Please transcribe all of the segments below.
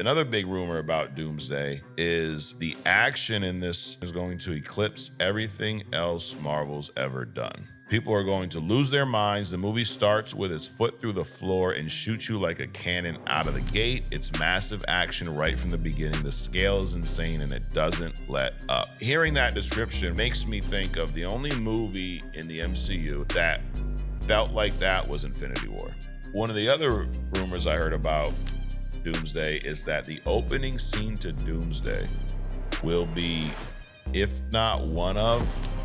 Another big rumor about Doomsday is the action in this is going to eclipse everything else Marvel's ever done. People are going to lose their minds. The movie starts with its foot through the floor and shoots you like a cannon out of the gate. It's massive action right from the beginning. The scale is insane and it doesn't let up. Hearing that description makes me think of the only movie in the MCU that felt like that was Infinity War. One of the other rumors I heard about Doomsday is that the opening scene to Doomsday will be, if not one of,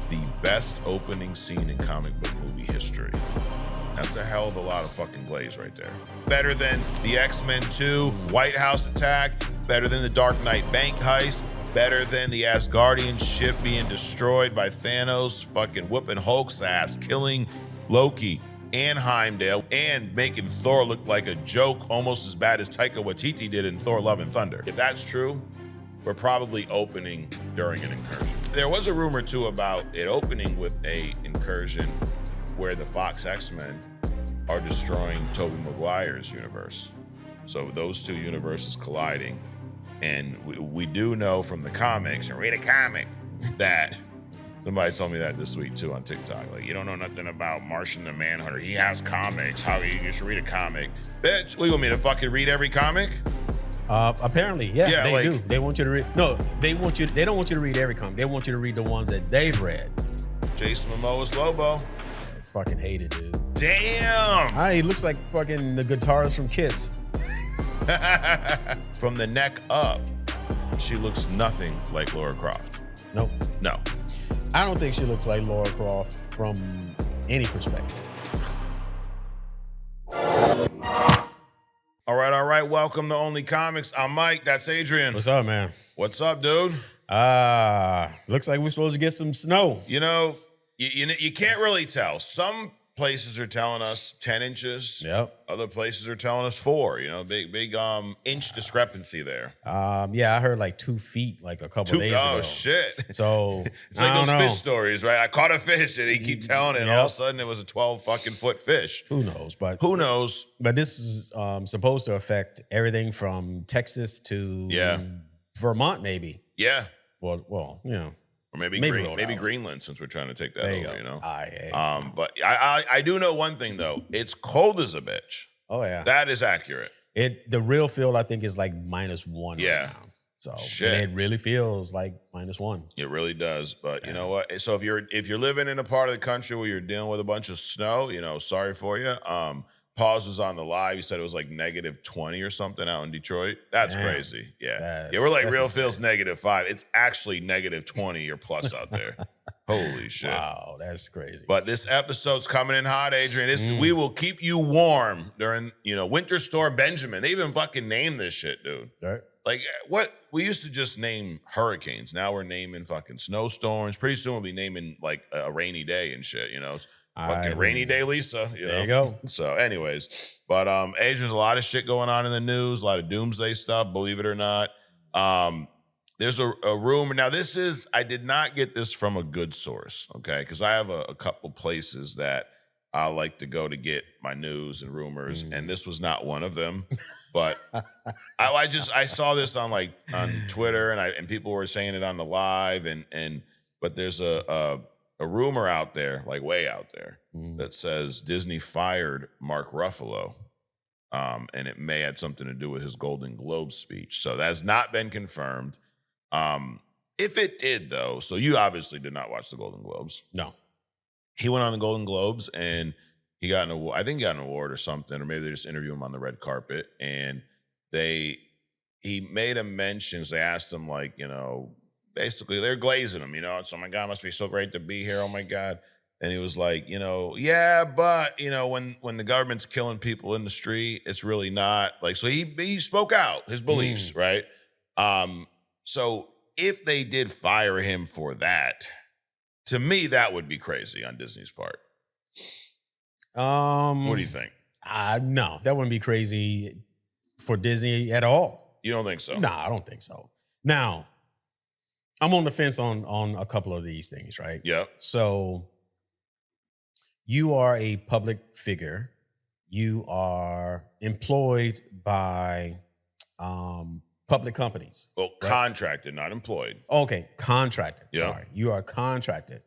the best opening scene in comic book movie history. That's a hell of a lot of fucking glaze right there. Better than the X-Men 2 White House attack, better than the Dark Knight bank heist, better than the Asgardian ship being destroyed by Thanos, fucking whooping Hulk's ass, killing Loki and Heimdall, and making Thor look like a joke almost as bad as Taika Waititi did in Thor Love and Thunder. If that's true, we're probably opening during an incursion. There was a rumor too about it opening with a incursion where the Fox X-Men are destroying Tobey Maguire's universe. So those two universes colliding. And we do know from the comics, and read a comic, that somebody told me that this week too on TikTok. Like, you don't know nothing about Martian the Manhunter. He has comics. How you should read a comic. Bitch, what, you want me to fucking read every comic? Apparently, yeah, they do. They want you to read. No, they don't want you to read every comic. They want you to read the ones that they've read. Jason Momoa's Lobo. I fucking hate it, dude. Damn. He looks like fucking the guitarist from Kiss. From the neck up, she looks nothing like Lara Croft. Nope. No. I don't think she looks like Lara Croft from any perspective. All right. Welcome to Only Comics. I'm Mike. That's Adrian. What's up, man? What's up, dude? Looks like we're supposed to get some snow. You know, you can't really tell. Some places are telling us 10 inches. Yep. Other places are telling us 4. You know, big inch discrepancy there. Yeah, I heard like 2 feet like a couple days ago. Oh shit! So it's like those fish stories, right? I caught a fish and he keep telling it, and all of a sudden it was a 12 fucking foot fish. Who knows? But this is supposed to affect everything from Texas to Vermont, maybe. Yeah. Well, you know. Or maybe Greenland, since we're trying to take that over, you know. But I I do know one thing though. It's cold as a bitch. Oh yeah, that is accurate. The real feel I think is like -1 right now. So it really feels like -1. It really does. But you know what? So if you're living in a part of the country where you're dealing with a bunch of snow, you know, sorry for you. Pause was on the live. He said it was like -20 or something out in Detroit. That's crazy. Yeah. We're like real feels -5. It's actually -20 or plus out there. Holy shit. Wow, that's crazy. But this episode's coming in hot, Adrian. We will keep you warm during, Winter Storm Benjamin. They even fucking named this shit, dude. Right. Like, what? We used to just name hurricanes. Now we're naming fucking snowstorms. Pretty soon we'll be naming like a rainy day and shit, Fucking rainy day Lisa. There you go. So anyways, but Adrian's a lot of shit going on in the news, a lot of doomsday stuff, believe it or not. There's a rumor. Now I did not get this from a good source, okay? Because I have a couple places that I like to go to get my news and rumors, and this was not one of them. But I saw this on Twitter, and people were saying it on the live, but there's a rumor out there, like way out there, that says Disney fired Mark Ruffalo, and it may have something to do with his Golden Globe speech. So that's not been confirmed. If it did, though, so you obviously did not watch the Golden Globes. No. He went on the Golden Globes, and he got an award. I think he got an award or something, or maybe they just interviewed him on the red carpet, and he made a mention. They asked him, basically they're glazing him, so, oh my God, it must be so great to be here. Oh my God. And he was like, yeah, but when the government's killing people in the street, it's really not so he spoke out his beliefs, right? So if they did fire him for that, to me, that would be crazy on Disney's part. What do you think? No, that wouldn't be crazy for Disney at all. You don't think so? No, I don't think so. Now, I'm on the fence on a couple of these things, right? Yeah. So you are a public figure. You are employed by public companies. Well, right? contracted, not employed. Okay, contracted. Yeah. Sorry, you are contracted.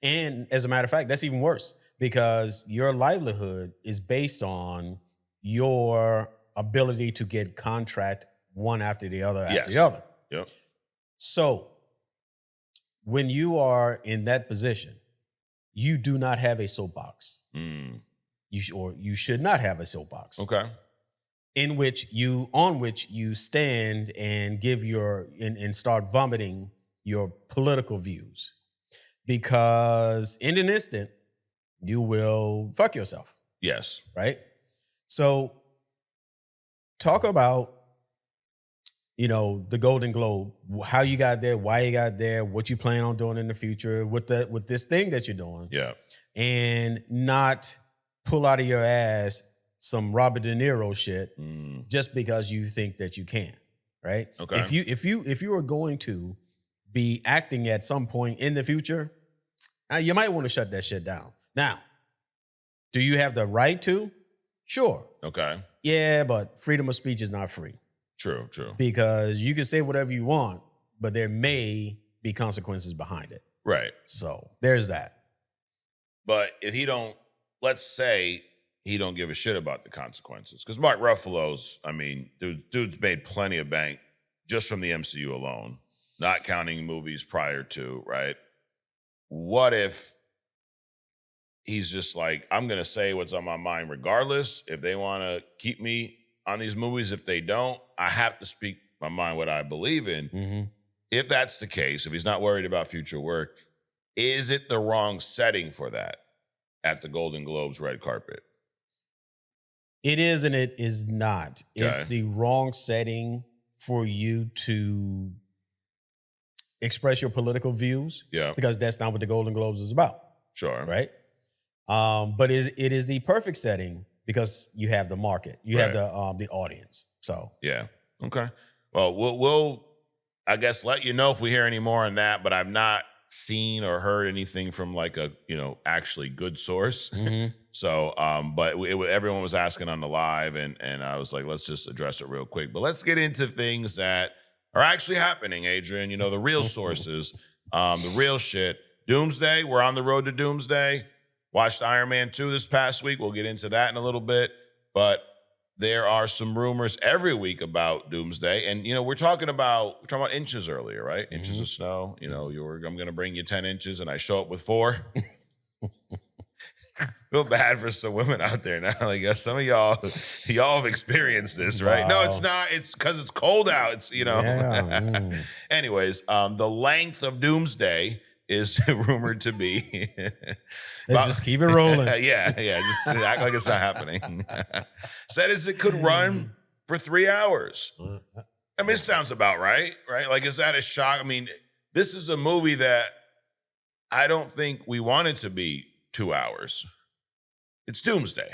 And as a matter of fact, that's even worse because your livelihood is based on your ability to get contract one after the other after the other. Yep. So when you are in that position, you do not have a soapbox. You should not have a soapbox. Okay. On which you stand and give and start vomiting your political views. Because in an instant, you will fuck yourself. Yes. Right? So talk about, the Golden Globe, how you got there, why you got there, what you plan on doing in the future with this thing that you're doing. Yeah. And not pull out of your ass some Robert De Niro shit just because you think that you can. Right? Okay. If you are going to be acting at some point in the future, you might want to shut that shit down. Now, do you have the right to? Sure. Okay. Yeah, but freedom of speech is not free. True. Because you can say whatever you want, but there may be consequences behind it. Right. So there's that. But if let's say he don't give a shit about the consequences. Because Mark Ruffalo's, dude's made plenty of bank just from the MCU alone, not counting movies prior to, right? What if he's just like, I'm going to say what's on my mind regardless. If they want to keep me on these movies, if they don't, I have to speak my mind, what I believe in. Mm-hmm. If that's the case, if he's not worried about future work, is it the wrong setting for that at the Golden Globes red carpet? It is and it is not. Okay. It's the wrong setting for you to express your political views. Yeah. Because that's not what the Golden Globes is about. Sure. Right? But it is the perfect setting because you have the market. You have the audience. So yeah. Okay. Well, we'll I guess let you know if we hear any more on that, but I've not seen or heard anything from like a, actually good source. Mm-hmm. So, but everyone was asking on the live and I was like, let's just address it real quick. But let's get into things that are actually happening, Adrian. The real sources, the real shit. Doomsday, we're on the road to Doomsday. Watched Iron Man 2 this past week. We'll get into that in a little bit. But there are some rumors every week about Doomsday. And, we're talking about inches earlier, right? Mm-hmm. Inches of snow. I'm going to bring you 10 inches and I show up with 4. Feel bad for some women out there now. Like some of y'all have experienced this, right? Wow. No, it's not. It's because it's cold out. It's, Yeah. Anyways, the length of Doomsday is rumored to be. Just keep it rolling. Yeah. Just act like it's not happening. Said as it could run for 3 hours. It sounds about right? Like, is that a shock? This is a movie that I don't think we want it to be 2 hours. It's Doomsday.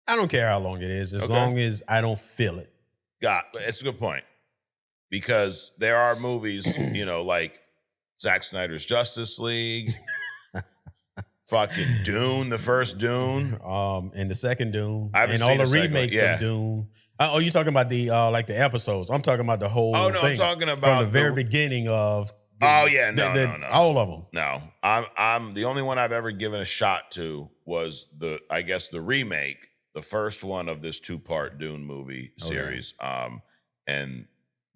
I don't care how long it is, as long as I don't feel it. It's a good point. Because there are movies, like Zack Snyder's Justice League, fucking Dune, the first Dune, and the second Dune, and all the remakes of Dune. Oh, you talking about the like the episodes? I'm talking about the whole. Oh no, thing. I'm talking about from the very beginning of. No, all of them. No, I'm the only one I've ever given a shot to was the remake, the first one of this 2-part Dune movie series, and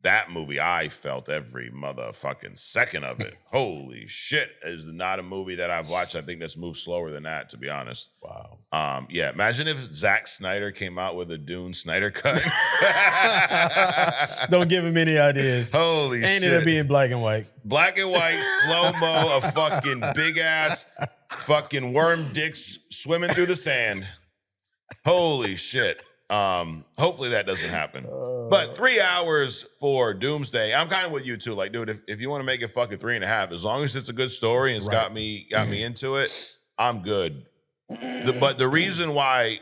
that movie, I felt every motherfucking second of it. Holy shit. Is not a movie that I've watched, I think, that's moved slower than that, to be honest. Wow. Yeah, imagine if Zack Snyder came out with a Dune Snyder cut. Don't give him any ideas. Holy shit. And it'll be in black and white. Black and white, slow-mo, a fucking big-ass fucking worm dicks swimming through the sand. Holy shit. Hopefully that doesn't happen. But 3 hours for Doomsday, I'm kind of with you too. Like, dude, if you want to make it fucking 3.5, as long as it's a good story and it's got me into it, I'm good. But the reason why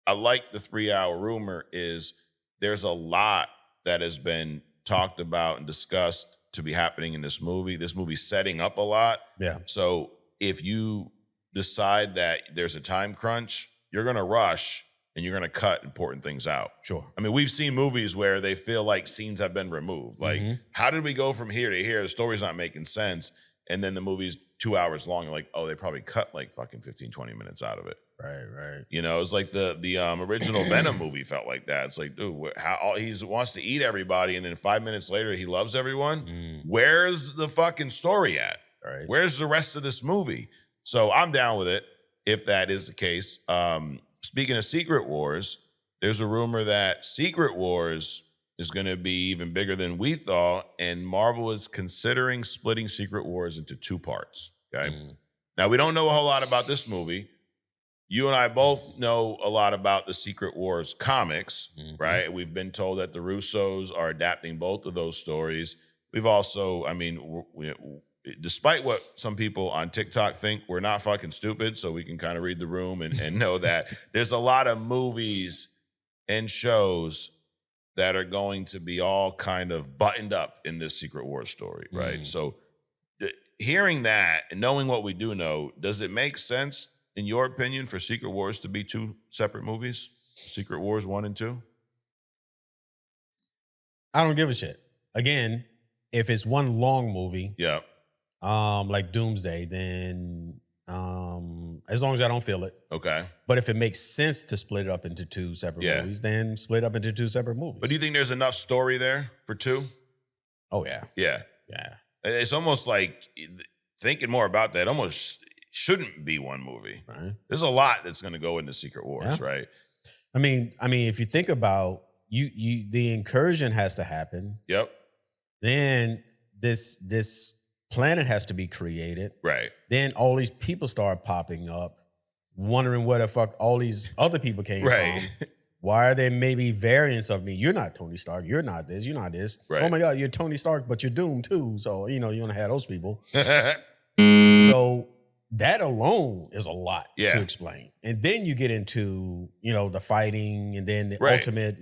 I like the 3-hour rumor is there's a lot that has been talked about and discussed to be happening in this movie. This movie's setting up a lot. Yeah. So if you decide that there's a time crunch, you're going to rush and you're going to cut important things out. Sure. I mean, we've seen movies where they feel like scenes have been removed. Like, how did we go from here to here? The story's not making sense. And then the movie's 2 hours long. You're like, oh, they probably cut like fucking 15, 20 minutes out of it. Right. You know, it's like the original Venom movie felt like that. It's like, dude, how he wants to eat everybody, and then 5 minutes later he loves everyone. Where's the fucking story at? Right. Where's the rest of this movie? So I'm down with it if that is the case. Speaking of Secret Wars, there's a rumor that Secret Wars is going to be even bigger than we thought, and Marvel is considering splitting Secret Wars into 2 parts. Okay. Now, we don't know a whole lot about this movie. You and I both know a lot about the Secret Wars comics, right? We've been told that the Russos are adapting both of those stories. We've also, I mean, despite what some people on TikTok think, we're not fucking stupid, so we can kind of read the room and know that there's a lot of movies and shows that are going to be all kind of buttoned up in this Secret Wars story, right? So hearing that and knowing what we do know, does it make sense, in your opinion, for Secret Wars to be 2 separate movies? Secret Wars 1 and 2? I don't give a shit. Again, if it's one long movie, like Doomsday, then as long as I don't feel it. Okay. But if it makes sense to split it up into 2 separate movies, then split up into 2 separate movies. But do you think there's enough story there for 2? Oh, yeah. Yeah. It's almost like, thinking more about that, almost shouldn't be 1 movie. Right. There's a lot that's going to go into Secret Wars, right? I mean, if you think about the incursion has to happen. Yep. Then this planet has to be created. Right. Then all these people start popping up, wondering where the fuck all these other people came from. Why are there maybe variants of me? You're not Tony Stark. You're not this. You're not this. Right. Oh my God, you're Tony Stark, but you're Doom too. So, you want to have those people. So that alone is a lot to explain. And then you get into, the fighting and then the ultimate,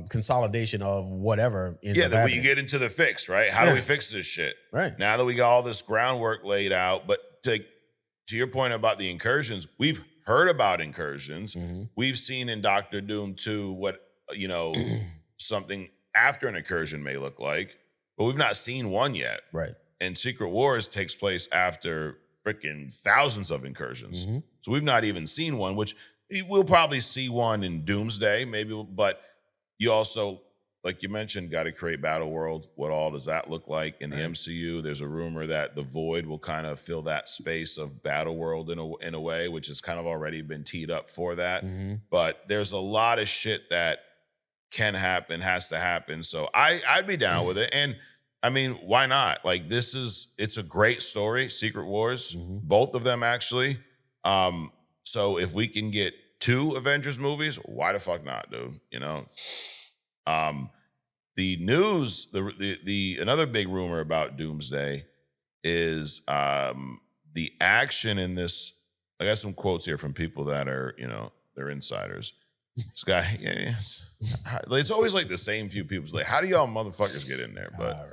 consolidation of whatever is then you get into the fix, right? How do we fix this shit? Right. Now that we got all this groundwork laid out, but to your point about the incursions, we've heard about incursions. We've seen in Doctor Doom 2 what, something after an incursion may look like, but we've not seen one yet. Right. And Secret Wars takes place after freaking thousands of incursions. So we've not even seen one, which we'll probably see one in Doomsday, maybe, but you also, like you mentioned, got to create Battle World. What all does that look like in the MCU? There's a rumor that the Void will kind of fill that space of Battle World in a way, which has kind of already been teed up for that. But there's a lot of shit that can happen, has to happen. So I'd be down with it. And I mean, why not? Like, it's a great story, Secret Wars, both of them actually. So if we can get 2 Avengers movies, why the fuck not, dude? The news, the another big rumor about Doomsday is the action in this. I got some quotes here from people that are, they're insiders. This guy, it's always like the same few people. It's like, how do y'all motherfuckers get in there? But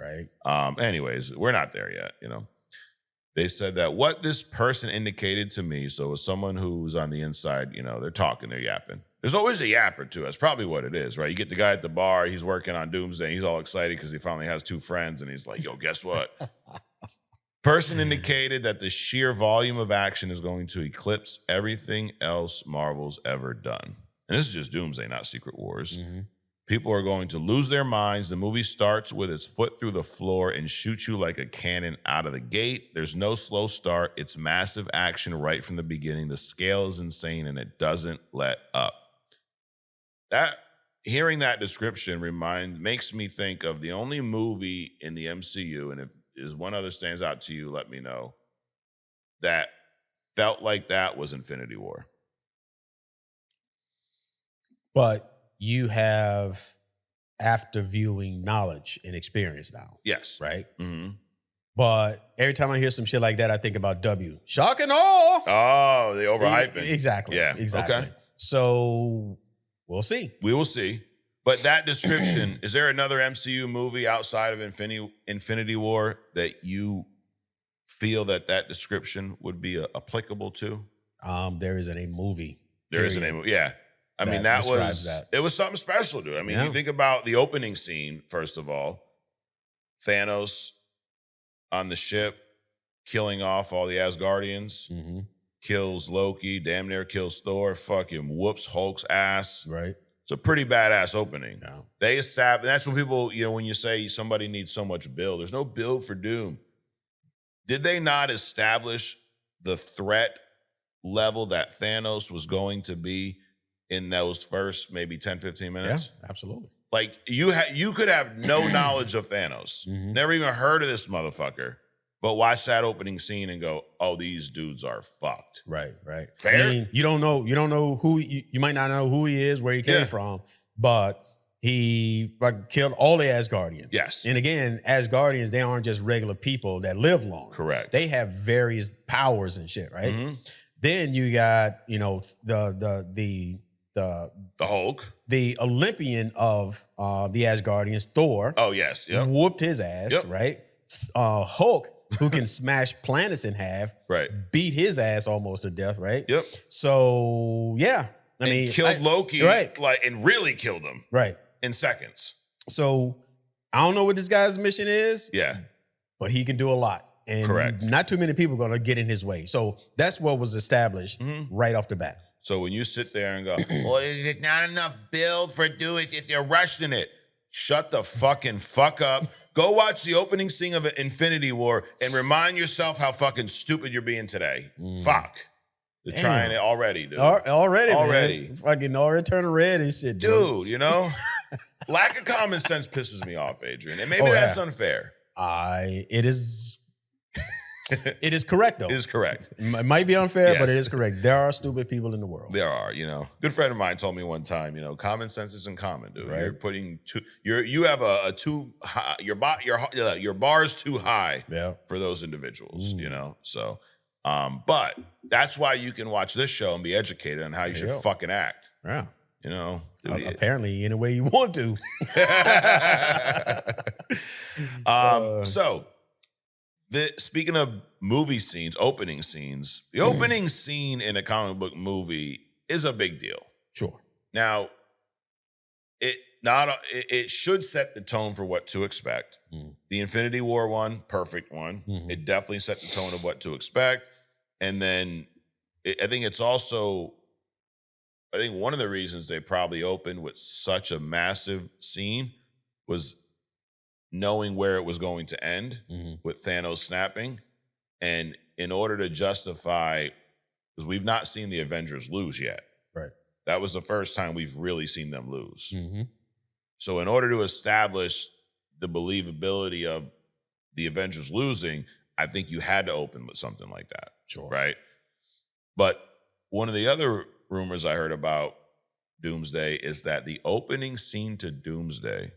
anyways, we're not there yet, They said that what this person indicated to me, so as someone who's on the inside, they're talking, they're yapping. There's always a yapper too. That's probably what it is, right? You get the guy at the bar, he's working on Doomsday, he's all excited because he finally has 2 friends, and he's like, yo, guess what? Person indicated that the sheer volume of action is going to eclipse everything else Marvel's ever done. And this is just Doomsday, not Secret Wars. People are going to lose their minds. The movie starts with its foot through the floor and shoots you like a cannon out of the gate. There's no slow start. It's massive action right from the beginning. The scale is insane, and it doesn't let up. Hearing that description makes me think of the only movie in the MCU, and if there's one other stands out to you, let me know, that felt like that was Infinity War. But you have after viewing knowledge and experience now. Yes. Right? But every time I hear some shit like that, I think about W. Shock and awe. Oh, the overhyping. Exactly. Yeah. Exactly. Okay. So we'll see. We will see. But that description, is there another MCU movie outside of Infinity War that you feel that description would be applicable to? There isn't a movie. There isn't a movie. Yeah. I mean, that describes was that. it was something special, dude. I mean, Yeah. you think about the opening scene, first of all, Thanos on the ship, killing off all the Asgardians, Mm-hmm. kills Loki, damn near kills Thor, fucking whoops Hulk's ass. Right. It's a pretty badass opening. Yeah. They established, that's when people, when you say somebody needs so much build, there's no build for Doom. Did they not establish the threat level that Thanos was going to be in those first maybe 10, 15 minutes? Yeah, absolutely. Like you could have no knowledge of Thanos, never even heard of this motherfucker, but watch that opening scene and go, "Oh, these dudes are fucked." Right, right. Fair? I mean, you don't know who you might not know who he is, where he came from, but he killed all the Asgardians. Yes. And again, Asgardians, they aren't just regular people that live long. Correct. They have various powers and shit, right? Mhm. Then you got, The Hulk. the Olympian of the Asgardians, Thor, Oh yes, yep. whooped his ass, Yep. right? Hulk, who can smash planets in half, Right. beat his ass almost to death, right? Yep. So yeah, I And mean, killed Loki, right? and really killed him Right. in seconds. So I don't know what this guy's mission is, Yeah. but he can do a lot, and Correct. not too many people are gonna get in his way. So that's what was established right off the bat. So when you sit there and go, well, there's not enough build for doing it, you're rushing it. Shut the fucking fuck up. Go watch the opening scene of Infinity War and remind yourself how fucking stupid you're being today. Fuck. They're Damn. trying it already, dude. Already, man. Fucking already turning red and shit, Dude, lack of common sense pisses me off, Adrian. And maybe Oh, that's yeah. unfair. It is. It is correct though. It is correct. It might be unfair, but Yes. it is correct. There are stupid people in the world. There are, Good friend of mine told me one time, common sense isn't common, dude. Right. You're putting you have a too high, your bar is too high Yeah. for those individuals, So, but that's why you can watch this show and be educated on how you should Yeah. fucking act. Yeah. Apparently. Apparently, any way you want to. So, speaking of movie scenes, opening scenes, the opening scene in a comic book movie is a big deal. Sure. Now, it should set the tone for what to expect. The Infinity War one, perfect one. It definitely set the tone of what to expect. And then I think it's also, one of the reasons they probably opened with such a massive scene was knowing where it was going to end with Thanos snapping. And in order to justify, because we've not seen the Avengers lose yet. Right. That was the first time we've really seen them lose. Mm-hmm. So in order to establish the believability of the Avengers losing, I think you had to open with something like that. Sure. Right? But one of the other rumors I heard about Doomsday is that the opening scene to Doomsday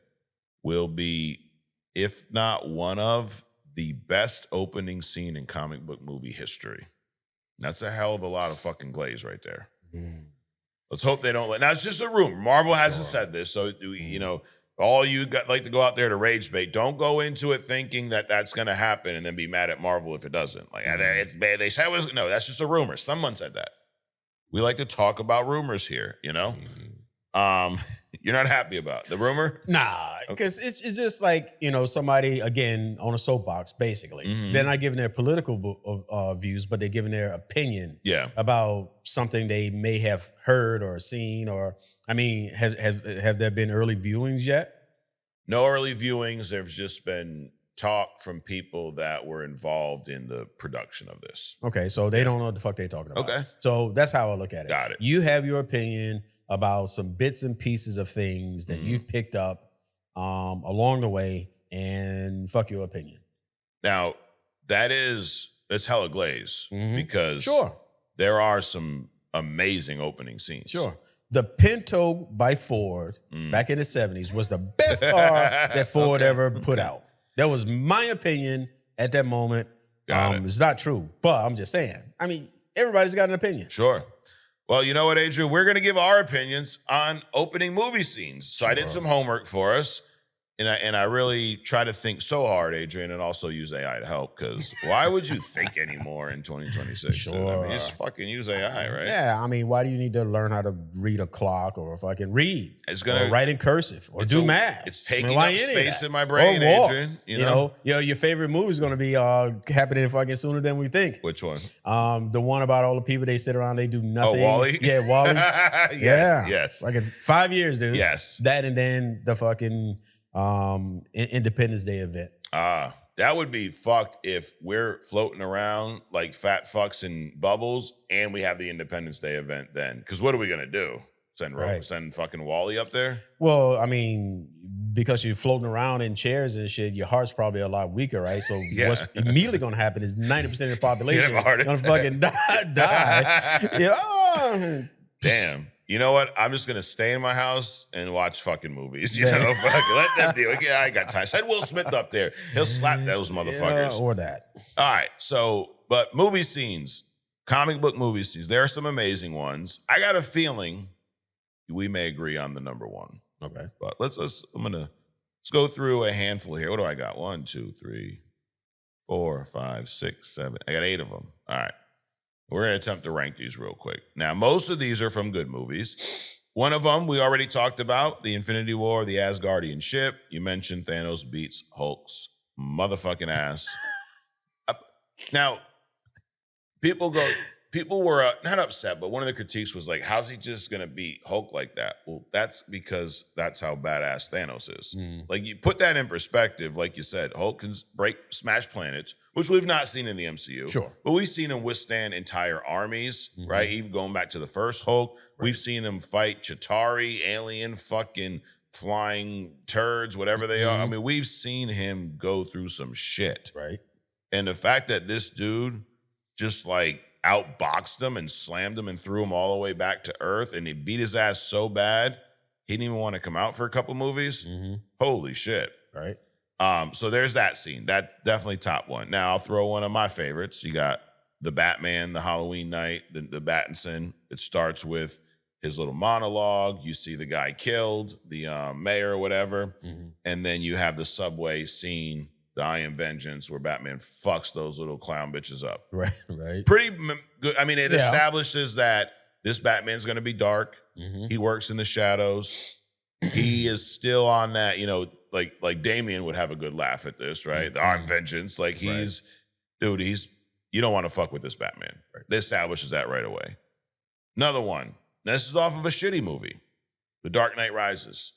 will be, if not one of, the best opening scene in comic book movie history. That's a hell of a lot of fucking glaze right there. Let's hope they don't now it's just a rumor. Marvel hasn't said this, so all you like to go out there to rage bait. Don't go into it thinking that that's going to happen and then be mad at Marvel if it doesn't. Like they said it was no, that's just a rumor. Someone said that. We like to talk about rumors here, You're not happy about the rumor? Nah, because it's just like, somebody, again, on a soapbox, basically. They're not giving their political views, but they're giving their opinion about something they may have heard or seen. Or, have there been early viewings yet? No early viewings. There's just been talk from people that were involved in the production of this. Okay, so they don't know what the fuck they're talking about. Okay. So that's how I look at it. Got it. You have your opinion about some bits and pieces of things that you've picked up along the way, and fuck your opinion. Now, that's hella glaze because Sure. there are some amazing opening scenes. Sure. The Pinto by Ford back in the 70s was the best car that Ford ever put out. That was my opinion at that moment. Got it. It's not true, but I'm just saying. Everybody's got an opinion. Sure. Well, you know what, Adrian? We're going to give our opinions on opening movie scenes. So I did some homework for us, and I really try to think so hard, Adrian, and also use AI to help, because why would you think anymore in 2026? Dude? I mean, just fucking use AI, right? Yeah, I mean, why do you need to learn how to read a clock or fucking read? It's gonna or write in cursive or do math. It's taking why up any of space that? in my brain, Or walk. Adrian. You know, your favorite movie is going to be happening fucking sooner than we think. Which one? The one about all the people they sit around, they do nothing. Oh, Wall-E? Yeah, Wall-E. Yes. Like 5 years, dude. Yes. That and then the fucking Independence Day event. That would be fucked if we're floating around like fat fucks in bubbles and we have the Independence Day event then. Because what are we going to do? Send fucking Wall-E up there? Well, I mean, because you're floating around in chairs and shit, your heart's probably a lot weaker, right? So what's immediately going to happen is 90% of the population is going to fucking die. Damn. You know what? I'm just gonna stay in my house and watch fucking movies. You know, let them deal. I ain't got time. Send Will Smith up there. He'll slap those motherfuckers. Yeah, or that. All right. So, but movie scenes, comic book movie scenes. There are some amazing ones. I got a feeling we may agree on the number one. Okay. But let's go through a handful here. What do I got? 1, 2, 3, 4, 5, 6, 7. I got 8 of them. All right. We're going to attempt to rank these real quick. Now, most of these are from good movies. One of them we already talked about, the Infinity War, the Asgardian ship. You mentioned Thanos beats Hulk's motherfucking ass. Now, people were not upset, but one of the critiques was like, how's he just going to beat Hulk like that? Well, that's because that's how badass Thanos is. Like, you put that in perspective, like you said, Hulk can smash planets, which we've not seen in the MCU. Sure. But we've seen him withstand entire armies, right? Even going back to the first Hulk, we've seen him fight Chitauri, alien fucking flying turds, whatever they are. I mean, we've seen him go through some shit. Right. And the fact that this dude just like outboxed him and slammed him and threw him all the way back to Earth, and he beat his ass so bad, he didn't even want to come out for a couple movies. Holy shit. Right. So there's that scene. That definitely top one. Now I'll throw one of my favorites. You got the Batman, the Halloween night, the Battinson. It starts with his little monologue. You see the guy killed, the mayor or whatever. And then you have the subway scene, the I Am Vengeance, where Batman fucks those little clown bitches up. Right. Right. Pretty good. I mean, it establishes that this Batman's going to be dark. He works in the shadows. He is still on that, you know, like Damien would have a good laugh at this, right? The I'm Vengeance. Like you don't want to fuck with this Batman. Right. It establishes that right away. Another one. This is off of a shitty movie. The Dark Knight Rises.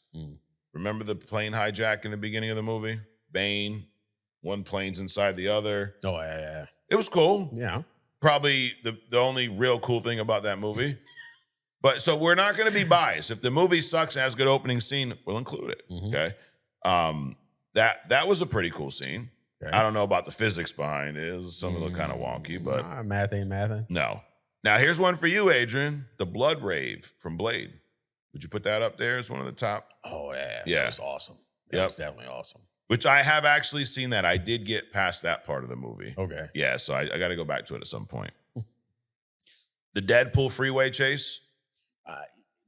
Remember the plane hijack in the beginning of the movie? Bane, one plane's inside the other. Oh, yeah. It was cool. Yeah. Probably the only real cool thing about that movie. But so we're not going to be biased. If the movie sucks and has a good opening scene, we'll include it. Okay. That was a pretty cool scene. Okay. I don't know about the physics behind it. It was some of it kind of wonky, but math ain't mathing. No. Now here's one for you, Adrian. The Blood Rave from Blade. Would you put that up there as one of the top? Oh yeah. Yeah. That was awesome. That was definitely awesome. Which I have actually seen that. I did get past that part of the movie. Okay. Yeah, so I got to go back to it at some point. The Deadpool freeway chase.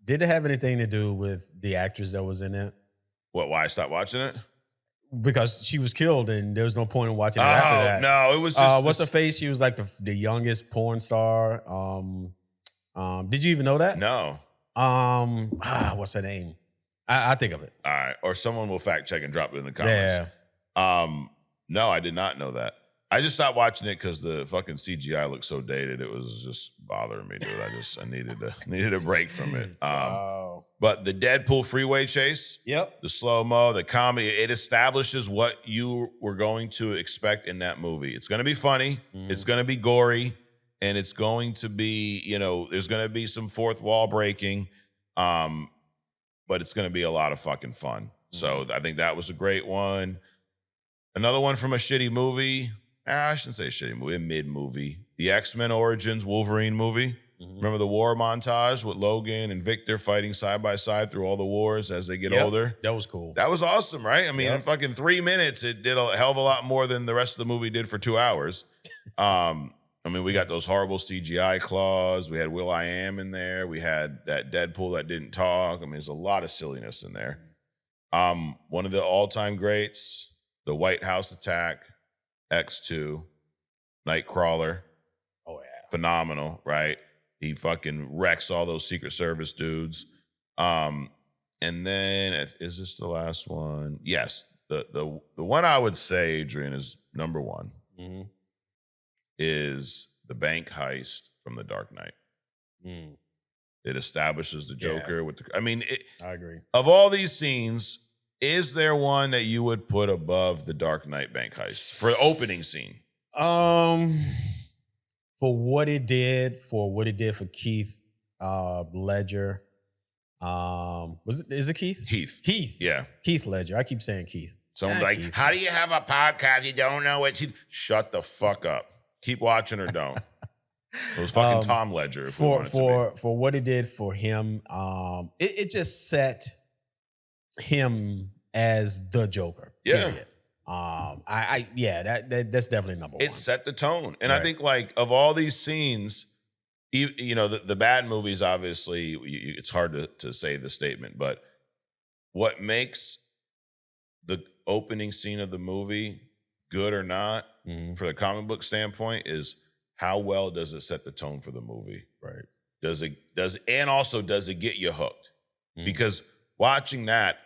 Did it have anything to do with the actress that was in it? What? Why I stopped watching it? Because she was killed, and there was no point in watching it after that. No, it was just what's her face? She was like the youngest porn star. Did you even know that? No. What's her name? I think of it. All right, or someone will fact check and drop it in the comments. Yeah. No, I did not know that. I just stopped watching it because the fucking CGI looked so dated. It was just bothering me, dude. I needed a break from it. Wow. But the Deadpool freeway chase, the slow-mo, the comedy, it establishes what you were going to expect in that movie. It's going to be funny. It's going to be gory. And it's going to be, there's going to be some fourth wall breaking. But it's going to be a lot of fucking fun. So I think that was a great one. Another one from a shitty movie. I shouldn't say shitty movie, a mid-movie. The X-Men Origins Wolverine movie. Remember the war montage with Logan and Victor fighting side by side through all the wars as they get older? That was cool. That was awesome, right? I mean, in fucking 3 minutes, it did a hell of a lot more than the rest of the movie did for 2 hours. I mean, we got those horrible CGI claws. We had Will.i.am in there. We had that Deadpool that didn't talk. I mean, there's a lot of silliness in there. One of the all-time greats, the White House Attack, X2, Nightcrawler. Oh yeah. Phenomenal, right? He fucking wrecks all those Secret Service dudes. And then is this the last one? Yes. The one I would say, Adrian, is number one. Mm-hmm. Is the bank heist from The Dark Knight. Mm. It establishes the Joker with the. I mean, I agree. Of all these scenes, is there one that you would put above the Dark Knight bank heist for the opening scene? For what it did for Keith Ledger. Is it Keith? Heath. Yeah. Keith Ledger. I keep saying Keith. Someone's like, Keith. how do you have a podcast? You don't know what shut the fuck up. Keep watching or don't. It was fucking Tom Ledger. For what it did for him, it just set him as the Joker. Period. That's definitely number one. It set the tone. And I think like of all these scenes, you know, the bad movies, obviously, it's hard to say the statement, but what makes the opening scene of the movie good or not for the comic book standpoint is how well does it set the tone for the movie? Right. Does it get you hooked? Because watching that,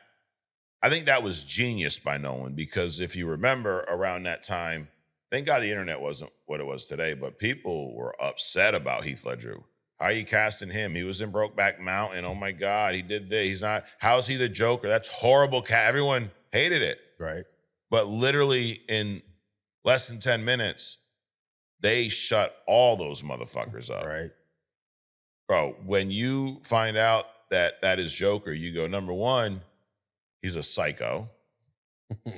I think that was genius by Nolan, because if you remember around that time, thank God the internet wasn't what it was today, but people were upset about Heath Ledger. How are you casting him? He was in Brokeback Mountain. Oh my God, he did this. He's not. How's he the Joker? That's horrible. Everyone hated it. Right. But literally in less than 10 minutes, they shut all those motherfuckers up. Right. Bro, when you find out that is Joker, you go, number one, he's a psycho.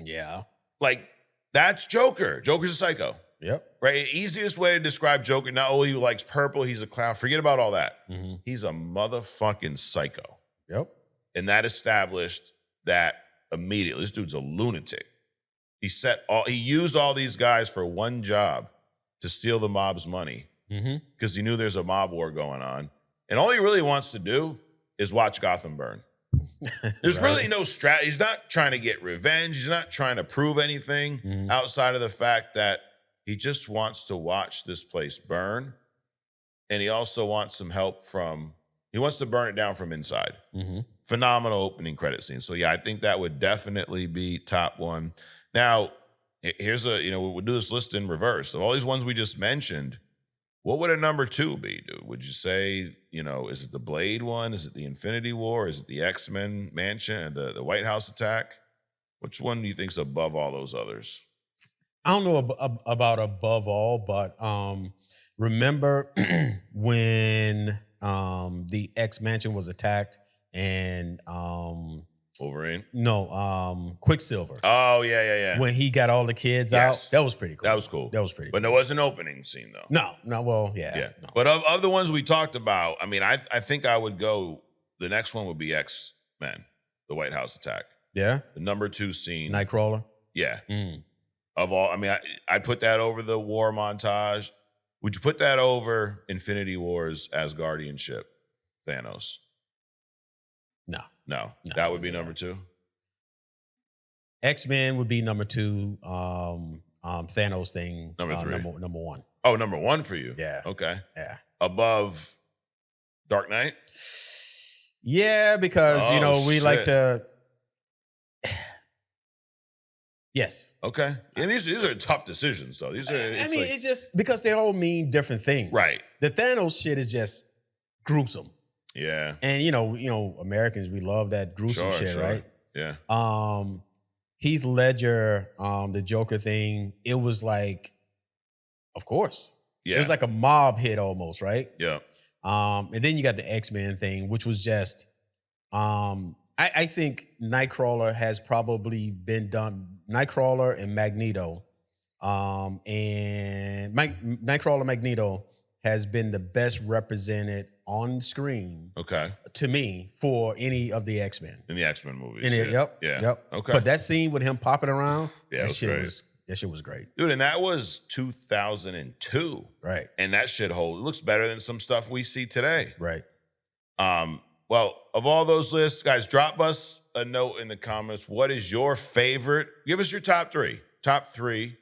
Yeah. Like, that's Joker. Joker's a psycho. Yep. Right? Easiest way to describe Joker, not only he likes purple, he's a clown. Forget about all that. He's a motherfucking psycho. Yep. And that established that immediately. This dude's a lunatic. He used all these guys for one job, to steal the mob's money, because he knew there's a mob war going on. And all he really wants to do is watch Gotham burn. There's really no strategy. He's not trying to get revenge. He's not trying to prove anything outside of the fact that he just wants to watch this place burn. And he also wants some help he wants to burn it down from inside. Phenomenal opening credit scene. So yeah, I think that would definitely be top one. Now, here's we'll do this list in reverse. Of all these ones we just mentioned, what would a number two be, dude? Would you say, is it the Blade one? Is it the Infinity War? Is it the X-Men Mansion, the White House Attack? Which one do you think's above all those others? I don't know about above all, but remember when the X-Mansion was attacked and Wolverine? No, Quicksilver. Oh, yeah. When he got all the kids out, that was pretty cool. That was cool. But there was an opening scene, though. No, well, yeah. No. But of the ones we talked about, I mean, I think I would go, the next one would be X-Men, the White House Attack. Yeah? The number two scene. Nightcrawler? Yeah. Of all, I mean, I put that over the war montage. Would you put that over Infinity War's Asgardian-ship, Thanos? No. That would be number two. X-Men would be number two. Thanos thing. Number three. Number one. Oh, number one for you. Yeah. Okay. Yeah. Above Dark Knight? Yeah, because we like to. Yes. Okay. And these are tough decisions, though. It's just because they all mean different things. Right. The Thanos shit is just gruesome. Yeah. And Americans, we love that gruesome shit, right? Yeah. Heath Ledger, the Joker thing, it was like, of course. Yeah. It was like a mob hit almost, right? Yeah. And then you got the X-Men thing, which was just I think Nightcrawler has probably been done. Nightcrawler and Magneto. And Nightcrawler Magneto has been the best represented on screen, to me, for any of the X-Men. In the X-Men movies. Yep. Okay. But that scene with him popping around, that shit was great. Dude, and that was 2002. Right. And that shit it looks better than some stuff we see today. Right. Well, of all those lists, guys, drop us a note in the comments. What is your favorite? Give us your top three. Top three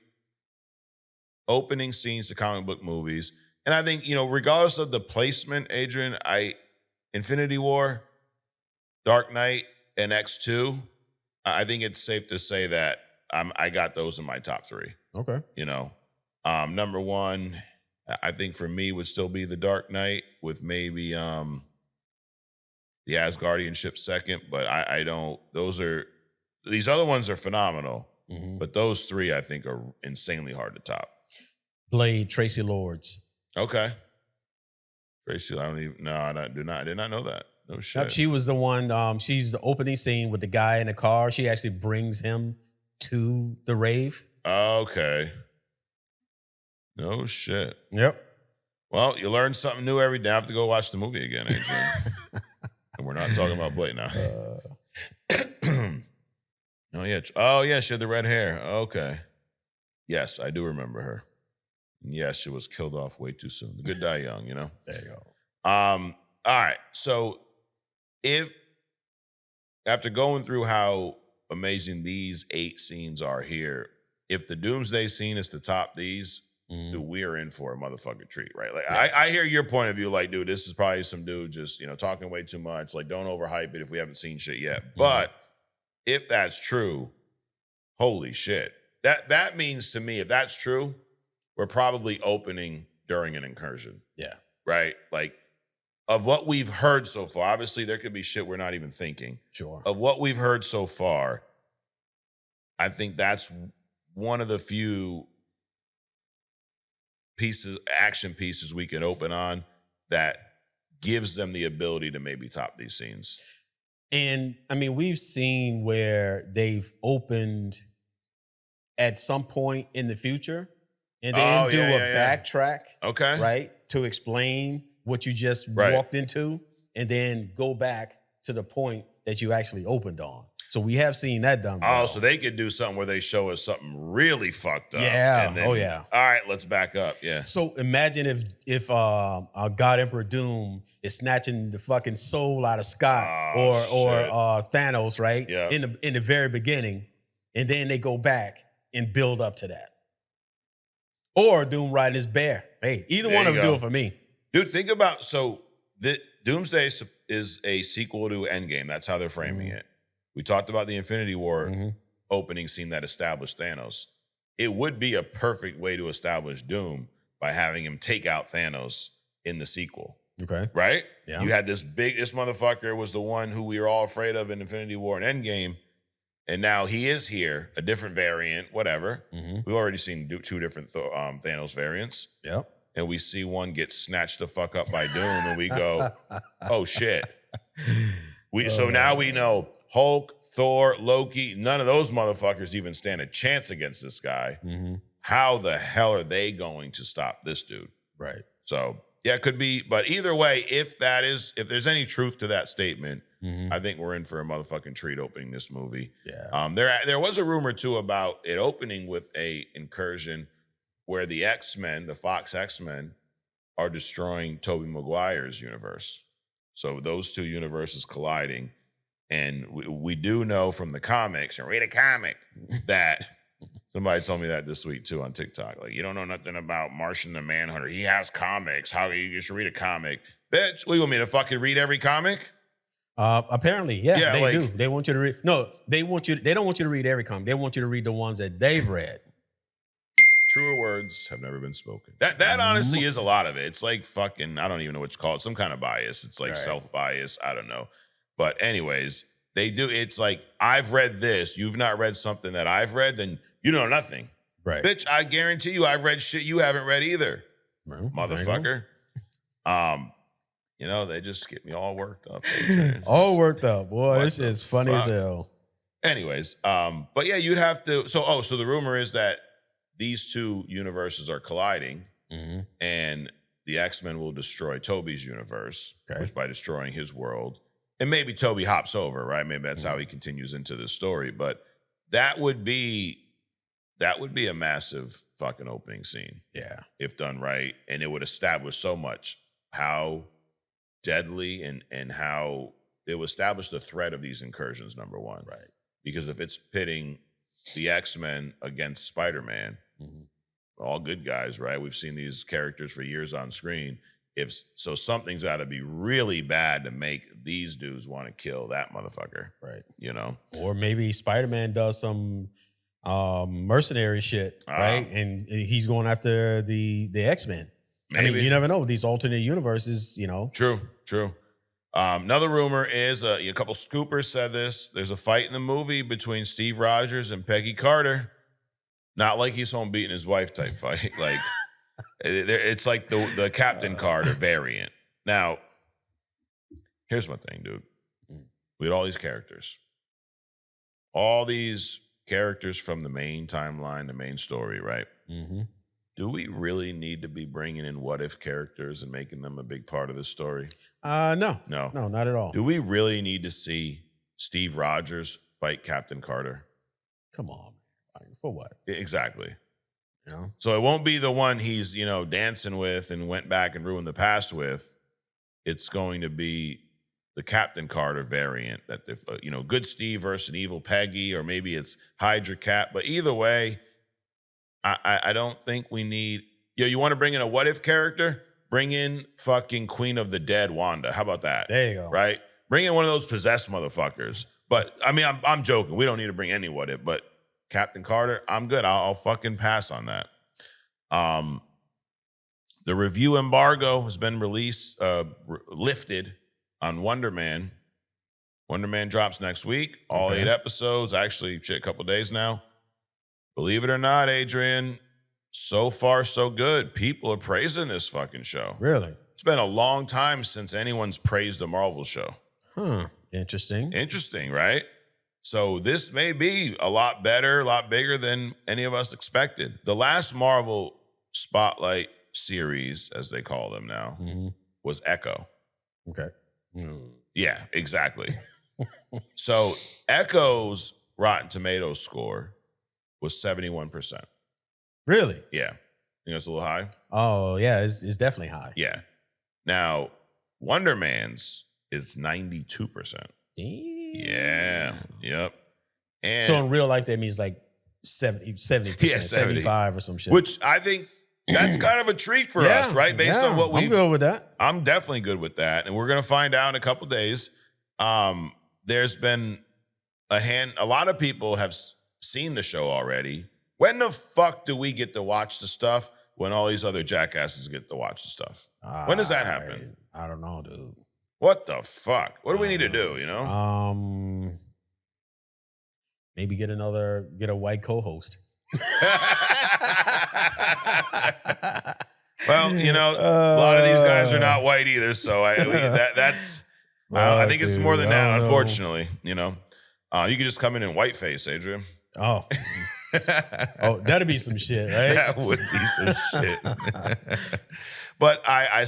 opening scenes to comic book movies. And I think, regardless of the placement, Adrian, Infinity War, Dark Knight, and X2, I think it's safe to say that I got those in my top three. Okay. Number one, I think for me would still be the Dark Knight with maybe the Asgardian ship second, but I don't. These other ones are phenomenal, but those three I think are insanely hard to top. Blade, Tracy Lords. Okay. Tracy, I did not know that. No shit. Yep, she was the one. She's the opening scene with the guy in the car. She actually brings him to the rave. Okay. No shit. Yep. Well, you learn something new every day. I have to go watch the movie again, Adrian. And we're not talking about Blade now. Oh yeah, she had the red hair. Okay. Yes, I do remember her. Yes, she was killed off way too soon. The good die young, There you go. All right. So if after going through how amazing these 8 scenes are here, if the Doomsday scene is to top these, dude, we're in for a motherfucking treat, right? Like I hear your point of view, like, dude, this is probably some dude just, talking way too much. Like, don't overhype it if we haven't seen shit yet. But if that's true, holy shit. That means to me, if that's true, we're probably opening during an incursion. Yeah. Right? Like, of what we've heard so far, obviously there could be shit we're not even thinking. Sure. Of what we've heard so far, I think that's one of the few action pieces we can open on that gives them the ability to maybe top these scenes. And I mean, we've seen where they've opened at some point in the future and then do a backtrack. Okay. Right? To explain what you just walked into and then go back to the point that you actually opened on. So we have seen that done. Oh, so they could do something where they show us something really fucked up. Yeah. And then, oh, yeah. All right, let's back up. Yeah. So imagine if God Emperor Doom is snatching the fucking soul out of Scott or Thanos, right? Yeah. In the very beginning, and then they go back and build up to that. Or Doom riding his bear. Hey, either one of them do it for me. Dude, think about, the Doomsday is a sequel to Endgame. That's how they're framing it. We talked about the Infinity War opening scene that established Thanos. It would be a perfect way to establish Doom by having him take out Thanos in the sequel. Okay. Right? Yeah. You had this motherfucker was the one who we were all afraid of in Infinity War and Endgame. And now he is here, a different variant, whatever. We've already seen 2 different Thanos variants. Yep. And we see one get snatched the fuck up by Doom, and we go, oh shit. So now we know Hulk, Thor, Loki, none of those motherfuckers even stand a chance against this guy. How the hell are they going to stop this dude? Right. So yeah, it could be, but either way, if there's any truth to that statement, I think we're in for a motherfucking treat opening this movie. Yeah. There was a rumor too about it opening with a incursion where the X-Men, the Fox X-Men, are destroying Tobey Maguire's universe. So those 2 universes colliding. And we do know from the comics, and read a comic, that somebody told me that this week too on TikTok. Like, you don't know nothing about Martian the Manhunter. He has comics. How you should read a comic. Bitch, what, you want me to fucking read every comic? Apparently, yeah, they do. They want you to read. No, they don't want you to read every comic. They want you to read the ones that they've read. Truer words have never been spoken. That honestly is a lot of it. It's like fucking, I don't even know what you call it. Some kind of bias. It's like self-bias. I don't know. But anyways, they do. It's like, I've read this. You've not read something that I've read, then you know nothing. Right. Bitch, I guarantee you I've read shit you haven't read either. Well, motherfucker. They just get me all worked up. All worked up. Boy, this is funny as hell. Anyways, but yeah, you'd have to. So the rumor is that these 2 universes are colliding, and the X-Men will destroy Toby's universe, which by destroying his world. And maybe Toby hops over, right? Maybe that's how he continues into the story. But that would be a massive fucking opening scene. Yeah. If done right. And it would establish so much how deadly and how it will establish the threat of these incursions, number one. Right. Because if it's pitting the X-Men against Spider-Man, all good guys, right? We've seen these characters for years on screen. So something's got to be really bad to make these dudes want to kill that motherfucker. Right. You know? Or maybe Spider-Man does some mercenary shit, right? And he's going after the X-Men. Maybe. I mean, you never know. These alternate universes, you know. True. Another rumor is a couple scoopers said this. There's a fight in the movie between Steve Rogers and Peggy Carter. Not like he's home beating his wife type fight. Like it's like the Captain Carter variant. Now, here's my thing, dude. We had all these characters. All these characters from the main timeline, the main story, right? Do we really need to be bringing in what if characters and making them a big part of the story? No, not at all. Do we really need to see Steve Rogers fight Captain Carter? Come on, man. For what? Exactly. You know? So it won't be the one he's, dancing with and went back and ruined the past with. It's going to be the Captain Carter variant that, good Steve versus an evil Peggy, or maybe it's Hydra Cap. But either way, I don't think we need, you want to bring in a what if character? Bring in fucking Queen of the Dead Wanda. How about that? There you go. Right? Bring in one of those possessed motherfuckers. But I mean, I'm joking. We don't need to bring any what if, but Captain Carter, I'm good. I'll fucking pass on that. The review embargo has been lifted on Wonder Man. Wonder Man drops next week. All 8 episodes. Actually, a couple days now. Believe it or not, Adrian, so far so good. People are praising this fucking show. Really? It's been a long time since anyone's praised a Marvel show. Interesting. Interesting, right? So this may be a lot better, a lot bigger than any of us expected. The last Marvel Spotlight series, as they call them now, was Echo. Okay. Yeah, exactly. So Echo's Rotten Tomatoes score was 71%. Really? Yeah. Think that's a little high? Oh, yeah, it's definitely high. Yeah. Now, Wonder Man's is 92%. Damn. Yeah. Yep. And so in real life, that means like 70%, 75 or some shit. Which I think that's kind of a treat for us, right? Based on what we've... I'm good with that. I'm definitely good with that. And we're going to find out in a couple days. There's been a lot of people have seen the show already. When the fuck do we get to watch the stuff when all these other jackasses get to watch the stuff? When does that happen? I don't know, dude. What the fuck? What do we need to do, Maybe get a white co-host. Well, a lot of these guys are not white either, so I think it's more than that, unfortunately. You could just come in whiteface, Adrian. Oh, that'd be some shit, right? That would be some shit. But I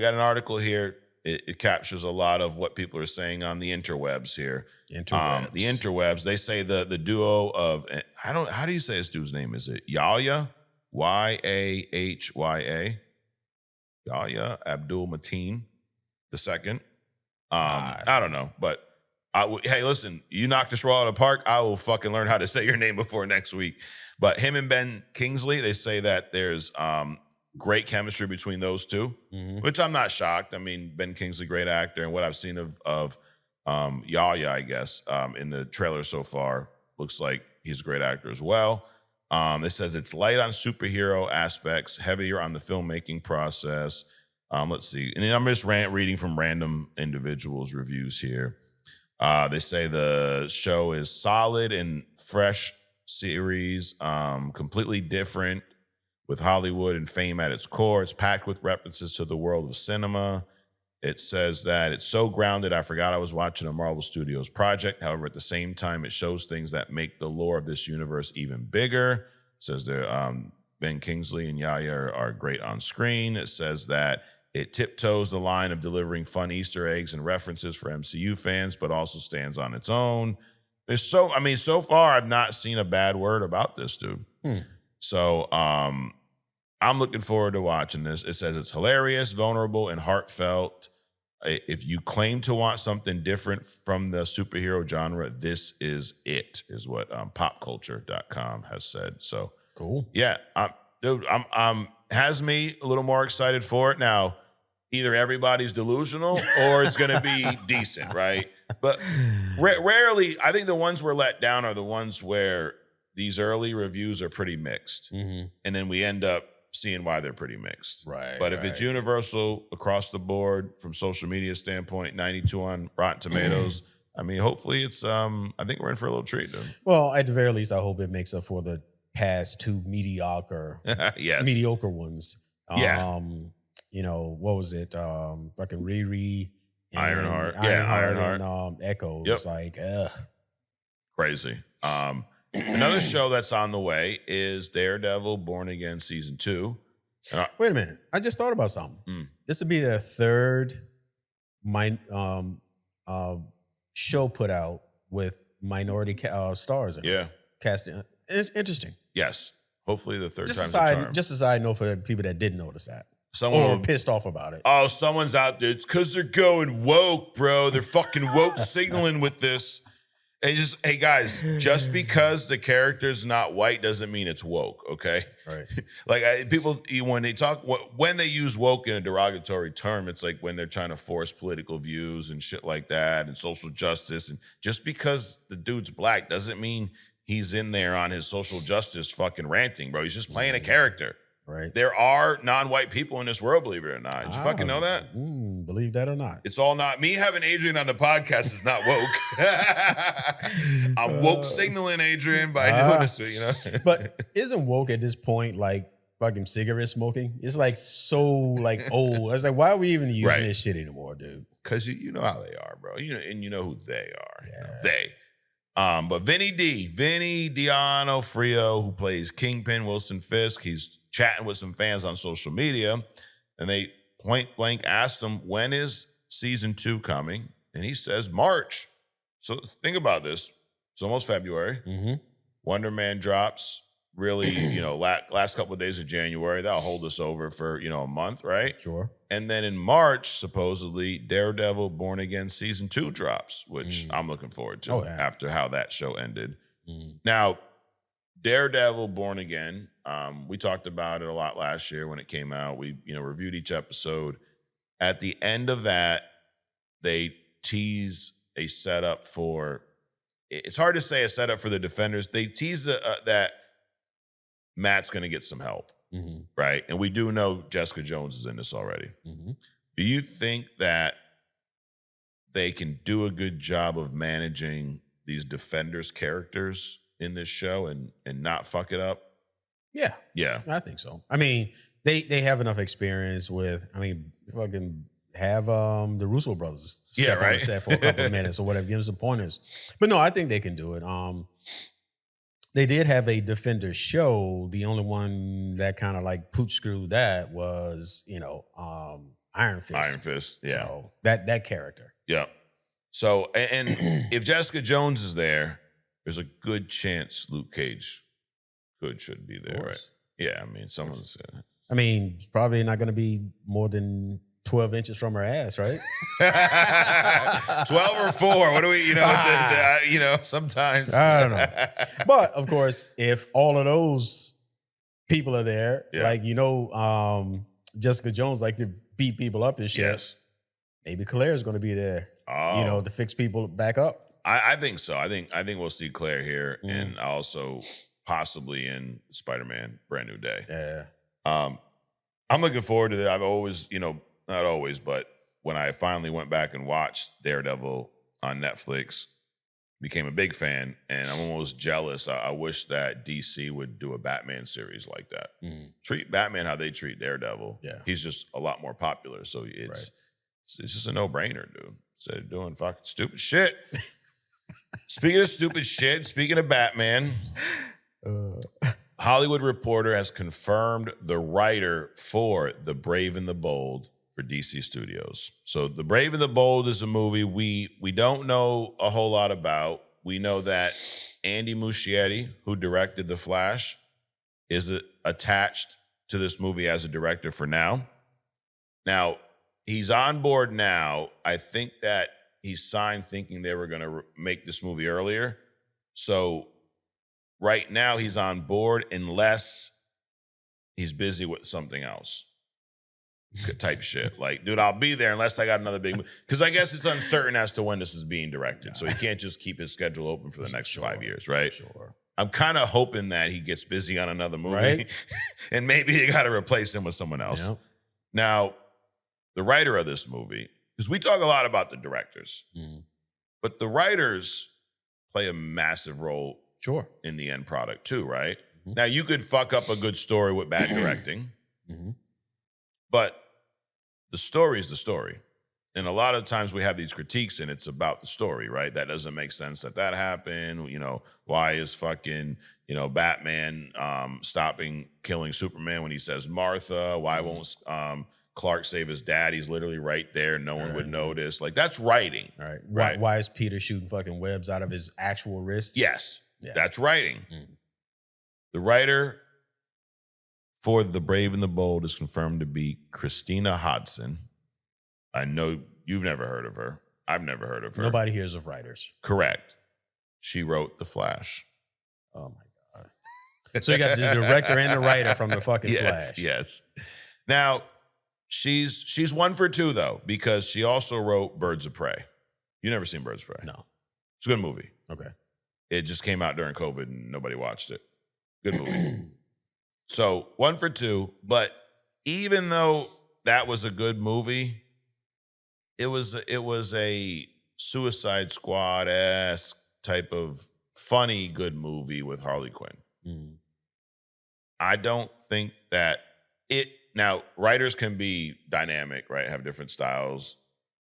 got an article here. It captures a lot of what people are saying on the interwebs here. The interwebs. They say the duo of, how do you say this dude's name? Is it Yahya? Yahya? Yahya Abdul Mateen II. I don't know, but hey, listen, you knock this raw out of the park, I will fucking learn how to say your name before next week. But him and Ben Kingsley, they say that there's great chemistry between those two, which I'm not shocked. I mean, Ben Kingsley, great actor, and what I've seen of Yahya, I guess, in the trailer so far, looks like he's a great actor as well. It says it's light on superhero aspects, heavier on the filmmaking process. Let's see. And I'm just reading from random individuals' reviews here. They say the show is solid and fresh series, completely different with Hollywood and fame at its core. It's packed with references to the world of cinema. It says that it's so grounded, I forgot I was watching a Marvel Studios project. However, at the same time, it shows things that make the lore of this universe even bigger. It says that Ben Kingsley and Yahya are great on screen. It says that it tiptoes the line of delivering fun Easter eggs and references for MCU fans, but also stands on its own. So far, I've not seen a bad word about this, dude. So I'm looking forward to watching this. It says it's hilarious, vulnerable, and heartfelt. If you claim to want something different from the superhero genre, this is it, is what popculture.com has said. So Cool. yeah, dude, I'm has me a little more excited for it. Now, either everybody's delusional or it's going to be decent, right? But rarely, I think the ones we're let down are the ones where these early reviews are pretty mixed. Mm-hmm. And then we end up seeing why they're pretty mixed. Right. But if it's universal across the board from social media standpoint, 92 on Rotten Tomatoes, I mean, hopefully it's, I think we're in for a little treat, dude. Well, at the very least, I hope it makes up for the past two mediocre ones. Yeah. You know, what was it? Fucking Riri, and Ironheart. Ironheart, and Echo. Yep. It's like, crazy. Another show that's on the way is Daredevil Born Again Season 2. Wait a minute. I just thought about something. This would be their third show put out with minority stars in it. Yeah. Casting. Interesting. Yes. Hopefully the third time's a the charm. Just as I know for people that didn't notice that. Someone or pissed off about it. Oh, someone's out there. It's because they're going woke, bro. They're fucking woke signaling with this. And just, hey guys, just because the character's not white doesn't mean it's woke, okay? Right. Like people, when they use woke in a derogatory term, it's like when they're trying to force political views and shit like that and social justice. And just because the dude's black doesn't mean he's in there on his social justice fucking ranting, bro. He's just playing a character. Right. There are non-white people in this world, believe it or not. Did you fucking know that? Believe that or not. It's all not. Me having Adrian on the podcast is not woke. I'm woke signaling Adrian by doing this, you know? But isn't woke at this point like fucking cigarette smoking? It's like so like old. I was like, why are we even using this shit anymore, dude? Because you know how they are, bro. You know, and you know who they are. Yeah. They. But Vinny D'Onofrio, who plays Kingpin, Wilson Fisk, he's chatting with some fans on social media, and they point blank asked him, when is season 2 coming? And he says March. So think about this. It's almost February. Mm-hmm. Wonder Man drops really, last couple of days of January. That'll hold us over for, a month, right? Sure. And then in March, supposedly, Daredevil Born Again Season 2 drops, which I'm looking forward to after how that show ended. Now, Daredevil Born Again, we talked about it a lot last year when it came out. We, reviewed each episode. At the end of that, they tease a setup for, it's hard to say a setup for the Defenders. They tease that Matt's going to get some help, right? And we do know Jessica Jones is in this already. Do you think that they can do a good job of managing these Defenders characters in this show and not fuck it up? Yeah, I think so. I mean, they have enough experience with. I mean, fucking have the Russo brothers step on the set for a couple of minutes or whatever, give them some pointers. But no, I think they can do it. They did have a Defender show. The only one that kind of like pooch screwed that was Iron Fist. Iron Fist, yeah. So that character. Yeah. So and if Jessica Jones is there, there's a good chance Luke Cage should be there, right? Yeah, I mean, someone's. I mean, it's probably not going to be more than 12 inches from her ass, right? 12 or 4. What do we, sometimes. I don't know. But of course, if all of those people are there, Jessica Jones like to beat people up and shit. Yes. Maybe Claire is going to be there, to fix people back up. I think so. I think we'll see Claire here and also possibly in Spider-Man Brand New Day. Yeah. I'm looking forward to that. I've always, not always, but when I finally went back and watched Daredevil on Netflix, became a big fan, and I'm almost jealous. I wish that DC would do a Batman series like that. Treat Batman how they treat Daredevil. Yeah. He's just a lot more popular, so it's just a no-brainer, dude. Instead of doing fucking stupid shit. Speaking of stupid shit, speaking of Batman, Hollywood Reporter has confirmed the writer for The Brave and the Bold for DC Studios. So The Brave and the Bold is a movie we don't know a whole lot about. We know that Andy Muschietti, who directed The Flash, is attached to this movie as a director for now. Now, he's on board now. I think that he signed thinking they were going to make this movie earlier. So right now he's on board unless he's busy with something else type shit. Like, dude, I'll be there unless I got another big movie. Because I guess it's uncertain as to when this is being directed. So he can't just keep his schedule open for the next 5 years, right? Sure. I'm kind of hoping that he gets busy on another movie. Right? And maybe you got to replace him with someone else. Yep. Now, the writer of this movie, because we talk a lot about the directors, but the writers play a massive role in the end product too, right? Now, you could fuck up a good story with bad directing, but the story is the story. And a lot of times we have these critiques and it's about the story, right? That doesn't make sense that happened. You know, why is fucking, Batman stopping killing Superman when he says Martha? Why won't Clark save his dad? He's literally right there. No one would notice. Like, that's writing. Right. Why is Peter shooting fucking webs out of his actual wrist? Yes. Yeah. That's writing. The writer for The Brave and the Bold is confirmed to be Christina Hodson. I know you've never heard of her. I've never heard of her. Nobody hears of writers. Correct. She wrote The Flash. Oh my God. So you got the director and the writer from The fucking Flash. Yes. Now, she's 1 for 2 though, because she also wrote Birds of Prey. You never seen Birds of Prey? No. It's a good movie. Okay. It just came out during COVID and nobody watched it. Good movie. So 1 for 2, but even though that was a good movie, it was a Suicide Squad-esque type of funny good movie with Harley Quinn. I don't think that now writers can be dynamic, right? Have different styles.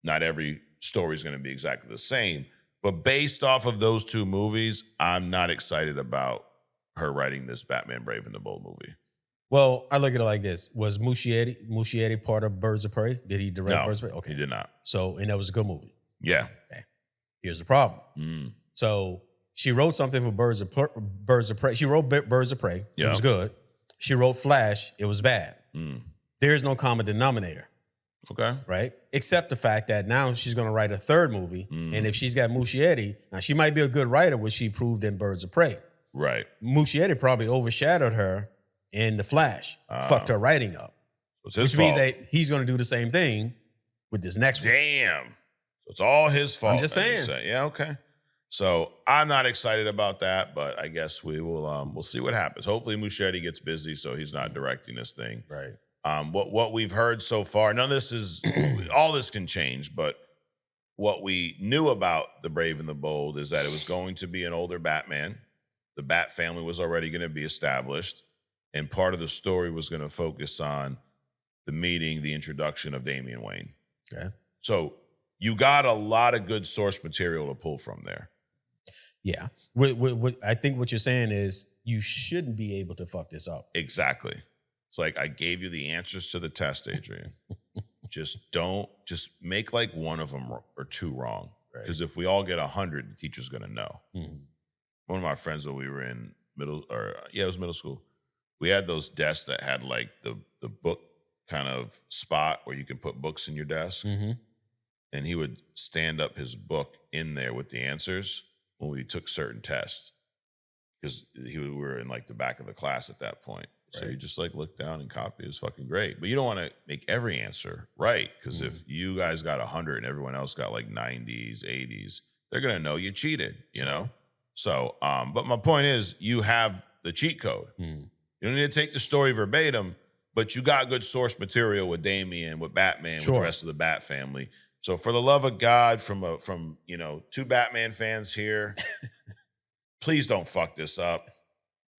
Not every story is going to be exactly the same, but based off of those 2 movies, I'm not excited about her writing this Batman Brave and the Bold movie. Well, I look at it like this. Was Muschietti part of Birds of Prey? Did he direct Birds of Prey? Okay. He did not. So, and that was a good movie. Yeah. Okay. Here's the problem. So she wrote something for Birds of Prey. She wrote Birds of Prey. It was good. She wrote Flash. It was bad. There's no common denominator. Okay. Right? Except the fact that now she's going to write a 3rd movie. And if she's got Muschietti, now she might be a good writer, which she proved in Birds of Prey. Right. Muschietti probably overshadowed her in The Flash. Fucked her writing up. It's his which fault. means that he's going to do the same thing with this next one. Damn. So it's all his fault. I'm just saying. Yeah, okay. So I'm not excited about that, but I guess we will we'll see what happens. Hopefully Muschietti gets busy so he's not directing this thing. Right. What we've heard so far, none of this is all this can change, but what we knew about The Brave and the Bold is that it was going to be an older Batman. The Bat family was already going to be established, and part of the story was going to focus on the meeting, the introduction of Damian Wayne. Okay. So you got a lot of good source material to pull from there. Yeah. I think what you're saying is you shouldn't be able to fuck this up. Exactly. It's like, I gave you the answers to the test, Adrian. just make like one of them or 2 wrong. Because if we all get 100, the teacher's going to know. One of my friends, when we were in it was middle school, we had those desks that had like the book kind of spot where you can put books in your desk. And he would stand up his book in there with the answers when we took certain tests. Because we were in like the back of the class at that point. So you just like look down and copy. It was fucking great. But you don't want to make every answer right. Because if you guys got 100 and everyone else got like 90s, 80s, they're going to know you cheated, you know? So, but my point is, you have the cheat code. You don't need to take the story verbatim, but you got good source material with Damian, with Batman, with the rest of the Bat family. So for the love of God, from 2 Batman fans here, please don't fuck this up.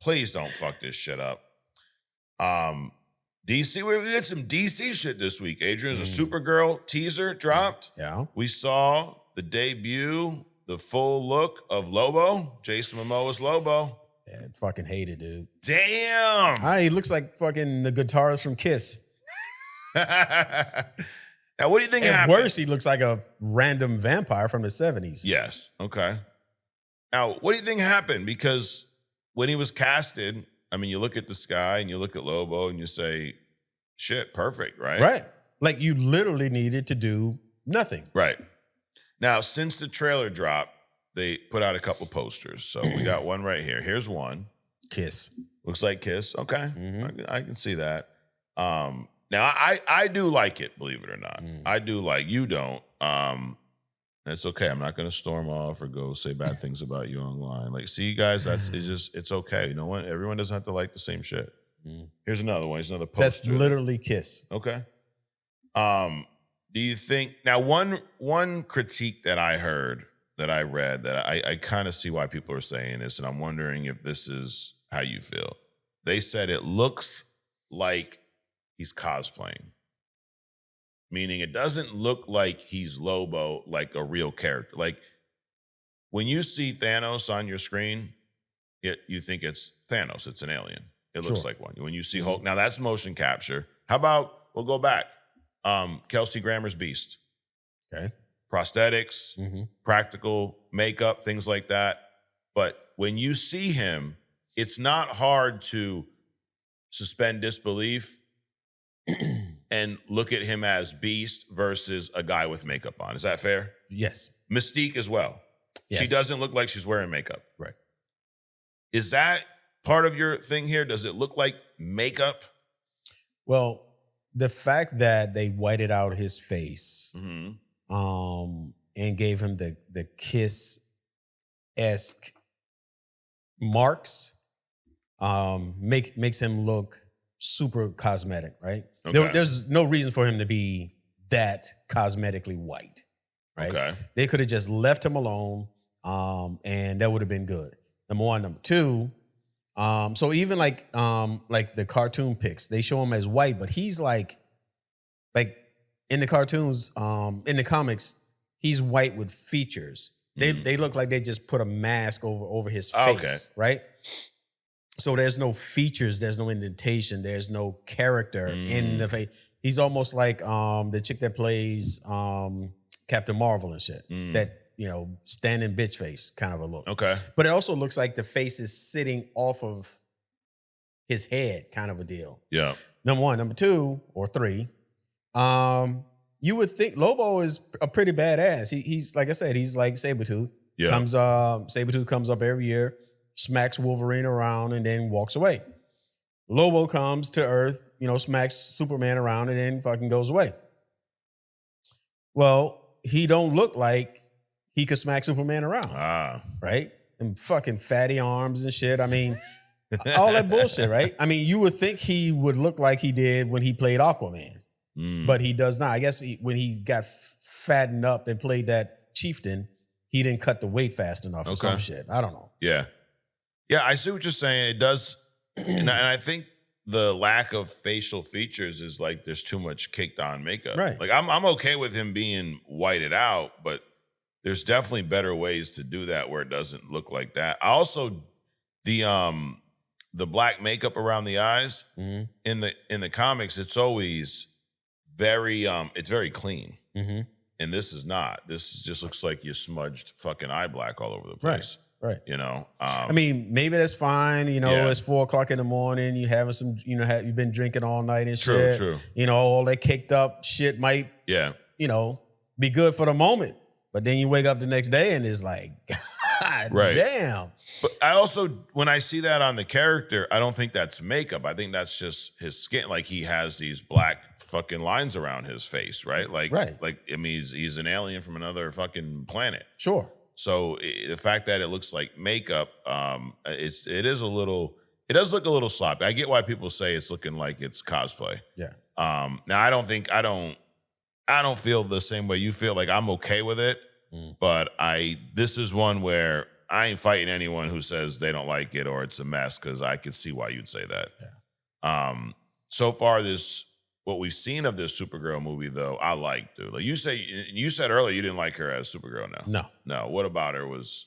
Please don't fuck this shit up. DC, we had some DC shit this week. Adrian, a Supergirl teaser dropped. Yeah. We saw the debut, the full look of Lobo, Jason Momoa's Lobo. Yeah, fucking hate it, dude. Damn. He looks like fucking the guitarist from Kiss. Now, what do you think At happened? worst, he looks like a random vampire from the 70s. Yes. Okay. Now, what do you think happened? Because when he was casted, I mean, you look at this guy and you look at Lobo and you say, shit, perfect, right? Right. Like you literally needed to do nothing. Right. Now, since the trailer dropped, they put out a couple posters. So we got one right here. Here's one. Kiss. Looks like Kiss. Okay. Mhm. I can see that. Now I do like it, believe it or not. I do like you don't. It's okay. I'm not gonna storm off or go say bad things about you online. Like, see, guys, it's okay. You know what? Everyone doesn't have to like the same shit. Here's another one. Here's another poster. That's literally Kiss. Okay. Do you think now one critique that I heard that I read that I kind of see why people are saying this, and I'm wondering if this is how you feel. They said it looks like he's cosplaying. Meaning it doesn't look like he's Lobo, like a real character. Like when you see Thanos on your screen, you think it's Thanos. It's an alien. It looks like one. When you see Hulk, now that's motion capture. How about we'll go back? Kelsey Grammer's Beast. Okay. Prosthetics, practical makeup, things like that. But when you see him, it's not hard to suspend disbelief and look at him as Beast versus a guy with makeup on. Is that fair? Yes. Mystique as well. Yes. She doesn't look like she's wearing makeup. Right. Is that part of your thing here? Does it look like makeup? Well, the fact that they whited out his face and gave him the Kiss-esque marks makes him look super cosmetic, right? Okay. There's no reason for him to be that cosmetically white, right? Okay. They could have just left him alone, and that would have been good. Number one. Number two, so even like the cartoon pics, they show him as white, but he's like in the cartoons, in the comics, he's white with features. They look like they just put a mask over his face, right? So there's no features, there's no indentation, there's no character in the face. He's almost like the chick that plays Captain Marvel and shit. That, standing bitch face kind of a look. Okay. But it also looks like the face is sitting off of his head kind of a deal. Yeah. Number one. Number two or three, you would think Lobo is a pretty badass. He's like I said, he's like Sabretooth. Yeah. Sabretooth comes up every year, smacks Wolverine around, and then walks away. Lobo comes to Earth, smacks Superman around, and then fucking goes away. Well, he don't look like he could smack Superman around, right? And fucking fatty arms and shit. I mean, all that bullshit, right? I mean, you would think he would look like he did when he played Aquaman, but he does not. I guess when he got fattened up and played that chieftain, he didn't cut the weight fast enough or some shit. I don't know. Yeah. Yeah, I see what you're saying. It does. And I think the lack of facial features is like there's too much caked on makeup. Right. Like I'm okay with him being whited out, but there's definitely better ways to do that where it doesn't look like that. I also the black makeup around the eyes in the comics, it's always very it's very clean. And this is not. This just looks like you smudged fucking eye black all over the place. Right. I mean, maybe that's fine. It's 4:00 in the morning. You having some, you've been drinking all night and shit. True. All that caked up shit might, be good for the moment. But then you wake up the next day and it's like, God damn. But I also, when I see that on the character, I don't think that's makeup. I think that's just his skin. Like he has these black fucking lines around his face, right? Like, I mean, he's an alien from another fucking planet. Sure. So the fact that it looks like makeup, it does look a little sloppy. I get why people say it's looking like it's cosplay. Yeah. Now I don't feel the same way you feel. Like I'm okay with it, but this is one where I ain't fighting anyone who says they don't like it or it's a mess, because I could see why you'd say that. Yeah. So far, what we've seen of this Supergirl movie, though, I like, dude. Like you said earlier, you didn't like her as Supergirl. No. What about her was?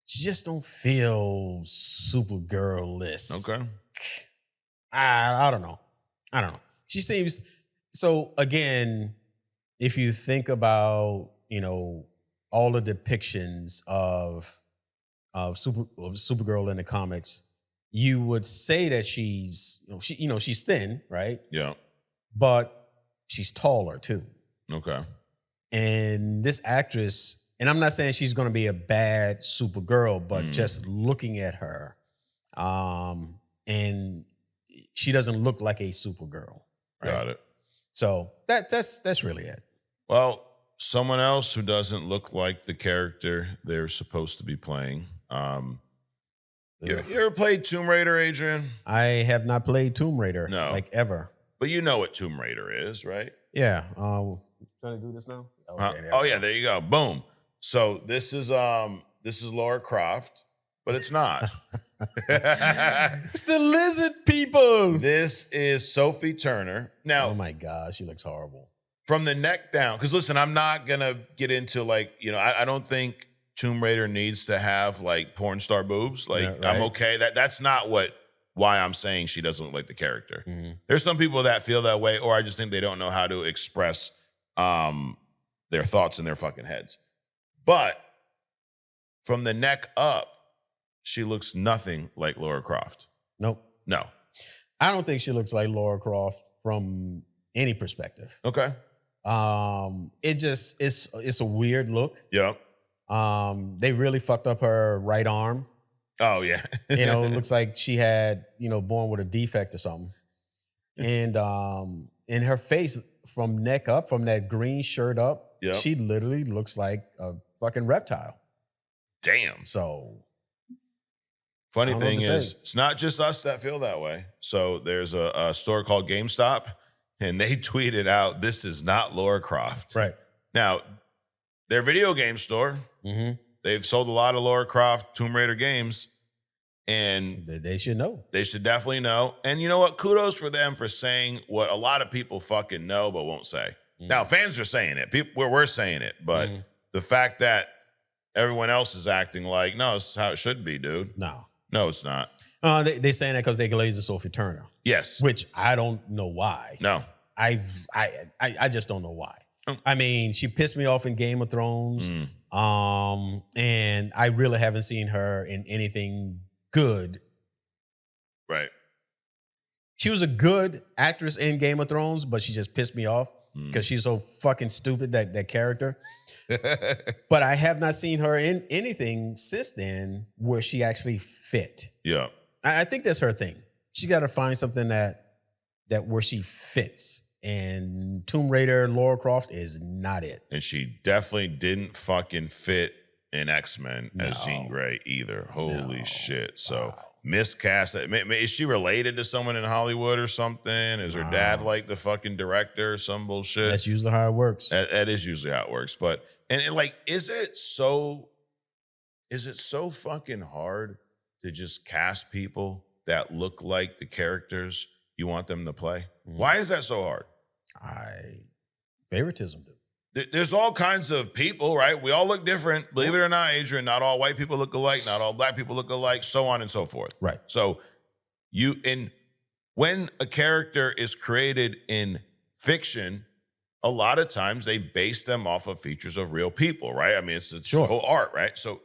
She just don't feel Supergirl-less. Okay. I don't know. She seems so. Again, if you think about all the depictions of Supergirl in the comics, you would say that she's she's thin, right? Yeah. but she's taller too. Okay. And this actress, and I'm not saying she's going to be a bad Supergirl, but just looking at her, and she doesn't look like a Supergirl. Right? Got it. So that's really it. Well, someone else who doesn't look like the character they're supposed to be playing. You ever played Tomb Raider, Adrian? I have not played Tomb Raider, like ever. But you know what Tomb Raider is, right? Yeah. Trying to do this now? Okay, yeah, there you go. Boom. So this is Lara Croft, but it's not. It's the lizard people. This is Sophie Turner. Now, oh my God, she looks horrible. From the neck down, because listen, I'm not gonna get into I don't think Tomb Raider needs to have like porn star boobs. Like, right. I'm okay. That's not why I'm saying she doesn't look like the character. Mm-hmm. There's some people that feel that way, or I just think they don't know how to express their thoughts in their fucking heads. But from the neck up, she looks nothing like Lara Croft. Nope. No. I don't think she looks like Lara Croft from any perspective. Okay. It's a weird look. Yep. They really fucked up her right arm. Oh yeah. It looks like she had, born with a defect or something. And in her face from neck up, from that green shirt up, she literally looks like a fucking reptile. Damn. So funny thing is, it's not just us that feel that way. So there's a store called GameStop, and they tweeted out, "This is not Lara Croft." Right. Now, their video game store, they've sold a lot of Lara Croft Tomb Raider games, and they should know. They should definitely know. And you know what? Kudos for them for saying what a lot of people fucking know but won't say. Now, fans are saying it. We're saying it. But the fact that everyone else is acting like, no, this is how it should be, dude. No, it's not. They saying that because they glazed Sophie Turner. Yes. Which I don't know why. No. I just don't know why. I mean, she pissed me off in Game of Thrones. And I really haven't seen her in anything good. Right. She was a good actress in Game of Thrones, but she just pissed me off because she's so fucking stupid, that character. But I have not seen her in anything since then where she actually fit. Yeah. I think that's her thing. She got to find something that where she fits. And Tomb Raider Lara Croft is not it. And she definitely didn't fucking fit in X-Men as Jean Grey either. Holy shit. So miscast. Is she related to someone in Hollywood or something? Is her dad like the fucking director or some bullshit? That's usually how it works. That is usually how it works. But, is it so fucking hard to just cast people that look like the characters you want them to play? Why is that so hard? Favoritism, dude. There's all kinds of people, right? We all look different. Believe it or not, Adrian, not all white people look alike, not all black people look alike, so on and so forth. Right. So when a character is created in fiction, a lot of times they base them off of features of real people, right? I mean, it's whole art, right? So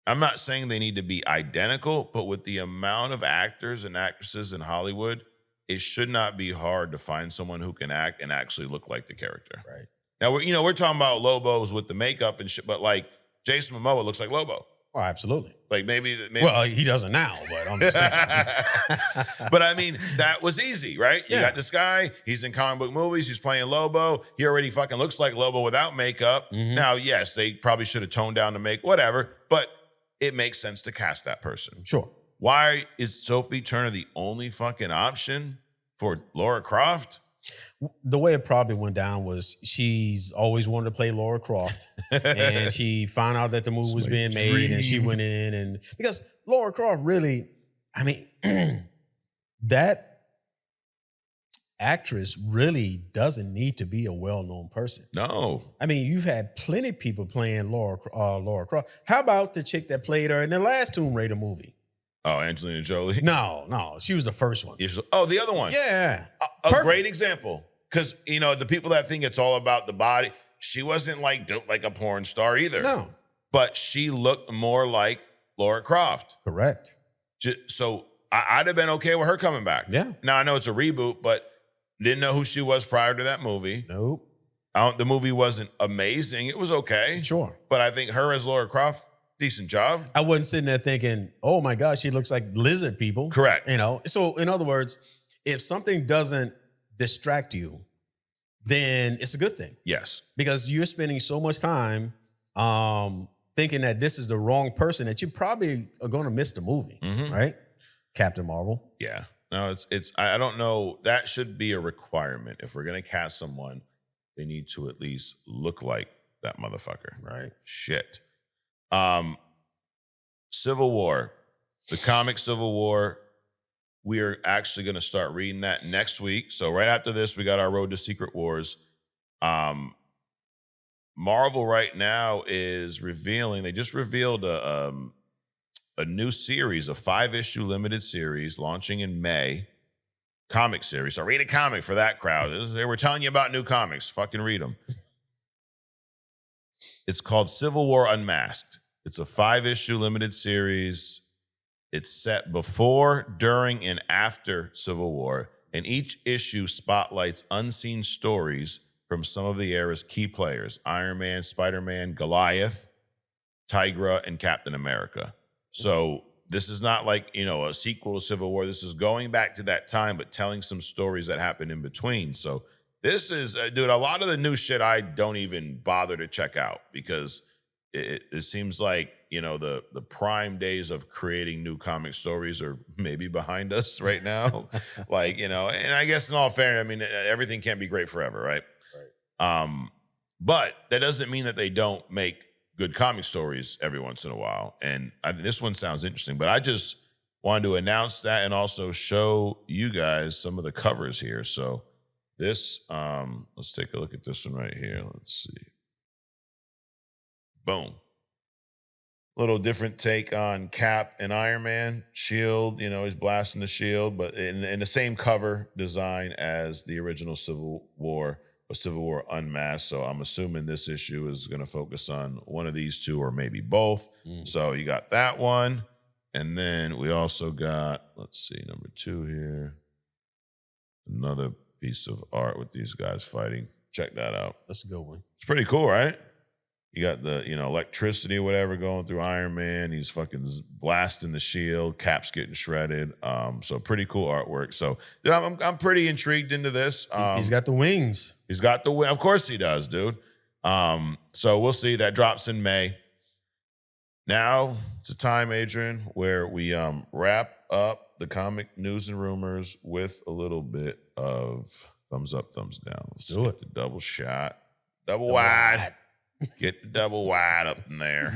I'm not saying they need to be identical, but with the amount of actors and actresses in Hollywood, it should not be hard to find someone who can act and actually look like the character. Right. Now, we're talking about Lobos with the makeup and shit, but like Jason Momoa looks like Lobo. Oh, absolutely. Like maybe. Well, he doesn't now, but I'm just saying. But I mean, that was easy, right? You got this guy, he's in comic book movies, he's playing Lobo. He already fucking looks like Lobo without makeup. Now, yes, they probably should have toned down the whatever, but it makes sense to cast that person. Sure. Why is Sophie Turner the only fucking option for Lara Croft? The way it probably went down was she's always wanted to play Lara Croft. And she found out that the movie was being made and she went in. And because Lara Croft really, I mean, that actress really doesn't need to be a well-known person. No. I mean, you've had plenty of people playing Lara Croft. How about the chick that played her in the last Tomb Raider movie? Oh, Angelina Jolie? No. She was the first one. The other one. Yeah. A great example. Because, the people that think it's all about the body, she wasn't built like a porn star either. No. But she looked more like Lara Croft. Correct. So I'd have been okay with her coming back. Yeah. Now, I know it's a reboot, but Didn't know who she was prior to that movie. Nope. The movie wasn't amazing. It was okay. Sure. But I think her as Lara Croft, decent job. I wasn't sitting there thinking, oh my gosh, she looks like lizard people. Correct. So in other words, if something doesn't distract you, then it's a good thing. Yes. Because you're spending so much time thinking that this is the wrong person that you probably are going to miss the movie, right? Captain Marvel. Yeah. No, I don't know. That should be a requirement. If we're going to cast someone, they need to at least look like that motherfucker. Right. Shit. Civil War, the comic Civil War. We are actually going to start reading that next week. So right after this, we got our Road to Secret Wars. Marvel right now is revealing. They just revealed a new series, a 5-issue limited series launching in May. Comic series. So read a comic for that crowd. They were telling you about new comics. Fucking read them. It's called Civil War Unmasked. It's a 5-issue limited series. It's set before, during, and after Civil War. And each issue spotlights unseen stories from some of the era's key players. Iron Man, Spider-Man, Goliath, Tigra, and Captain America. So this is not like, a sequel to Civil War. This is going back to that time, but telling some stories that happened in between. So this is, dude, a lot of the new shit I don't even bother to check out because it seems like, the prime days of creating new comic stories are maybe behind us right now. And I guess in all fairness, I mean, everything can't be great forever, right? But that doesn't mean that they don't make good comic stories every once in a while. And this one sounds interesting, but I just wanted to announce that and also show you guys some of the covers here. So this, let's take a look at this one right here. Let's see. Boom. Little different take on Cap and Iron Man. Shield, he's blasting the shield, but in the same cover design as the original Civil War, or Civil War Unmasked. So I'm assuming this issue is going to focus on one of these two or maybe both. So you got that one. And then we also got, let's see, number 2 here. Another piece of art with these guys fighting. Check that out. That's a good one. It's pretty cool, right? You got the, electricity or whatever going through Iron Man. He's fucking blasting the shield. Cap's getting shredded. So pretty cool artwork. So dude, I'm pretty intrigued into this. He's got the wings. He's got the wing. Of course he does, dude. So we'll see. That drops in May. Now it's a time, Adrian, where we wrap up the comic news and rumors with a little bit of thumbs up, thumbs down. Let's do it. The double shot. Double wide. Get the double wide up in there.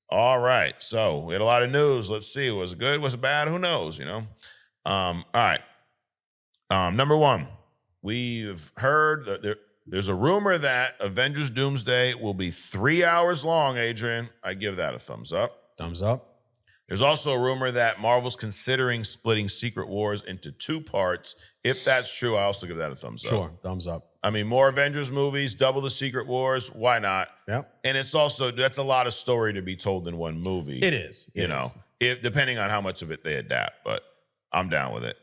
All right. So we had a lot of news. Let's see. Was it good? Was it bad? Who knows? All right. Number 1, we've heard that there's a rumor that Avengers Doomsday will be 3 hours long, Adrian. I give that a thumbs up. Thumbs up. There's also a rumor that Marvel's considering splitting Secret Wars into 2 parts. If that's true, I also give that a thumbs up. Sure. Thumbs up. I mean, more Avengers movies, double the Secret Wars. Why not? Yep. And it's also, that's a lot of story to be told in one movie. It is. If depending on how much of it they adapt, but I'm down with it.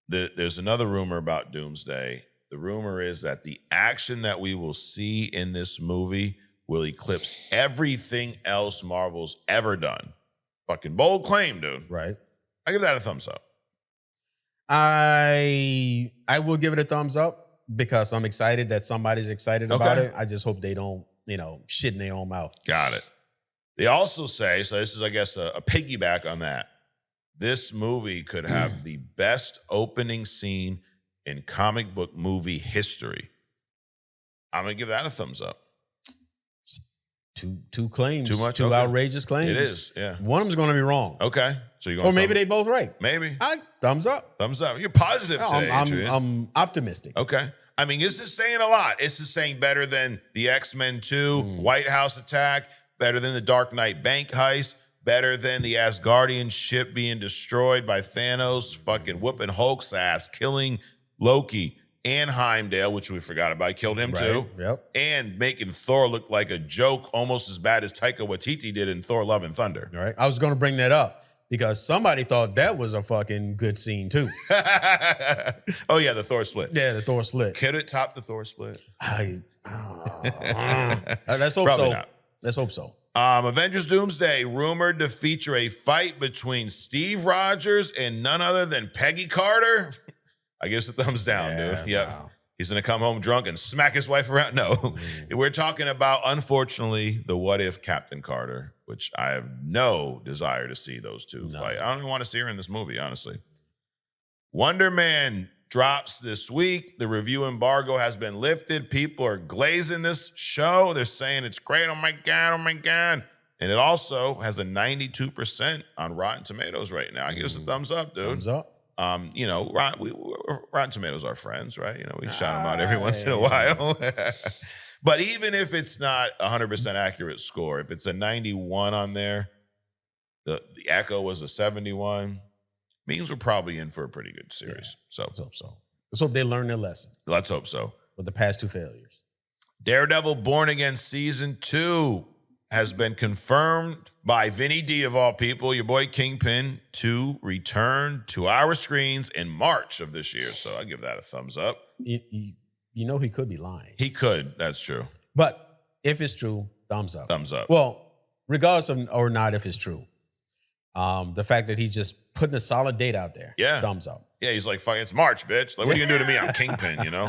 There's another rumor about Doomsday. The rumor is that the action that we will see in this movie will eclipse everything else Marvel's ever done. Fucking bold claim, dude. Right. I give that a thumbs up. I will give it a thumbs up because I'm excited that somebody's excited about it. I just hope they don't, shit in their own mouth. Got it. They also say, so this is, I guess, a piggyback on that. This movie could have the best opening scene in comic book movie history. I'm going to give that a thumbs up. Two claims. Too much? Two outrageous claims. It is, yeah. One of them's going to be wrong. Okay. So you're going or maybe they both right. Maybe. Thumbs up. Thumbs up. You're positive today, Adrian. I'm optimistic. Okay. I mean, this is saying a lot. This is saying better than the X-Men 2, White House attack, better than the Dark Knight bank heist, better than the Asgardian ship being destroyed by Thanos, fucking whooping Hulk's ass, killing Loki and Heimdall, which we forgot about. He killed him too. Yep. And making Thor look like a joke, almost as bad as Taika Waititi did in Thor: Love and Thunder. All right. I was going to bring that up. because somebody thought that was a fucking good scene too. Oh yeah, the Thor split. Yeah, the Thor split. Could it top the Thor split? Let's hope Probably so. not. Let's hope so. Avengers Doomsday rumored to feature a fight between Steve Rogers and none other than Peggy Carter. I guess a thumbs down, dude. Yep. Wow. He's going to come home drunk and smack his wife around. No, we're talking about, unfortunately, the What If Captain Carter, which I have no desire to see those two fight. I don't even want to see her in this movie, honestly. Wonder Man drops this week. The review embargo has been lifted. People are glazing this show. They're saying it's great. Oh my God, oh my God. And it also has a 92% on Rotten Tomatoes right now. I give us a thumbs up, dude. Thumbs up. You know, Rotten Tomatoes are friends, right? You know, we shout them out every once in a while. But even if it's not 100% accurate score, if it's a 91 on there, the Echo was a 71, means we're probably in for a pretty good series. So Let's hope so. Let's hope they learn their lesson let's hope so. with the past two failures. Daredevil Born Again Season 2 has been confirmed by Vinny D, of all people, your boy Kingpin, to return to our screens in March of this year. So I give that a thumbs up. You know he could be lying. He could. That's true. But if it's true, thumbs up. Thumbs up. Well, regardless of or not if it's true, the fact that he's just putting a solid date out there, Yeah. thumbs up. Yeah, he's like, fuck, it's March, bitch. Like, what are you gonna do to me? I'm Kingpin, you know?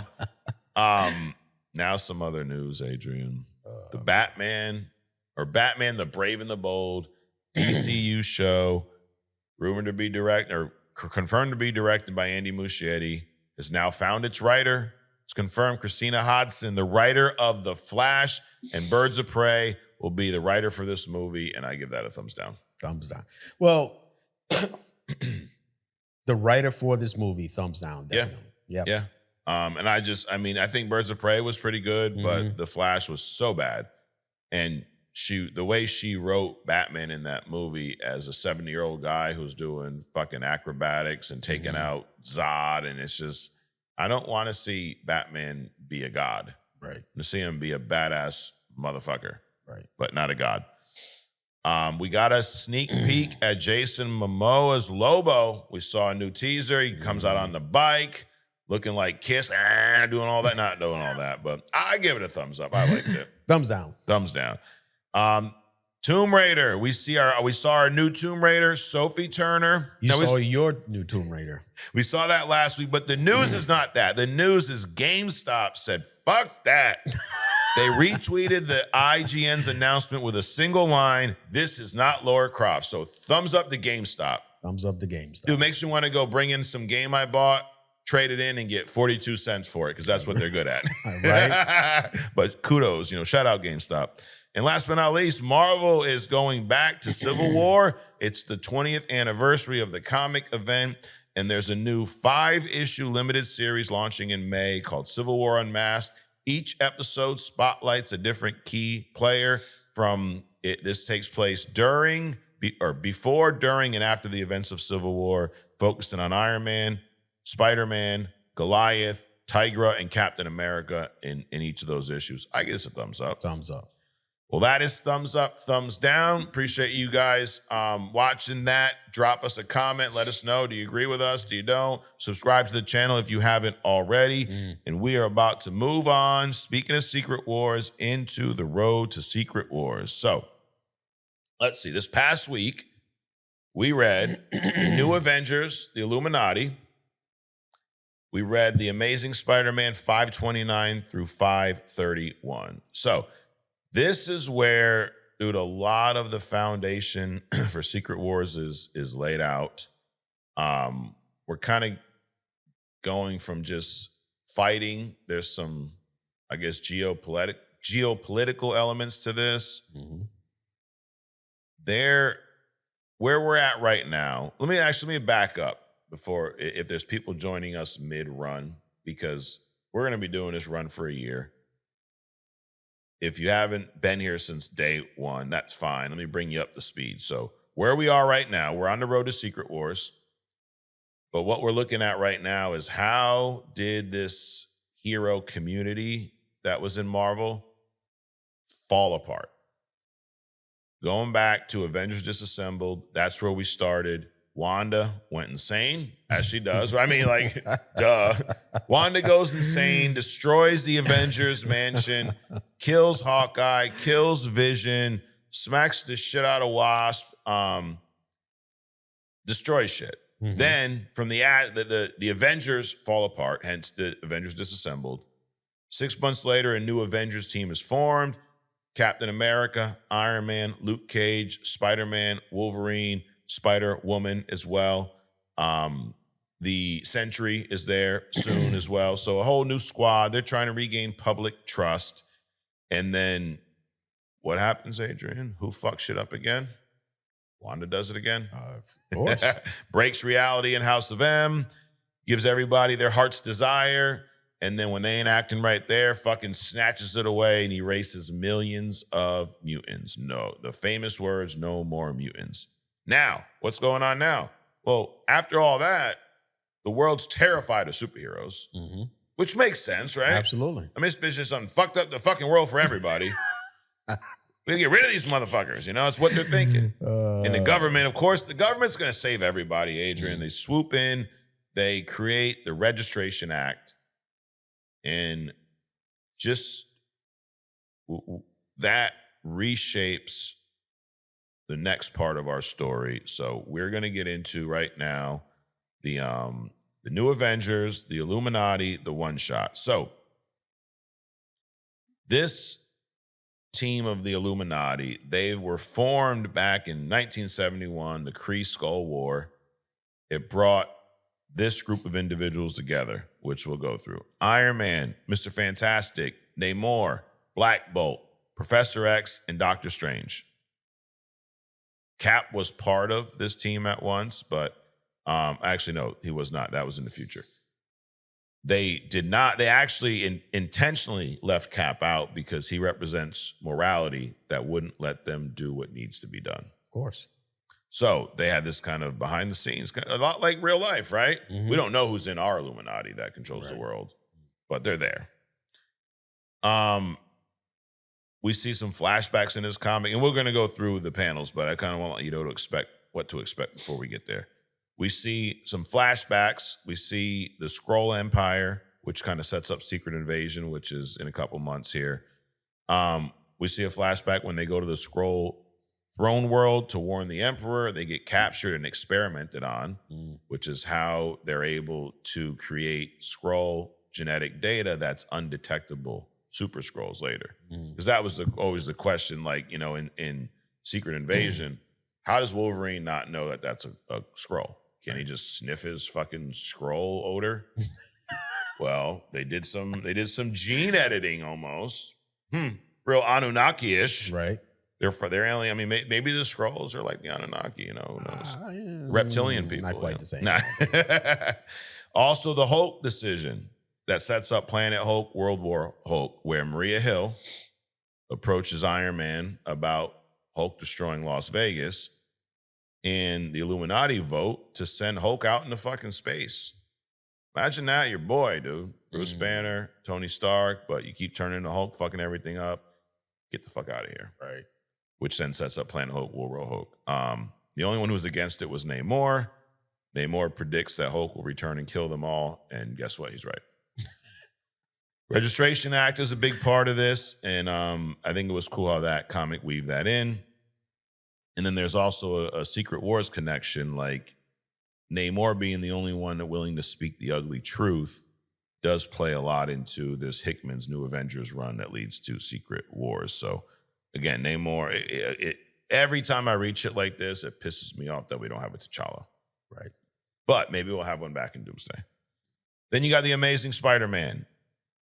Now some other news, Adrian. The Batman the Brave and the Bold DCU show, rumored to be confirmed to be directed by Andy Muschietti, has now found its writer. It's confirmed Christina Hodson, the writer of The Flash and Birds of Prey, will be the writer for this movie, and I give that a thumbs down. Thumbs down. Well, the writer for this movie, thumbs down, definitely. Yeah. And I think Birds of Prey was pretty good, but The Flash was so bad. And the way she wrote Batman in that movie as a 70-year-old guy who's doing fucking acrobatics and taking out Zod, and it's just, I don't want to see Batman be a god. Right. To see him be a badass motherfucker. Right. But not a god. We got a sneak peek at Jason Momoa's Lobo. We saw a new teaser. He comes out on the bike, looking like Kiss, doing all that, not doing all that, but I give it a thumbs up. I liked it. Thumbs down. Thumbs down. Tomb Raider. We saw our new Tomb Raider, Sophie Turner. You saw your new Tomb Raider. We saw that last week, but the news is not that. The news is GameStop said, fuck that. They retweeted the IGN's announcement with a single line, "This is not Lara Croft." So thumbs up to GameStop. Thumbs up to GameStop. Dude, makes me want to go bring in some game I bought, trade it in, and get 42 cents for it, because that's what they're good at. Right. But kudos, shout out GameStop. And last but not least, Marvel is going back to Civil War. It's the 20th anniversary of the comic event, and there's a new 5-issue limited series launching in May called Civil War Unmasked. Each episode spotlights a different key player from it. This takes place before, during, and after the events of Civil War, focusing on Iron Man, Spider-Man, Goliath, Tigra, and Captain America in each of those issues. I give this a thumbs up. Thumbs up. Well, that is thumbs up, thumbs down. Appreciate you guys watching that. Drop us a comment. Let us know. Do you agree with us? Do you don't? Subscribe to the channel if you haven't already. And we are about to move on, speaking of Secret Wars, into the road to Secret Wars. So, let's see. This past week, we read the new Avengers, the Illuminati. We read The Amazing Spider-Man 529 through 531. So, this is where, dude, a lot of the foundation for Secret Wars is laid out. We're kind of going from just fighting. There's some, I guess, geopolitical elements to this. Where we're at right now, let me back up before, if there's people joining us mid-run, because we're going to be doing this run for a year. If you haven't been here since day one, that's fine. Let me bring you up to speed. So where we are right now, we're on the road to Secret Wars. But what we're looking at right now is, how did this hero community that was in Marvel fall apart? Going back to Avengers Disassembled, that's where we started. Wanda went insane, as she does. I mean, like, duh. Wanda goes insane, destroys the Avengers mansion, kills Hawkeye, kills Vision, smacks the shit out of Wasp, destroys shit. Mhm. Then, from the Avengers fall apart, hence the Avengers Disassembled. 6 months later, a new Avengers team is formed. Captain America, Iron Man, Luke Cage, Spider-Man, Wolverine, Spider-Woman as well. The Sentry is there soon as well. So a whole new squad. They're trying to regain public trust. And then what happens, Adrian? Who fucks shit up again? Wanda does it again. Of course. Breaks reality in House of M, gives everybody their heart's desire. And then when they ain't acting right there, fucking snatches it away and erases millions of mutants. No, the famous words, no more mutants. Now, what's going on now? Well, after all that, the world's terrified of superheroes, which makes sense, right? Absolutely. I mean, this bitch just done fucked up the fucking world for everybody. We can get rid of these motherfuckers, you know? It's what they're thinking. And the government, of course, the government's going to save everybody, Adrian. They swoop in, they create the Registration Act, and just that reshapes the next part of our story. So we're going to get into right now the new Avengers, the Illuminati, the one shot. So this team of the Illuminati, they were formed back in 1971, the Kree Skull War. It brought this group of individuals together, which we'll go through. Iron Man, Mr. Fantastic, Namor, Black Bolt, Professor X, and Doctor Strange. Cap was part of this team at once, but actually, no, he was not. That was in the future. They did not, they actually intentionally left Cap out because he represents morality that wouldn't let them do what needs to be done. Of course. So they had this kind of behind the scenes, a lot like real life, right? We don't know who's in our Illuminati that controls the world, but they're there. We see some flashbacks in this comic, and we're going to go through the panels, but I kind of want you to expect what to expect before we get there. We see some flashbacks. We see the Skrull Empire, which kind of sets up Secret Invasion, which is in a couple months here. We see a flashback when they go to the Skrull throne world to warn the Emperor. They get captured and experimented on, which is how they're able to create Skrull genetic data that's undetectable Super Skrulls later. Because that was always the question, like, you know, in Secret Invasion, how does Wolverine not know that that's a Skrull? Can he just sniff his fucking Skrull odor? Well, they did some gene editing almost. Real Anunnaki-ish. Right. They're alien. I mean, maybe the Skrulls are like the Anunnaki, you know, who knows? Reptilian people. Not quite the same. Nah. Also, the Hulk decision that sets up Planet Hulk, World War Hulk, where Maria Hill approaches Iron Man about Hulk destroying Las Vegas, and the Illuminati vote to send Hulk out into fucking space. Imagine that, your boy, dude. Bruce Banner, Tony Stark, but you keep turning the Hulk, fucking everything up. Get the fuck out of here. Right. Which then sets up Planet Hulk, World War Hulk. The only one who was against it was Namor. Namor predicts that Hulk will return and kill them all, and guess what? He's right. Registration Act is a big part of this, and I think it was cool how that comic weaved that in. And then there's also a Secret Wars connection, like Namor being the only one that willing to speak the ugly truth does play a lot into this Hickman's New Avengers run that leads to Secret Wars. So again, Namor, every time I read shit like this, it pisses me off that we don't have a T'Challa. Right. But maybe we'll have one back in Doomsday. Then you got the Amazing Spider-Man.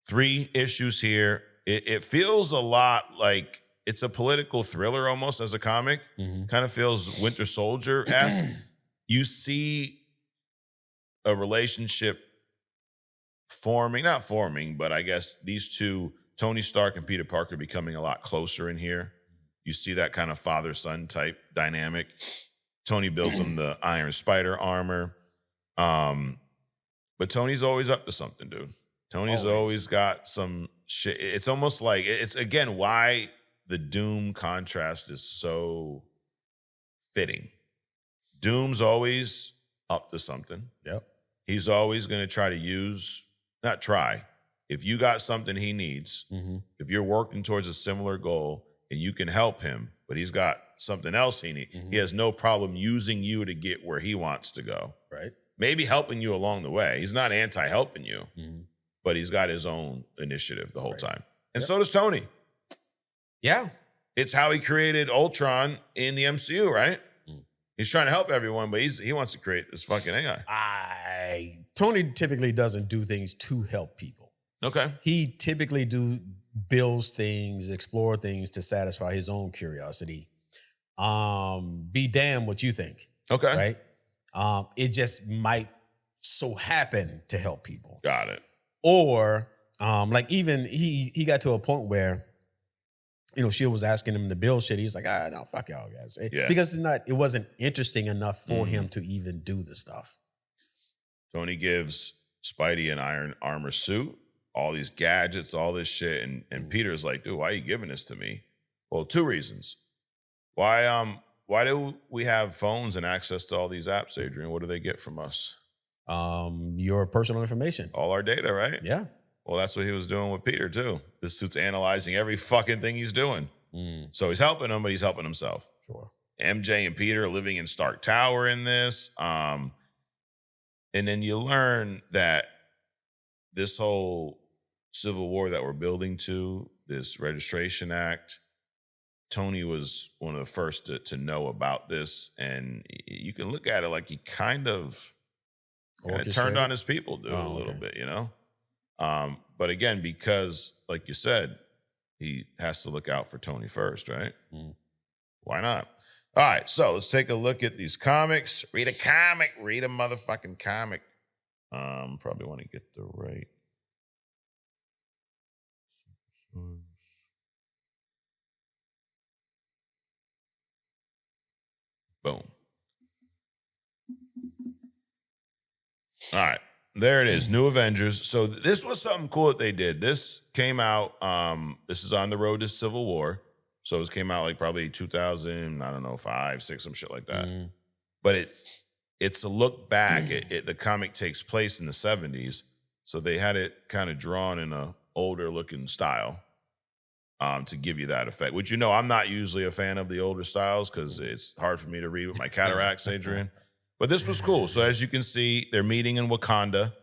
3 issues here. It feels a lot like it's a political thriller almost as a comic. Kind of feels Winter Soldier-esque. You see a relationship not forming, but I guess these two, Tony Stark and Peter Parker, becoming a lot closer in here. You see that kind of father-son type dynamic. Tony builds him the Iron Spider armor. But Tony's always up to something, dude. Tony's always got some shit. It's almost like, it's again, why the Doom contrast is so fitting. Doom's always up to something. Yep. He's always going to try to not try. If you got something he needs, if you're working towards a similar goal and you can help him, but he's got something else he needs, he has no problem using you to get where he wants to go. Right. Maybe helping you along the way. He's not anti-helping you, but he's got his own initiative the whole time. And so does Tony. Yeah. It's how he created Ultron in the MCU, right? He's trying to help everyone, but he wants to create this fucking AI. Tony typically doesn't do things to help people. Okay. He typically builds things, explore things to satisfy his own curiosity. Be damned what you think. Okay. Right? It just might so happen to help people. Got it. Or like even he got to a point where, you know, Shield was asking him to build shit. He was like, no, fuck y'all guys. Because it wasn't interesting enough for him to even do the stuff. Tony gives Spidey an iron armor suit, all these gadgets, all this shit. And Peter's like, dude, why are you giving this to me? Well, two reasons. Why do we have phones and access to all these apps, Adrian? What do they get from us? Your personal information. All our data, right? Yeah. Well, that's what he was doing with Peter, too. This suit's analyzing every fucking thing he's doing. So he's helping him, but he's helping himself. Sure. MJ and Peter are living in Stark Tower in this. And then you learn that this whole civil war that we're building to, this Registration Act, Tony was one of the first to know about this. And you can look at it like he kind of turned on his people, dude, a little bit, you know? But again, because, like you said, he has to look out for Tony first, right? Why not? All right, so let's take a look at these comics. Read a comic. Read a motherfucking comic. Probably want to get the right. Boom. All right. There it is, New Avengers. So this was something cool that they did. This came out, this is on the road to Civil War. So this came out like probably 2000, I don't know, 5, 6, some shit like that. But it's a look back. The comic takes place in the 70s. So they had it kind of drawn in a older looking style to give you that effect. Which, you know, I'm not usually a fan of the older styles because it's hard for me to read with my cataracts, Adrian. But this was cool. So as you can see, they're meeting in Wakanda.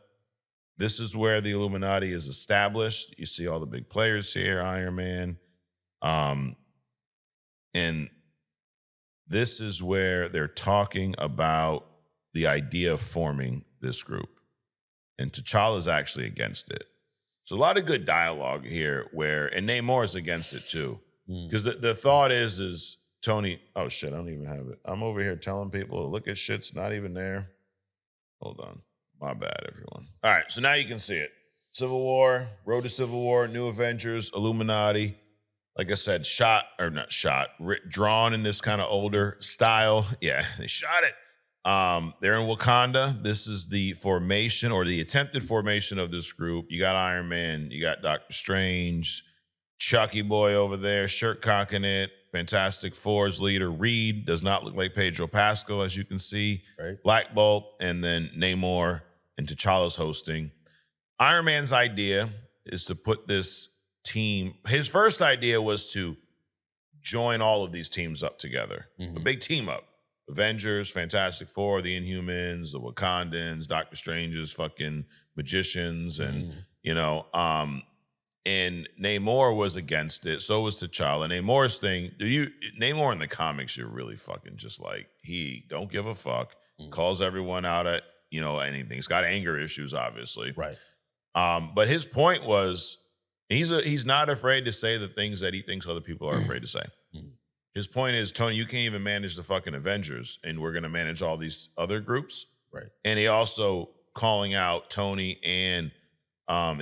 This is where the Illuminati is established. You see all the big players here, Iron Man. And this is where they're talking about the idea of forming this group. And T'Challa's actually against it. So a lot of good dialogue here and Namor is against it too. Because the thought is Tony, oh shit, I don't even have it. I'm over here telling people to look at shit's not even there. Hold on. My bad, everyone. All right, so now you can see it. Civil War, Road to Civil War, New Avengers, Illuminati. Like I said, drawn in this kind of older style. Yeah, they shot it. They're in Wakanda. This is the formation or the attempted formation of this group. You got Iron Man, you got Doctor Strange, Chucky Boy over there, shirt cocking it. Fantastic Four's leader, Reed, does not look like Pedro Pascal, as you can see. Right. Black Bolt, and then Namor and T'Challa's hosting. Iron Man's idea is to put this team, his first idea was to join all of these teams up together. A big team up. Avengers, Fantastic Four, the Inhumans, the Wakandans, Doctor Strange's fucking magicians, and, you know, and Namor was against it. So was T'Challa. Namor's thing, Namor in the comics, you're really fucking just like, he don't give a fuck, calls everyone out at, you know, anything. He's got anger issues, obviously. Right. But his point was, he's not afraid to say the things that he thinks other people are afraid to say. His point is, Tony, you can't even manage the fucking Avengers, and we're going to manage all these other groups. Right. And he also calling out Tony and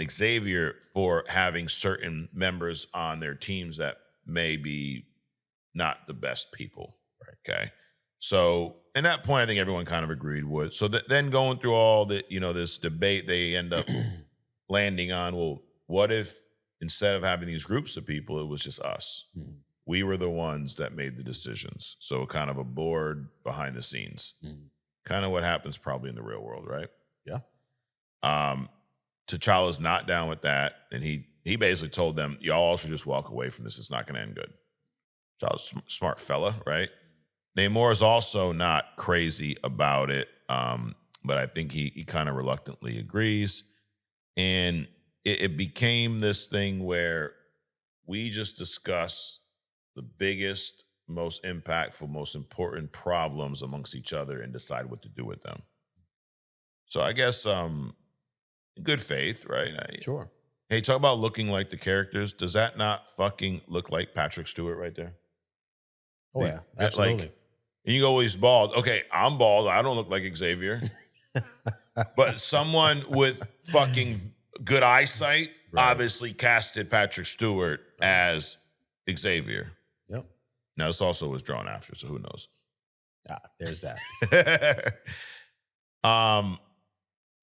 Xavier for having certain members on their teams that may be not the best people. Right. Okay. So in that point, I think everyone kind of agreed with. So then going through all the, you know, this debate, they end up landing on, well, what if instead of having these groups of people, it was just us? we were the ones that made the decisions. So kind of a board behind the scenes. Kind of what happens probably in the real world, right? Yeah. T'Challa's not down with that. And he basically told them, y'all all should just walk away from this. It's not going to end good. T'Challa's a smart fella, right? Namor is also not crazy about it. But I think he kind of reluctantly agrees. And it became this thing where we just discuss the biggest, most impactful, most important problems amongst each other and decide what to do with them. So I guess in good faith, right? Sure. Hey, talk about looking like the characters. Does that not fucking look like Patrick Stewart right there? Oh, yeah, absolutely. Like, and you go, well, he's bald. Okay, I'm bald. I don't look like Xavier. But someone with fucking good eyesight obviously casted Patrick Stewart as Xavier. Yep. Now, this also was drawn after, so who knows? There's that.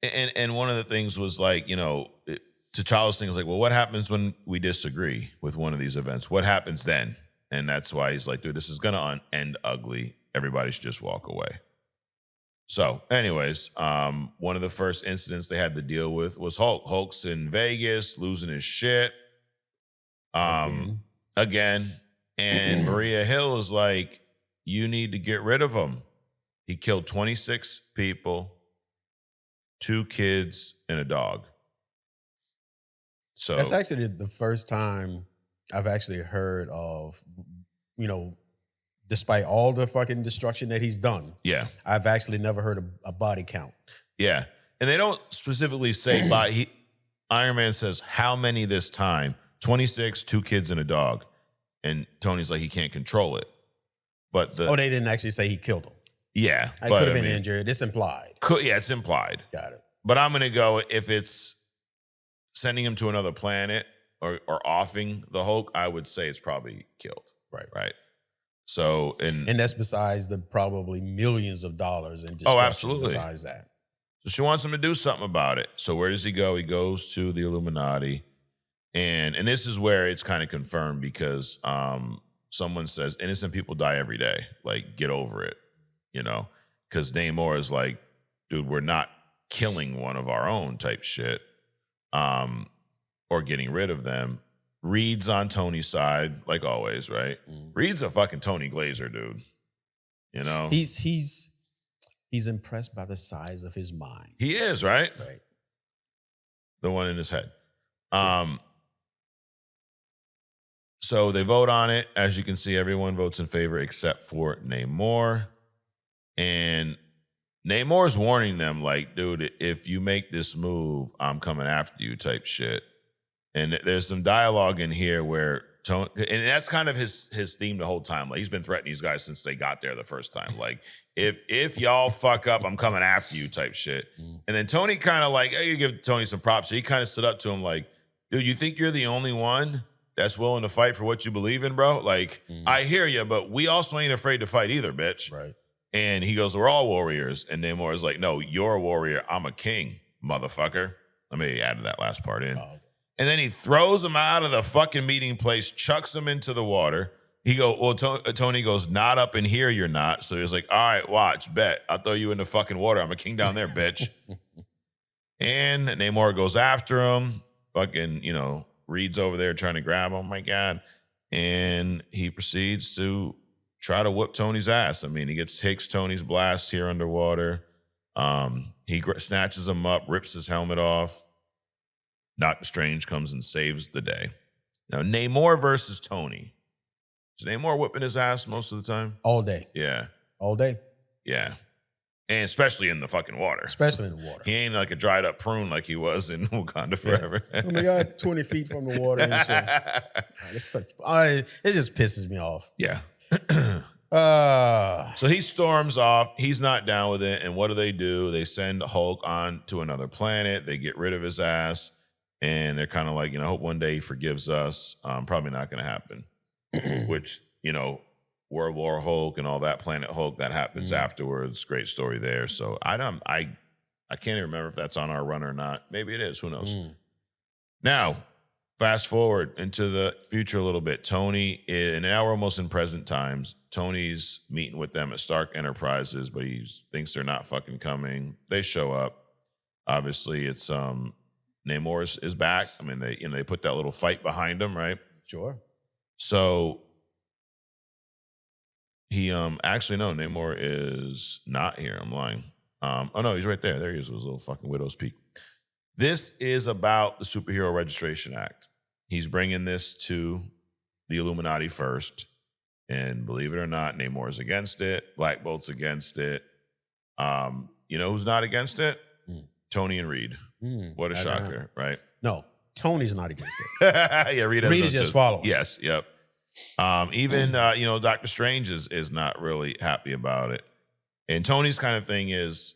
And one of the things was like, T'Challa's thing is like, well, what happens when we disagree with one of these events? What happens then? And that's why he's like, dude, this is going to end ugly. Everybody should just walk away. So anyways, one of the first incidents they had to deal with was Hulk. Hulk's in Vegas, losing his shit. Again. And Maria Hill is like, you need to get rid of him. He killed 26 people, 2 kids, and a dog. So that's actually the first time I've actually heard of, despite all the fucking destruction that he's done. Yeah. I've actually never heard a body count. Yeah. And they don't specifically say body. Iron Man says, how many this time? 26, 2 kids, and a dog. And Tony's like, he can't control it. But they didn't actually say he killed him. Yeah. He could have been injured. It's implied. It's implied. Got it. But I'm going to go, if it's sending him to another planet or offing the Hulk, I would say it's probably killed. Right. So, and that's besides the probably millions of dollars in destruction. Oh, absolutely. Besides that. So she wants him to do something about it. So where does he go? He goes to the Illuminati. And this is where it's kind of confirmed because someone says innocent people die every day. Like, get over it, because Namor is like, dude, we're not killing one of our own type shit or getting rid of them. Reed's on Tony's side, like always, right? Reed's a fucking Tony Glazer, dude. He's impressed by the size of his mind. He is, right? Right. The one in his head. So they vote on it. As you can see, everyone votes in favor except for Namor. And Namor's warning them, like, dude, if you make this move, I'm coming after you type shit. And there's some dialogue in here where Tony, and that's kind of his theme the whole time. Like, he's been threatening these guys since they got there the first time. Like, if y'all fuck up, I'm coming after you type shit. And then Tony kind of like, hey, you give Tony some props. So he kind of stood up to him like, dude, you think you're the only one that's willing to fight for what you believe in, bro? Like, I hear you, but we also ain't afraid to fight either, bitch. Right. And he goes, we're all warriors. And Namor is like, no, you're a warrior. I'm a king, motherfucker. Let me add that last part in. Oh. And then he throws him out of the fucking meeting place, chucks him into the water. Tony goes, not up in here, you're not. So he's like, all right, watch, bet. I'll throw you in the fucking water. I'm a king down there, bitch. And Namor goes after him. Fucking, Reed's over there trying to grab him. Oh, my God. And he proceeds to try to whoop Tony's ass. I mean, he takes Tony's blast here underwater. He snatches him up, rips his helmet off. Doctor Strange comes and saves the day. Now, Namor versus Tony. Is Namor whipping his ass most of the time? All day. Yeah. All day. Yeah. And especially in the fucking water. Especially in the water. He ain't like a dried up prune like he was in Wakanda Forever. Yeah. Oh my God, 20 feet from the water and shit. It just pisses me off. Yeah. So he storms off. He's not down with it. And what do? They send Hulk on to another planet. They get rid of his ass. And they're kind of like, hope one day he forgives us. Probably not going to happen. Which, World War Hulk and all that, Planet Hulk, that happens afterwards. Great story there. So I can't even remember if that's on our run or not. Maybe it is. Who knows? Now, Fast forward into the future a little bit. Tony, and now we're almost in present times. Tony's meeting with them at Stark Enterprises, but he thinks they're not fucking coming. They show up. Obviously, it's Namor is back. I mean, they put that little fight behind him, right? Sure. So he actually no, Namor is not here. I'm lying. Oh no, he's right there. There he is with his little fucking widow's peak. This is about the Superhero Registration Act. He's bringing this to the Illuminati first. And believe it or not, Namor is against it. Black Bolt's against it. You know who's not against it? Tony and Reed. What a shocker, right? No, Tony's not against it. Yeah, Reed is just following. Yes, yep. Even Doctor Strange is not really happy about it. And Tony's kind of thing is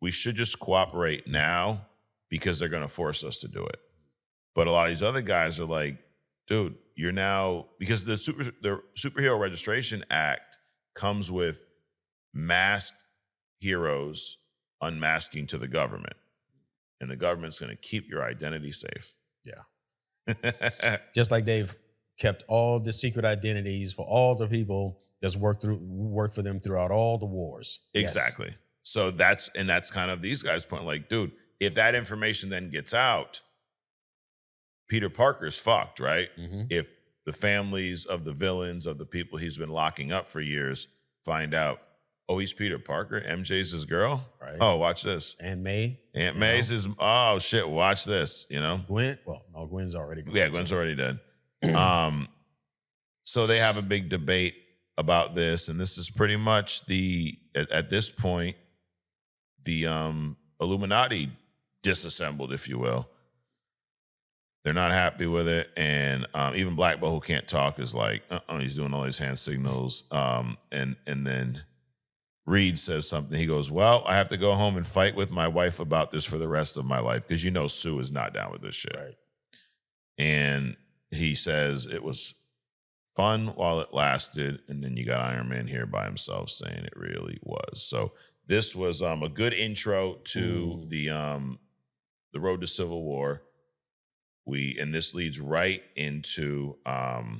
we should just cooperate now because they're going to force us to do it. But a lot of these other guys are like, dude, you're now, because the Superhero Registration Act comes with masked heroes unmasking to the government. And the government's going to keep your identity safe. Yeah. Just like they've kept all the secret identities for all the people that's worked for them throughout all the wars. Exactly. Yes. So that's kind of these guys' point. Like, dude, if that information then gets out, Peter Parker's fucked, right? Mm-hmm. If the families of the villains of the people he's been locking up for years find out, oh, he's Peter Parker, MJ's his girl. Right. Oh, watch this. Aunt May's his. Oh shit, watch this. You know, Gwen. Well, no, Gwen's already gone. Yeah, Gwen's already dead. So they have a big debate about this, and this is pretty much at this point the Illuminati disassembled, if you will. They're not happy with it, and even Black Bolt, who can't talk, is like, he's doing all these hand signals, and then Reed says something. He goes, well, I have to go home and fight with my wife about this for the rest of my life, because Sue is not down with this shit. Right. And he says it was fun while it lasted, and then you got Iron Man here by himself saying it really was. So this was a good intro to the road to Civil War. And this leads right into the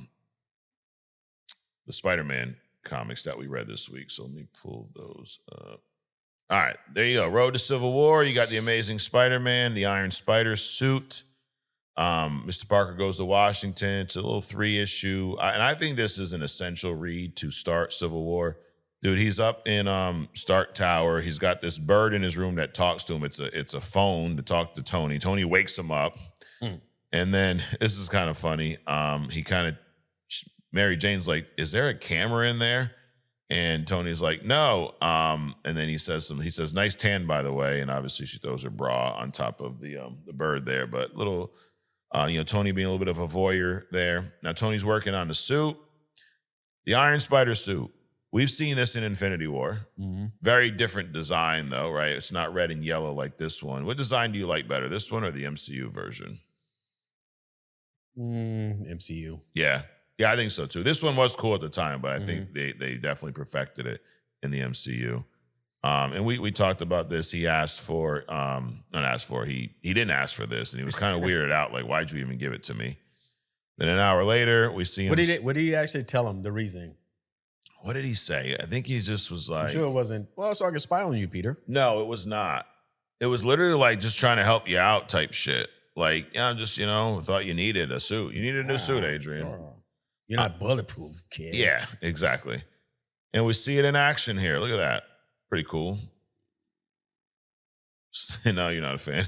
Spider-Man comics that we read this week. So let me pull those up. All right, there you go. Road to Civil War. You got the Amazing Spider-Man, the Iron Spider suit. Mr. Parker goes to Washington. It's a little 3-issue. And I think this is an essential read to start Civil War. Dude, he's up in Stark Tower. He's got this bird in his room that talks to him. It's a phone to talk to Tony. Tony wakes him up. And then this is kind of funny. Mary Jane's like, is there a camera in there? And Tony's like, no. And then he says, nice tan, by the way. And obviously she throws her bra on top of the bird there. But little, Tony being a little bit of a voyeur there. Now Tony's working on the suit, the Iron Spider suit. We've seen this in Infinity War. Mm-hmm. Very different design though, right? It's not red and yellow like this one. What design do you like better, this one or the MCU version? MCU. Yeah, I think so too. This one was cool at the time, but I think they definitely perfected it in the MCU. And we talked about this. He asked for, he didn't ask for this, and he was kind of weirded out. Like, why'd you even give it to me? Then an hour later, we see him. What did he actually tell him? The reasoning. What did he say? I think he just was like, I'm sure it wasn't, well, so I can spy on you, Peter. No, it was not. It was literally like just trying to help you out type shit. Like, yeah, I'm just, thought you needed a suit. You needed a new suit, Adrian. You're not bulletproof, kid. Yeah, exactly. And we see it in action here. Look at that. Pretty cool. No, you're not a fan.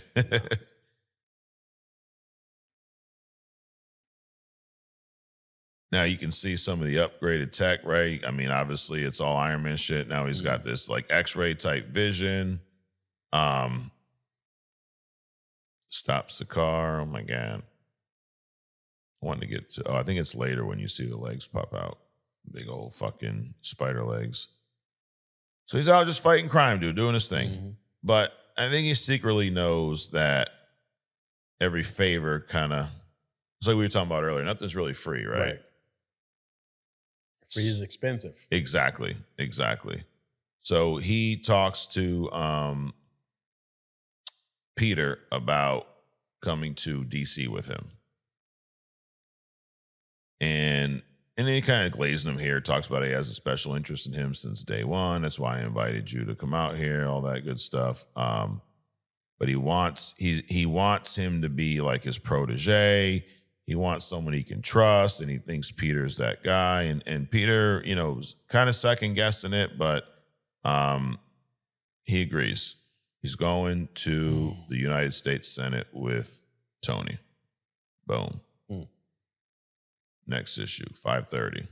Now you can see some of the upgraded tech, right? I mean, obviously it's all Iron Man shit. Now he's got this like X-ray type vision. Stops the car. Oh my God. I wanted to get to, I think it's later when you see the legs pop out. Big old fucking spider legs. So he's out just fighting crime, dude, doing his thing. Mm-hmm. But I think he secretly knows that every favor kind of, it's like we were talking about earlier, nothing's really free, right? Free is expensive. Exactly. So he talks to Peter about coming to DC with him. And then he kind of glazed him here, talks about he has a special interest in him since day one. That's why I invited you to come out here, all that good stuff. But he wants him to be like his protege. He wants someone he can trust, and he thinks Peter's that guy. And Peter, was kind of second guessing it, but he agrees. He's going to the United States Senate with Tony. Boom. Next issue, 5:30.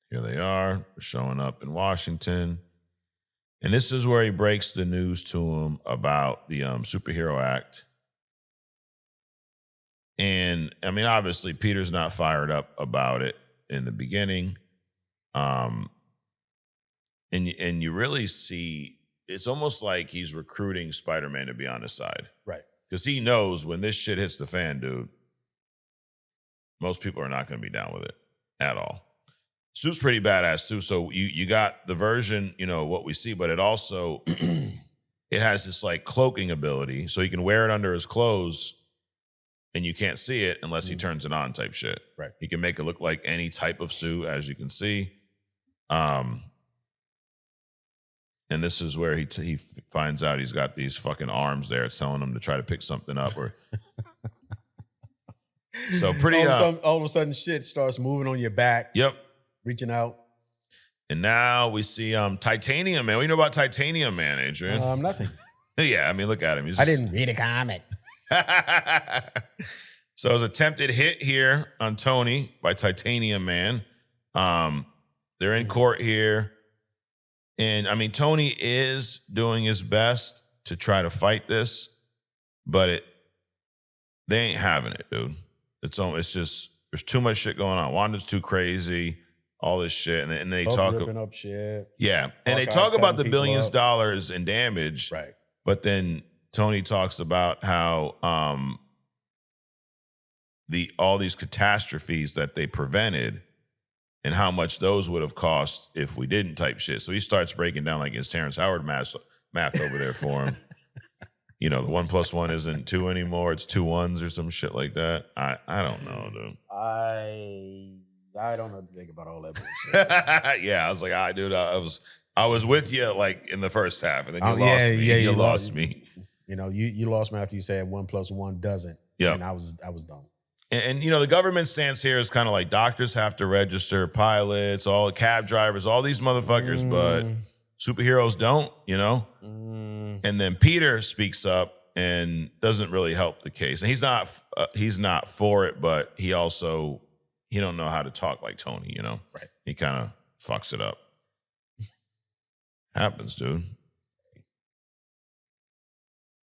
Here they are, showing up in Washington. And this is where he breaks the news to him about the Superhero Act. And, I mean, obviously, Peter's not fired up about it in the beginning. And you really see, it's almost like he's recruiting Spider-Man to be on his side. Right. Because he knows when this shit hits the fan, dude, most people are not going to be down with it at all. Suit's pretty badass too. So you got the version, what we see, but it also it has this like cloaking ability, so he can wear it under his clothes, and you can't see it unless he turns it on, type shit. Right. He can make it look like any type of suit, as you can see. And this is where he finds out he's got these fucking arms there. It's telling him to try to pick something up, or so pretty. All of a sudden, shit starts moving on your back. Yep. Reaching out. And now we see Titanium Man. What do you know about Titanium Man, Adrian? Nothing. Yeah, I mean, look at him. I didn't read a comic. So it was attempted hit here on Tony by Titanium Man. They're in court here. And, I mean, Tony is doing his best to try to fight this, but they ain't having it, dude. It's just, there's too much shit going on. Wanda's too crazy. All this shit, and they talk ripping up shit. Yeah, and they talk about the billions of dollars in damage, right? But then Tony talks about how all these catastrophes that they prevented, and how much those would have cost if we didn't, type shit. So he starts breaking down like it's Terrence Howard math over there for him. The 1 + 1 isn't 2 anymore; it's 2 1s or some shit like that. I don't know, dude. I don't know anything about all that bullshit. Yeah, I was like, dude, I was with you like in the first half, and then you lost lost me. Yeah, you lost me. You lost me after you said 1 + 1 doesn't. Yeah, and I was done. And the government stance here is kind of like doctors have to register, pilots, all the cab drivers, all these motherfuckers, but superheroes don't. And then Peter speaks up and doesn't really help the case, and he's not for it, but he don't know how to talk like Tony, Right. He kind of fucks it up. Happens, dude.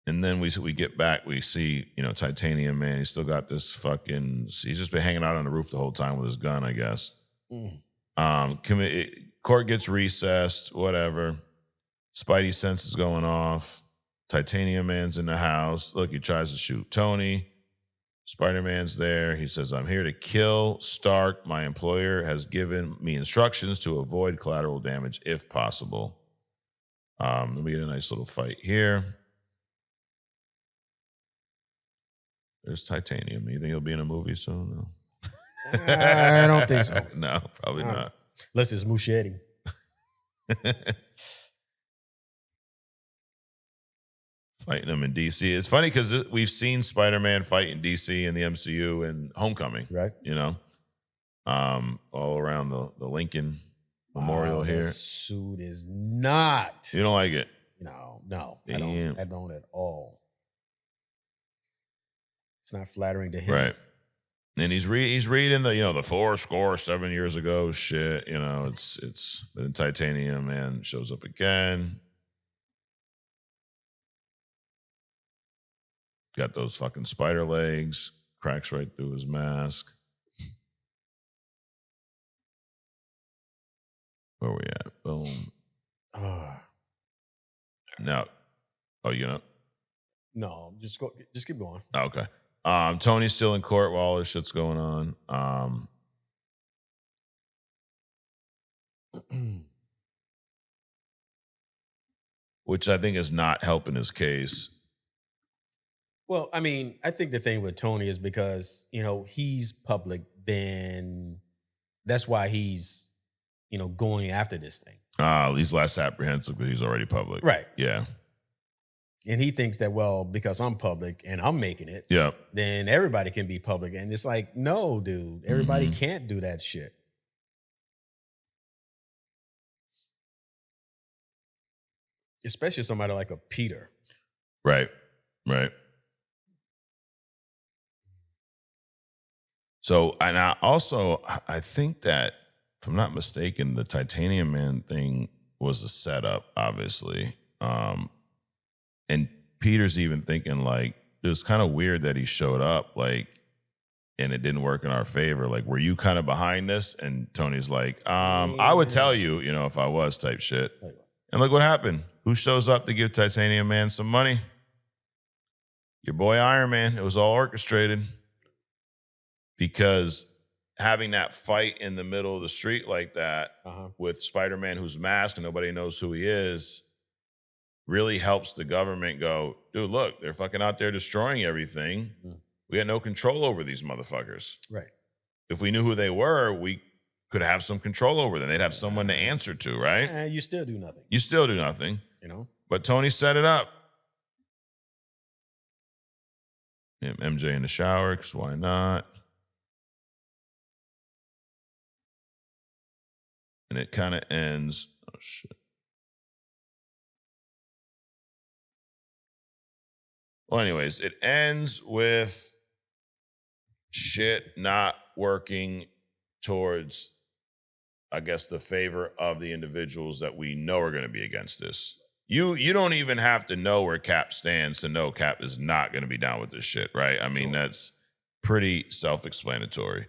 And then we get back, we see, Titanium Man. He's still got this he's just been hanging out on the roof the whole time with his gun, I guess. Court gets recessed, whatever. Spidey sense is going off. Titanium Man's in the house. Look, he tries to shoot Tony. Spider-Man's there. He says, I'm here to kill Stark. My employer has given me instructions to avoid collateral damage if possible. Let me get a nice little fight here. There's Titanium. You think he'll be in a movie soon? No. I don't think so. No, probably not. Unless it's Muschietti. Fighting him in DC. It's funny because we've seen Spider-Man fight in DC in the MCU and Homecoming. Right. All around the Lincoln Memorial here. That suit is not. You don't like it? No. Damn. I don't at all. It's not flattering to him. Right. And he's reading the 407 years ago shit. It's then Titanium Man shows up again. Got those fucking spider legs. Cracks right through his mask. Where we at? Boom. Now, No, just keep going. Oh, okay. Tony's still in court while all this shit's going on. Which I think is not helping his case. Well, I mean, I think the thing with Tony is because, he's public, then that's why he's, going after this thing. He's less apprehensive because he's already public. Right. Yeah. And he thinks that, well, because I'm public and I'm making it, Yeah. then everybody can be public. And it's like, no, dude, everybody can't do that shit. Especially somebody like a Peter. Right. Right. So, and I think that, if I'm not mistaken, the Titanium Man thing was a setup, obviously. And Peter's even thinking, like, it was kind of weird that he showed up, like, and it didn't work in our favor. Like, were you kind of behind this? And Tony's like, I would tell you, if I was, type shit. And look what happened. Who shows up to give Titanium Man some money? Your boy Iron Man. It was all orchestrated. Because having that fight in the middle of the street like that with Spider-Man who's masked and nobody knows who he is really helps the government go, dude, look, they're fucking out there destroying everything. We got no control over these motherfuckers. Right. If we knew who they were, we could have some control over them. They'd have someone to answer to, right? You still do nothing. You still do nothing. But Tony set it up. Yeah, MJ in the shower, because why not? And it kind of ends. Oh, shit. Well, anyways, it ends with shit not working towards, I guess, the favor of the individuals that we know are going to be against this. You don't even have to know where Cap stands to know Cap is not going to be down with this shit, right? I mean, that's pretty self-explanatory.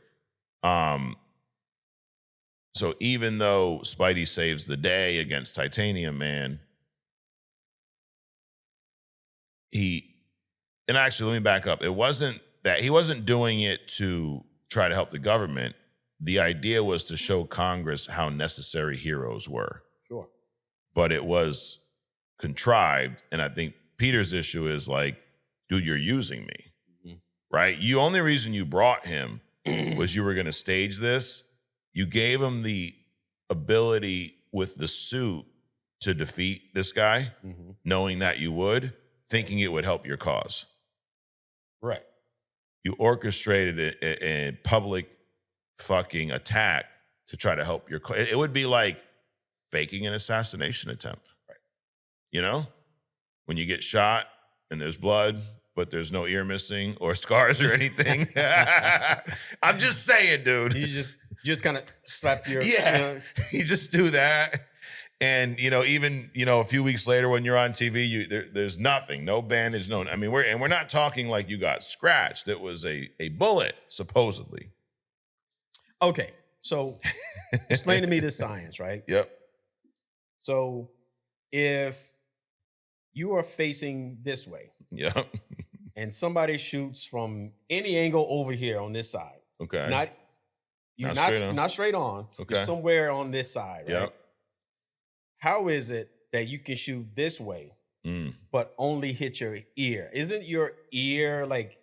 So even though Spidey saves the day against Titanium Man, and actually, let me back up. It wasn't that he wasn't doing it to try to help the government. The idea was to show Congress how necessary heroes were. Sure. But it was contrived. And I think Peter's issue is like, dude, you're using me, right? The only reason you brought him was you were going to stage this. You gave him the ability with the suit to defeat this guy, knowing that you would, thinking it would help your cause. Right. You orchestrated a public fucking attack to try to help your cause. It would be like faking an assassination attempt. Right. When you get shot and there's blood, but there's no ear missing or scars or anything. I'm just saying, dude. You just kind of slap your... Yeah, you just do that. And, even, a few weeks later when you're on TV, there's nothing, no bandage, no... I mean, we're not talking like you got scratched. It was a bullet, supposedly. Okay, so explain to me the science, right? Yep. So if you are facing this way... Yep. And somebody shoots from any angle over here on this side. Okay. Not straight on. Okay. You're somewhere on this side, right? Yep. How is it that you can shoot this way, but only hit your ear? Isn't your ear like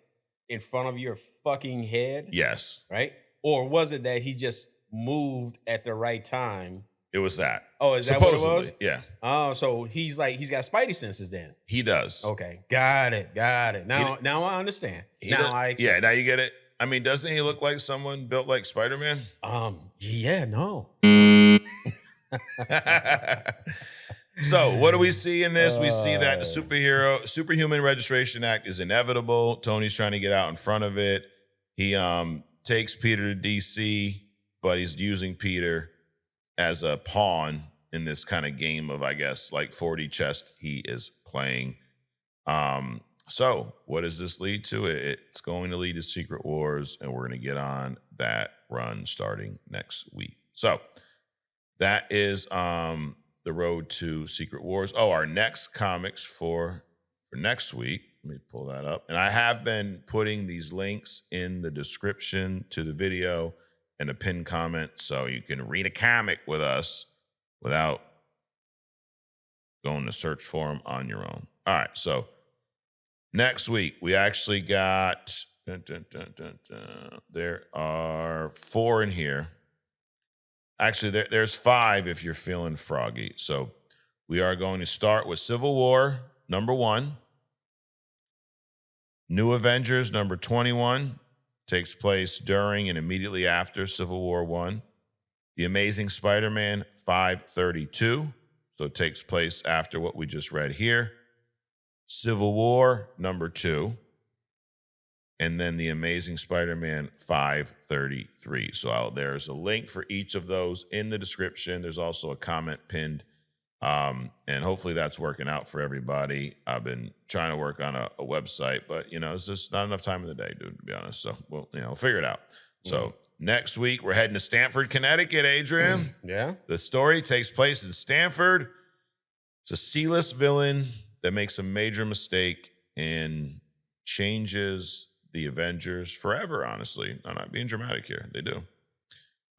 in front of your fucking head? Yes. Right? Or was it that he just moved at the right time? It was that. Oh, is that what it was? Yeah. Oh, so he's got Spidey senses then. He does. Okay. Got it. Now I understand. I accept. Yeah, now you get it. I mean, doesn't he look like someone built like Spider-Man? Yeah, no. So what do we see in this? We see that the Superhuman Registration Act is inevitable. Tony's trying to get out in front of it. He takes Peter to DC, but he's using Peter as a pawn in this kind of game of, I guess, like 4D chess he is playing. So what does this lead to? It's going to lead to Secret Wars, and we're going to get on that run starting next week. So that is the road to Secret Wars. Oh, our next comics for next week. Let me pull that up. And I have been putting these links in the description to the video and a pinned comment, so you can read a comic with us without going to search for them on your own. All right, so Next week, we actually got, there are 4 in here. Actually, there's 5 if you're feeling froggy. So we are going to start with Civil War, number 1. New Avengers, number 21, takes place during and immediately after Civil War 1. The Amazing Spider-Man, 532. So it takes place after what we just read here. Civil War, number 2. And then The Amazing Spider-Man 533. So there's a link for each of those in the description. There's also a comment pinned. And hopefully that's working out for everybody. I've been trying to work on a website, but it's just not enough time in the day, dude, to be honest. So we'll figure it out. So next week we're heading to Stamford, Connecticut, Adrian. Yeah. The story takes place in Stamford. It's a C-list villain that makes a major mistake and changes the Avengers forever, honestly. I'm not being dramatic here. They do.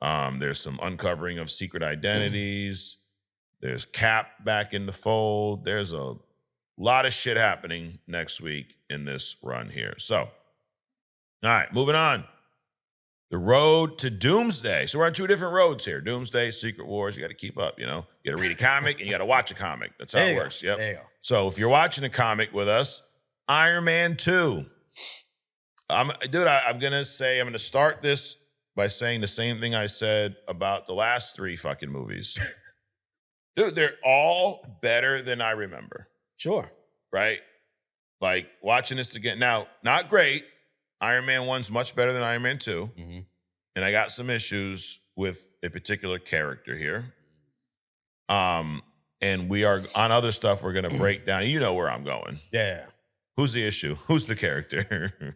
There's some uncovering of secret identities. There's Cap back in the fold. There's a lot of shit happening next week in this run here. So, all right, moving on. The road to Doomsday. So we're on 2 different roads here. Doomsday, Secret Wars. You got to keep up, You got to read a comic and you got to watch a comic. That's how it works. Yep. There you go. So if you're watching a comic with us, Iron Man 2. I'm going to start this by saying the same thing I said about the last 3 fucking movies. Dude, they're all better than I remember. Sure. Right? Like, watching this again. Now, not great. Iron Man 1's much better than Iron Man 2. Mm-hmm. And I got some issues with a particular character here. And we are, on other stuff, we're going to break down. You know where I'm going. Yeah. Who's the issue? Who's the character?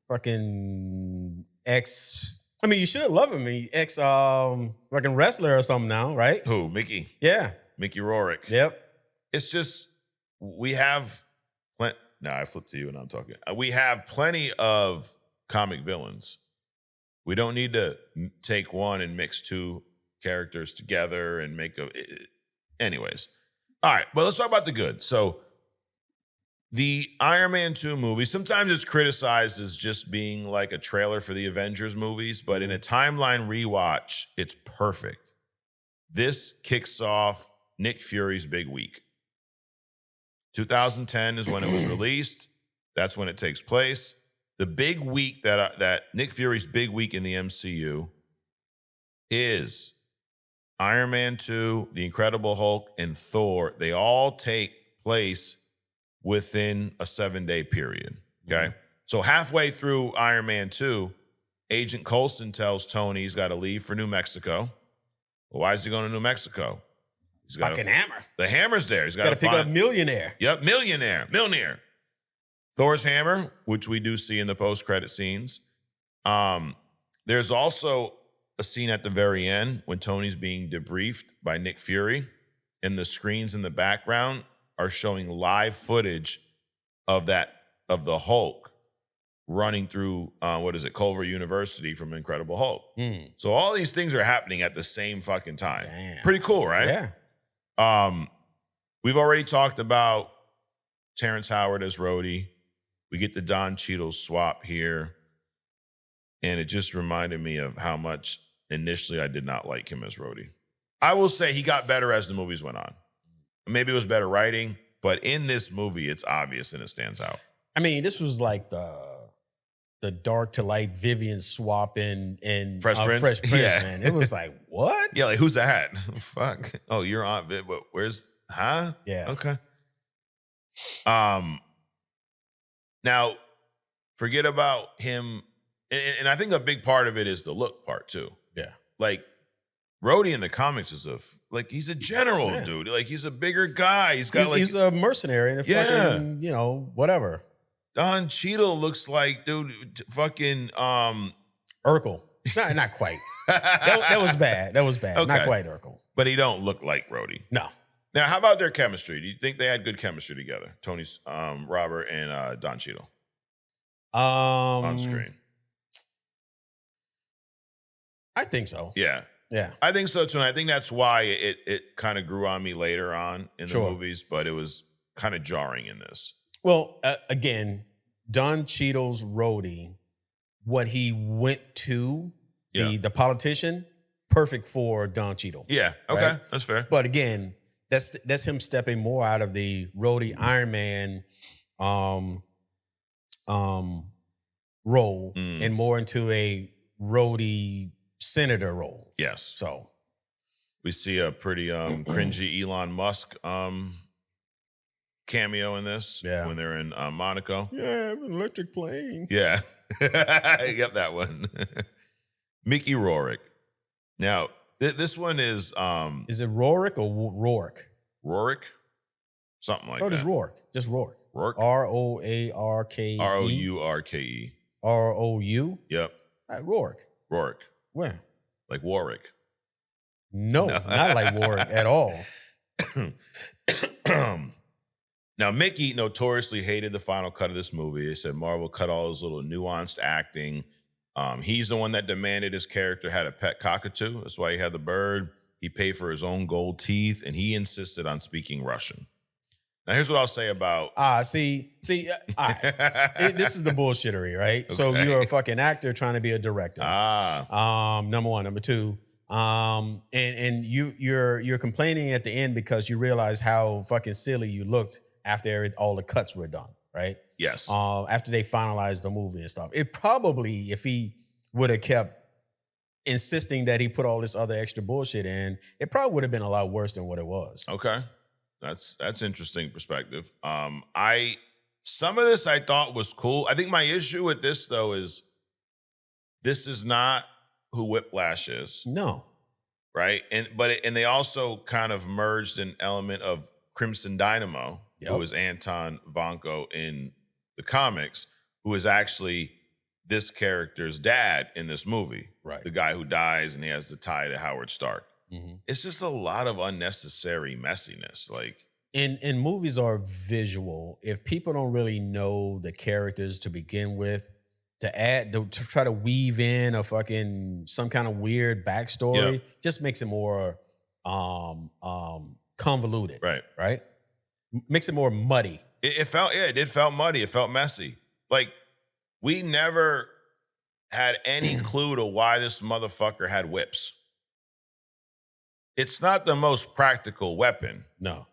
Fucking ex. I mean, you should love him. Ex fucking wrestler or something now, right? Who? Mickey? Yeah. Mickey Rourke. Yep. It's just, we have, no, I flipped to you and I'm talking. We have plenty of comic villains. We don't need to take one and mix 2 characters together and make anyways. All right, but let's talk about the good. So the Iron Man 2 movie, sometimes it's criticized as just being like a trailer for the Avengers movies, but in a timeline rewatch, it's perfect. This kicks off Nick Fury's big week. 2010 is when it was released. That's when it takes place. The big week that Nick Fury's big week in the MCU is Iron Man 2, The Incredible Hulk, and Thor. They all take place within a 7-day period. Okay. So halfway through Iron Man 2, Agent Coulson tells Tony he's got to leave for New Mexico. Well, why is he going to New Mexico? He's got fucking hammer. The hammer's there. He's got to pick up millionaire. Yep, millionaire. Thor's hammer, which we do see in the post-credit scenes. There's also a scene at the very end when Tony's being debriefed by Nick Fury, and the screens in the background are showing live footage of the Hulk running through Culver University from Incredible Hulk. So all these things are happening at the same fucking time. Damn. Pretty cool, right? Yeah. We've already talked about Terrence Howard as Rhodey. We get the Don Cheadle swap here. And it just reminded me of how much initially I did not like him as Rhodey. I will say he got better as the movies went on. Maybe it was better writing, but in this movie, it's obvious and it stands out. I mean, this was like the dark to light Vivian swap in Fresh Prince? Fresh Prince, Yeah. man. It was like, what? Yeah, like, who's that? Fuck. Oh, you're on Viv, but where's, huh? Yeah. Okay. Now, forget about him. And I think a big part of it is the look part too. Yeah. Like, Rhodey in the comics is he's a general, dude. Like, he's a bigger guy. He's a mercenary and fucking, whatever. Don Cheadle looks like, dude, fucking Urkel. Not quite. that was bad. That was bad. Okay. Not quite Urkel. But he don't look like Rhodey. No. Now, how about their chemistry? Do you think they had good chemistry together? Tony's Robert and Don Cheadle on screen. I think so. Yeah. Yeah. I think so too. And I think that's why it kind of grew on me later on in the movies, but it was kind of jarring in this. Well, again, Don Cheadle's roadie, what he went to, the politician, perfect for Don Cheadle. Yeah, okay, right? that's fair. But again, that's him stepping more out of the roadie Iron Man role and more into a roadie senator role. Yes. So we see a pretty cringy Elon Musk cameo in this when they're in Monaco. Yeah, an electric plane. Yeah. Yep, that one. Mickey Rourke. Now, this one is it Rourke or Rourke? Rourke? Something like that. Oh, just Rourke. Just Rourke. Rourke? Roarke. Rourke. Rou? Yep. Rourke. Rourke. Where? Like Warwick. No, not like Warwick at all. Now, Mickey notoriously hated the final cut of this movie. They said Marvel cut all his little nuanced acting. He's the one that demanded his character had a pet cockatoo. That's why he had the bird. He paid for his own gold teeth, and he insisted on speaking Russian. Now, here's what I'll say about... this is the bullshittery, right? Okay. So you're a fucking actor trying to be a director. Number one. Number two, and you're complaining at the end because you realize how fucking silly you looked after all the cuts were done, right? Yes. After they finalized the movie and stuff. It probably, if he would have kept insisting that he put all this other extra bullshit in, it probably would have been a lot worse than what it was. Okay. That's interesting perspective. Some of this I thought was cool. I think my issue with this though is this is not who Whiplash is. No. Right? And they also kind of merged an element of Crimson Dynamo, who is Anton Vanko in the comics, who is actually this character's dad in this movie. Right. The guy who dies and he has the tie to Howard Stark. Mm-hmm. It's just a lot of unnecessary messiness. Like, and movies are visual. If people don't really know the characters to begin with, to try to weave in a fucking some kind of weird backstory just makes it more convoluted. Right. Makes it more muddy. It felt muddy. It felt messy. Like, we never had any clue to why this motherfucker had whips. It's not the most practical weapon. No.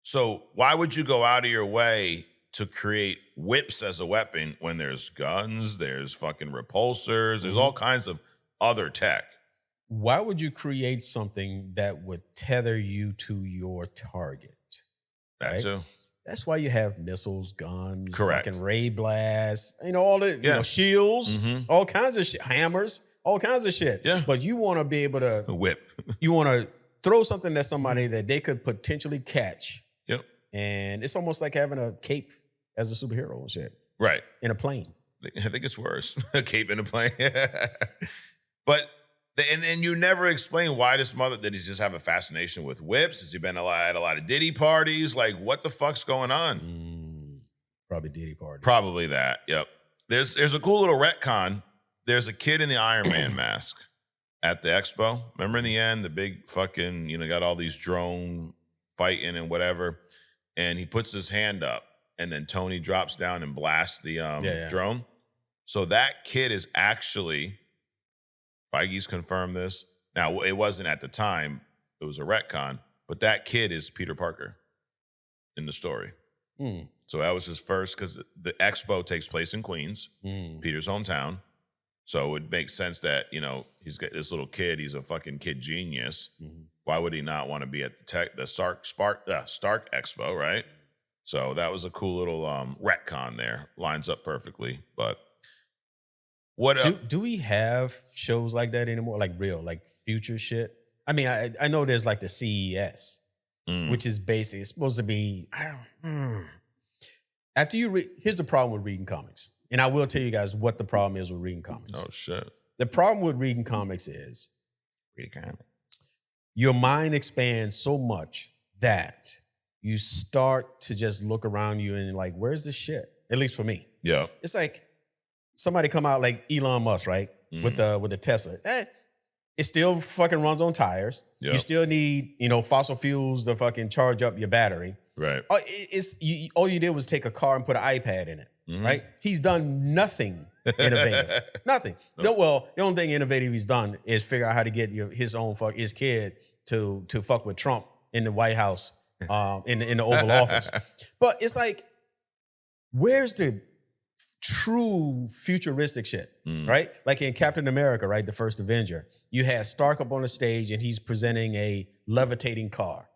So why would you go out of your way to create whips as a weapon when there's guns, there's fucking repulsors, there's all kinds of other tech? Why would you create something that would tether you to your target? That too. That's why you have missiles, guns, correct, fucking ray blasts, all the shields, all kinds of shit, hammers, all kinds of shit. Yeah. But you want to be able to whip. You want to throw something at somebody that they could potentially catch. Yep. And it's almost like having a cape as a superhero and shit. Right. In a plane. I think it's worse. A cape in a plane. But and you never explain why this mother, did he just have a fascination with whips? Has he been at a lot of Diddy parties? Like, what the fuck's going on? Probably Diddy parties. Probably that. Yep. There's a cool little retcon. There's a kid in the Iron Man mask at the expo. Remember in the end, the big fucking, got all these drone fighting and whatever. And he puts his hand up and then Tony drops down and blasts the drone. So that kid is actually, Feige's confirmed this. Now, it wasn't at the time. It was a retcon. But that kid is Peter Parker in the story. So that was his first, because the expo takes place in Queens, Peter's hometown. So it makes sense that, he's got this little kid. He's a fucking kid genius. Why would he not want to be at the Stark Expo, right? So that was a cool little retcon there. Lines up perfectly. But what do we have shows like that anymore? Like real, like future shit? I mean, I know there's like the CES, which is basically it's supposed to be. After you read, here's the problem with reading comics. And I will tell you guys what the problem is with reading comics. Oh, shit. The problem with reading comics is your mind expands so much that you start to just look around you and like, where's this shit? At least for me. Yeah. It's like somebody come out like Elon Musk, right? With the Tesla. It still fucking runs on tires. Yep. You still need, fossil fuels to fucking charge up your battery. Right. All you did was take a car and put an iPad in it, right? He's done nothing innovative. Nothing. No, well, the only thing innovative he's done is figure out how to get his kid to fuck with Trump in the White House, in the Oval Office. But it's like, where's the true futuristic shit, right? Like in Captain America, right? The first Avenger, you had Stark up on the stage and he's presenting a levitating car.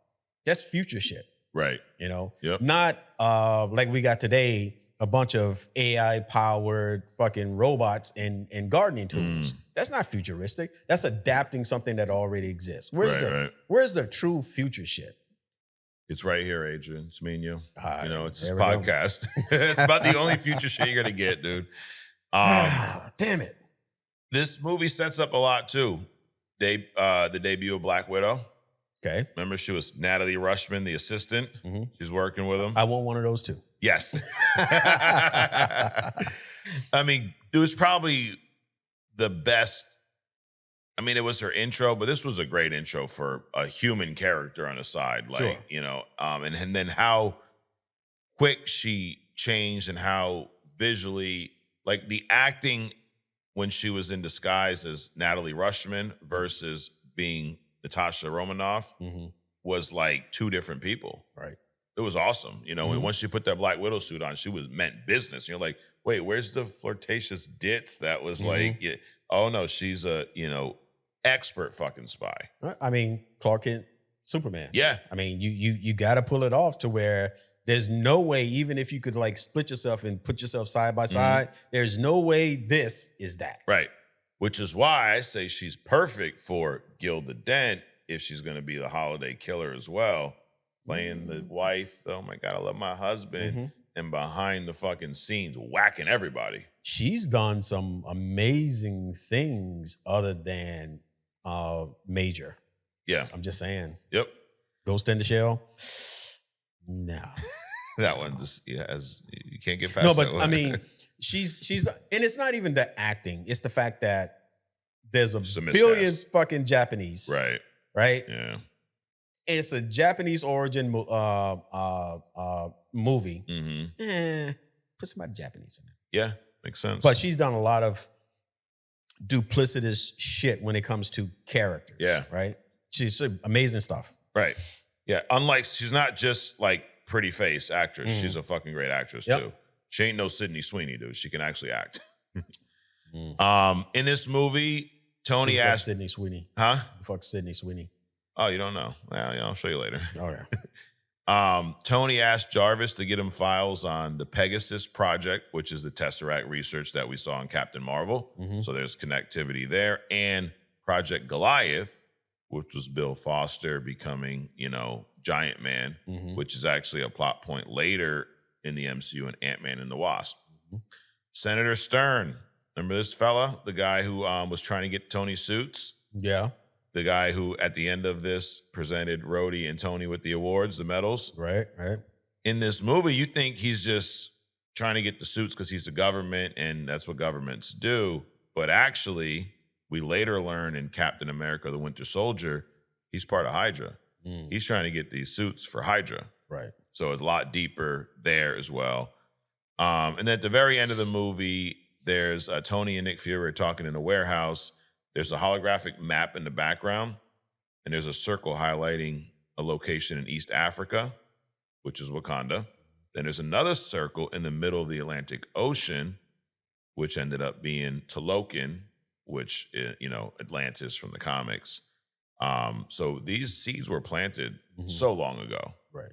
That's future shit. Right. You know, Yep. not like we got today, a bunch of AI powered fucking robots and gardening tools. That's not futuristic. That's adapting something that already exists. Where's the true future shit? It's right here, Adrian. It's me and you. It's this there we go. podcast. It's about the only future shit you're gonna get, dude. Damn it. This movie sets up a lot too. The debut of Black Widow. Okay. Remember, she was Natalie Rushman, the assistant. She's working with him. I want one of those too. Yes. I mean, it was probably the best. I mean, it was her intro, but this was a great intro for a human character on the side. Like, Sure. And then how quick she changed and how visually, like the acting when she was in disguise as Natalie Rushman versus being Natasha Romanoff was like two different people. Right. It was awesome. And once she put that Black Widow suit on, she was meant business. You're like, wait, where's the flirtatious ditz that was like, oh no, she's a, expert fucking spy. I mean, Clark Kent, Superman. Yeah. I mean, you got to pull it off to where there's no way, even if you could like split yourself and put yourself side by side, there's no way this is that. Right. Which is why I say she's perfect for Gilda Dent if she's going to be the holiday killer as well. Playing the wife, oh my God, I love my husband. And behind the fucking scenes, whacking everybody. She's done some amazing things other than Major. Yeah. I'm just saying. Yep. Ghost in the Shell? No. That one just you can't get past No, that but one. I mean, she's and it's not even the acting, it's the fact that there's a billion fucking Japanese. Right. Right? Yeah. It's a Japanese origin movie. Put somebody Japanese in it. Yeah, makes sense. But she's done a lot of duplicitous shit when it comes to characters. Yeah. Right? She's amazing stuff. Right. Yeah. Unlike, she's not just like pretty face actress. She's a fucking great actress too. She ain't no Sydney Sweeney, dude. She can actually act. In this movie, Tony asked Sydney Sweeney. Huh? Fuck Sydney Sweeney. Oh, you don't know? Well, I'll show you later. Oh, yeah. Tony asked Jarvis to get him files on the Pegasus Project, which is the Tesseract research that we saw in Captain Marvel. So there's connectivity there. And Project Goliath, which was Bill Foster becoming, Giant Man, which is actually a plot point later in the MCU in Ant-Man and the Wasp. Senator Stern, remember this fella? The guy who was trying to get Tony suits? Yeah. The guy who, at the end of this, presented Rhodey and Tony with the awards, the medals. Right. In this movie, you think he's just trying to get the suits because he's the government and that's what governments do. But actually, we later learn in Captain America, the Winter Soldier, he's part of Hydra. He's trying to get these suits for Hydra. Right. So it's a lot deeper there as well. And then at the very end of the movie, there's Tony and Nick Fury talking in a warehouse. There's a holographic map in the background, and there's a circle highlighting a location in East Africa, which is Wakanda. Then there's another circle in the middle of the Atlantic Ocean, which ended up being Talokan, which, Atlantis from the comics. So these seeds were planted so long ago. Right.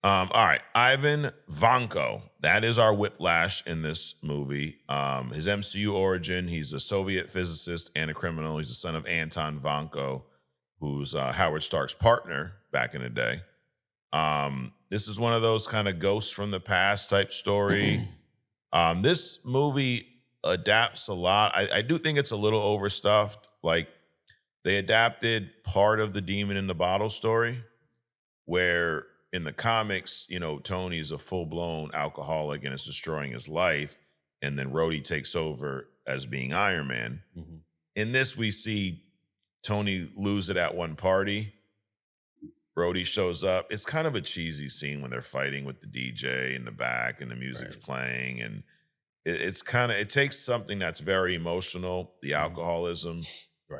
All right, Ivan Vanko. That is our Whiplash in this movie. His MCU origin, he's a Soviet physicist and a criminal. He's the son of Anton Vanko, who's Howard Stark's partner back in the day. This is one of those kind of ghosts from the past type story. This movie adapts a lot. I do think it's a little overstuffed. Like, they adapted part of the Demon in the Bottle story, where in the comics, Tony's a full-blown alcoholic and it's destroying his life. And then Rhodey takes over as being Iron Man. In this, we see Tony lose it at one party. Rhodey shows up. It's kind of a cheesy scene when they're fighting with the DJ in the back and the music's playing. And it's kind of, it takes something that's very emotional, the alcoholism,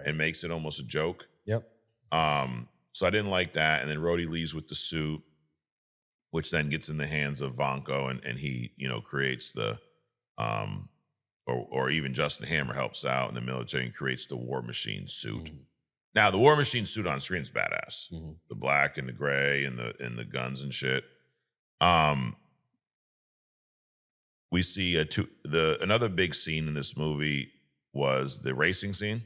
and makes it almost a joke. Yep. So I didn't like that. And then Rhodey leaves with the suit, which then gets in the hands of Vanko, and he, creates the, or even Justin Hammer helps out in the military and creates the War Machine suit. Now, the War Machine suit on screen is badass. The black and the gray and the guns and shit. We see another big scene in this movie was the racing scene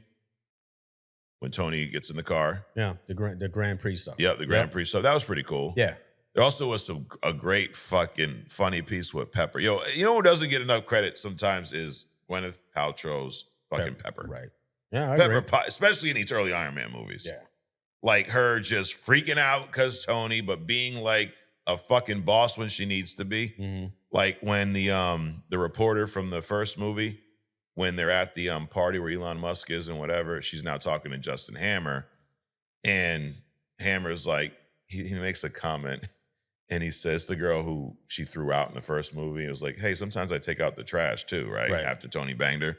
when Tony gets in the car. Yeah, the Grand Prix stuff. Yeah, the Grand Prix stuff. That was pretty cool. Yeah. There also was a great fucking funny piece with Pepper. Yo, you know who doesn't get enough credit sometimes is Gwyneth Paltrow's fucking Pepper. Right. Yeah, I Pepper agree. Potts, especially in these early Iron Man movies. Yeah. Like her just freaking out because Tony, but being like a fucking boss when she needs to be. Like when the reporter from the first movie, when they're at the party where Elon Musk is and whatever, she's now talking to Justin Hammer, and Hammer's like, he makes a comment, and he says the girl who she threw out in the first movie, it was like, hey, sometimes I take out the trash too, right? After Tony banged her.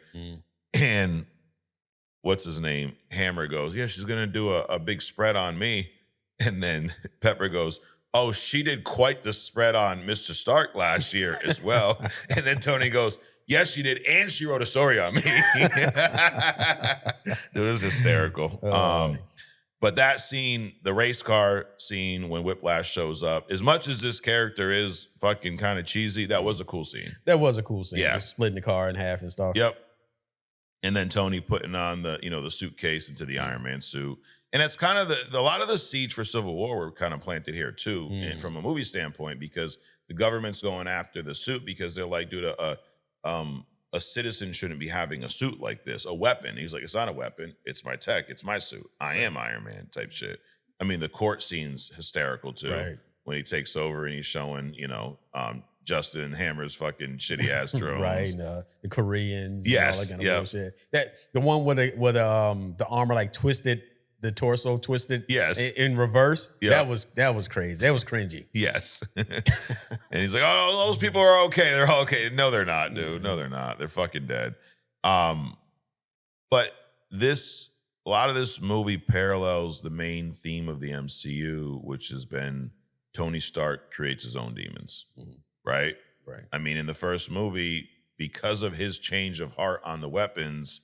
And what's his name? Hammer goes, yeah, she's gonna do a big spread on me. And then Pepper goes, oh, she did quite the spread on Mr. Stark last year as well. And then Tony goes, yes, she did. And she wrote a story on me. Dude, it was hysterical. But that scene, the race car scene when Whiplash shows up, as much as this character is fucking kind of cheesy, that was a cool scene. That was a cool scene. Yeah. Just splitting the car in half and stuff. Yep. And then Tony putting on the suitcase into the Iron Man suit. And it's kind of a lot of the seeds for Civil War were kind of planted here too, and from a movie standpoint, because the government's going after the suit because they're like, dude, a citizen shouldn't be having a suit like this, a weapon. He's like, it's not a weapon, it's my tech, it's my suit. I am Iron Man type shit. I mean, the court scene's hysterical too. When he takes over and he's showing, Justin Hammer's fucking shitty ass drones. Right, the Koreans, yes, and all that kind of bullshit. That the one where the armor like twisted, the torso twisted, in reverse. That was crazy. That was cringy. Yes, and he's like, oh, those people are okay. They're all okay. No, they're not, dude. No, they're not. They're fucking dead. But a lot of this movie parallels the main theme of the MCU, which has been Tony Stark creates his own demons. Right? I mean, in the first movie, because of his change of heart on the weapons,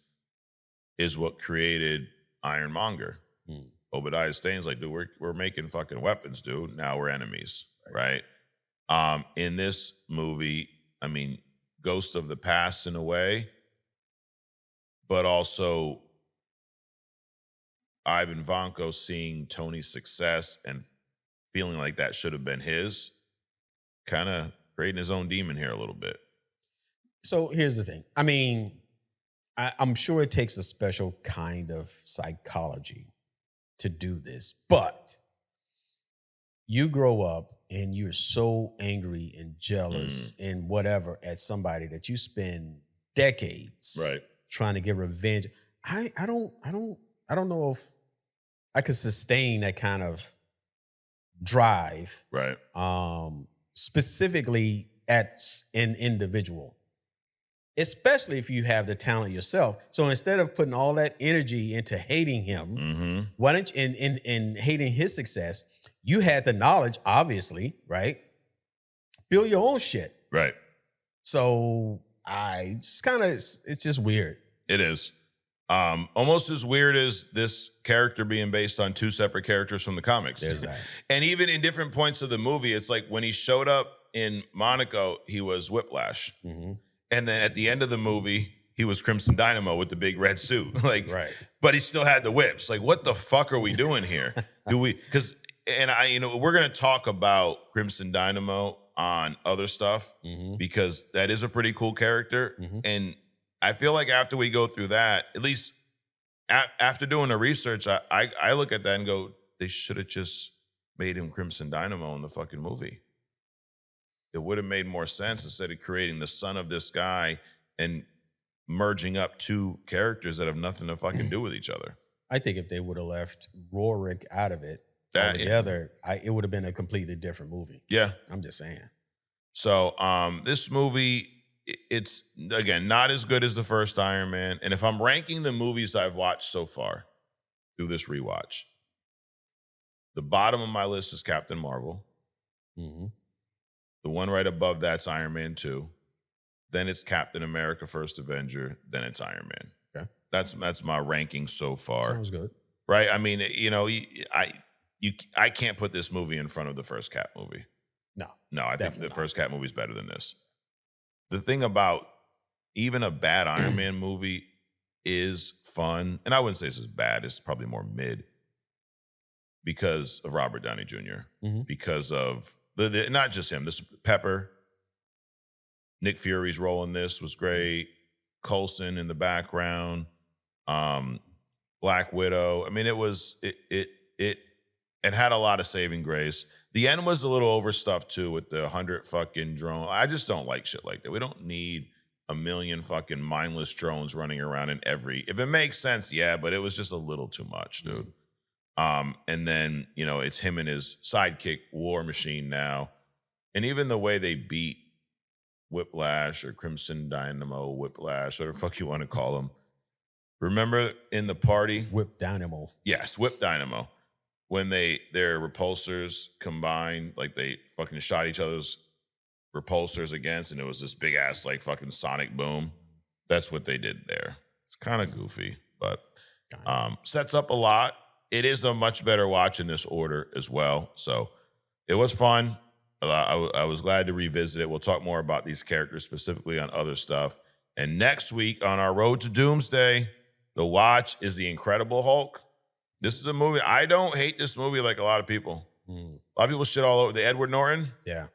is what created Ironmonger. Obadiah Stane's like, dude, we're making fucking weapons, dude. Now we're enemies, right? In this movie, I mean, Ghost of the Past in a way, but also Ivan Vanko seeing Tony's success and feeling like that should have been his, kind of creating his own demon here a little bit. So here's the thing. I mean, I'm sure it takes a special kind of psychology to do this, but you grow up and you're so angry and jealous and whatever at somebody that you spend decades trying to get revenge. I don't know if I could sustain that kind of drive. Right. Specifically at an individual, especially if you have the talent yourself. So instead of putting all that energy into hating him, why don't you, in hating his success, you had the knowledge, obviously, right? Build your own shit. Right. So it's just weird. It is. Almost as weird as this character being based on two separate characters from the comics. There's that. And even in different points of the movie, it's like when he showed up in Monaco, he was Whiplash. And then at the end of the movie, he was Crimson Dynamo with the big red suit. But he still had the whips. Like, what the fuck are we doing here? We're going to talk about Crimson Dynamo on other stuff because that is a pretty cool character. And I feel like after we go through that, at least after doing the research, I look at that and go, they should have just made him Crimson Dynamo in the fucking movie. It would have made more sense instead of creating the son of this guy and merging up two characters that have nothing to fucking do with each other. I think if they would have left Rorik out of it altogether, it would have been a completely different movie. Yeah. I'm just saying. So this movie, it's, again, not as good as the first Iron Man. And if I'm ranking the movies I've watched so far through this rewatch, the bottom of my list is Captain Marvel. Mm-hmm. The one right above that's Iron Man 2. Then it's Captain America: First Avenger. Then it's Iron Man. Okay. That's my ranking so far. Sounds good. Right? I mean, I can't put this movie in front of the first Cap movie. No, I think the first Cap movie is better than this. The thing about even a bad Iron Man movie is fun, and I wouldn't say this is bad. It's probably more mid because of Robert Downey Jr. Mm-hmm. Because of the not just him. This Pepper, Nick Fury's role in this was great. Coulson in the background, Black Widow. I mean, it had a lot of saving grace. The end was a little overstuffed too with the 100 fucking drone. I just don't like shit like that. We don't need a million fucking mindless drones running around in every. If it makes sense, yeah, but it was just a little too much, dude. And then, it's him and his sidekick War Machine now. And even the way they beat Whiplash or Crimson Dynamo, Whiplash, whatever the fuck you want to call him. Remember in the party? Whip Dynamo. Yes, Whip Dynamo. When their repulsors combined, like they fucking shot each other's repulsors against, and it was this big ass like fucking sonic boom. That's what they did there. It's kind of goofy, but sets up a lot. It is a much better watch in this order as well. So it was fun. I was glad to revisit it. We'll talk more about these characters specifically on other stuff. And next week on our road to Doomsday, the watch is The Incredible Hulk. This is a movie. I don't hate this movie like a lot of people. A lot of people shit all over the Edward Norton. Yeah.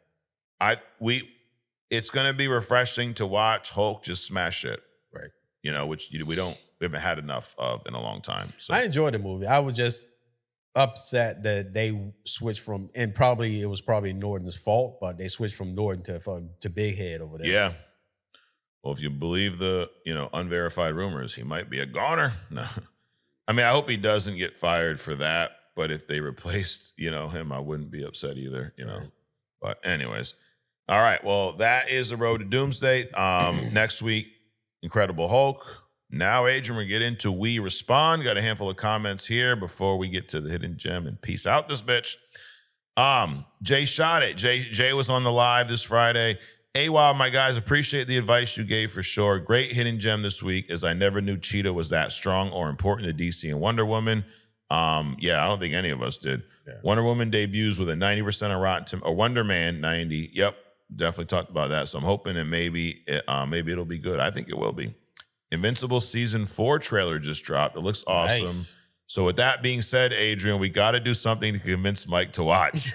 It's going to be refreshing to watch Hulk just smash shit. Right. Which we haven't had enough of in a long time. So I enjoyed the movie. I was just upset that they switched from, and it was probably Norton's fault, but they switched from Norton to Big Head over there. Yeah. Well, if you believe the, unverified rumors, he might be a goner. No. I mean, I hope he doesn't get fired for that, but if they replaced, him, I wouldn't be upset either, Right. But anyways. All right. Well, that is the road to Doomsday. Next week, Incredible Hulk. Now, Adrian, we get into We Respond. Got a handful of comments here before we get to the hidden gem and peace out this bitch. Jay shot it. Jay was on the live this Friday. AWOL, my guys, appreciate the advice you gave for sure. Great hidden gem this week, as I never knew Cheetah was that strong or important to DC and Wonder Woman. Yeah, I don't think any of us did. Yeah. Wonder Woman debuts with a 90% on Rotten or Wonder Man 90. Yep, definitely talked about that. So I'm hoping that maybe it'll be good. I think it will be. Invincible Season 4 trailer just dropped. It looks awesome. Nice. So with that being said, Adrian, we got to do something to convince Mike to watch.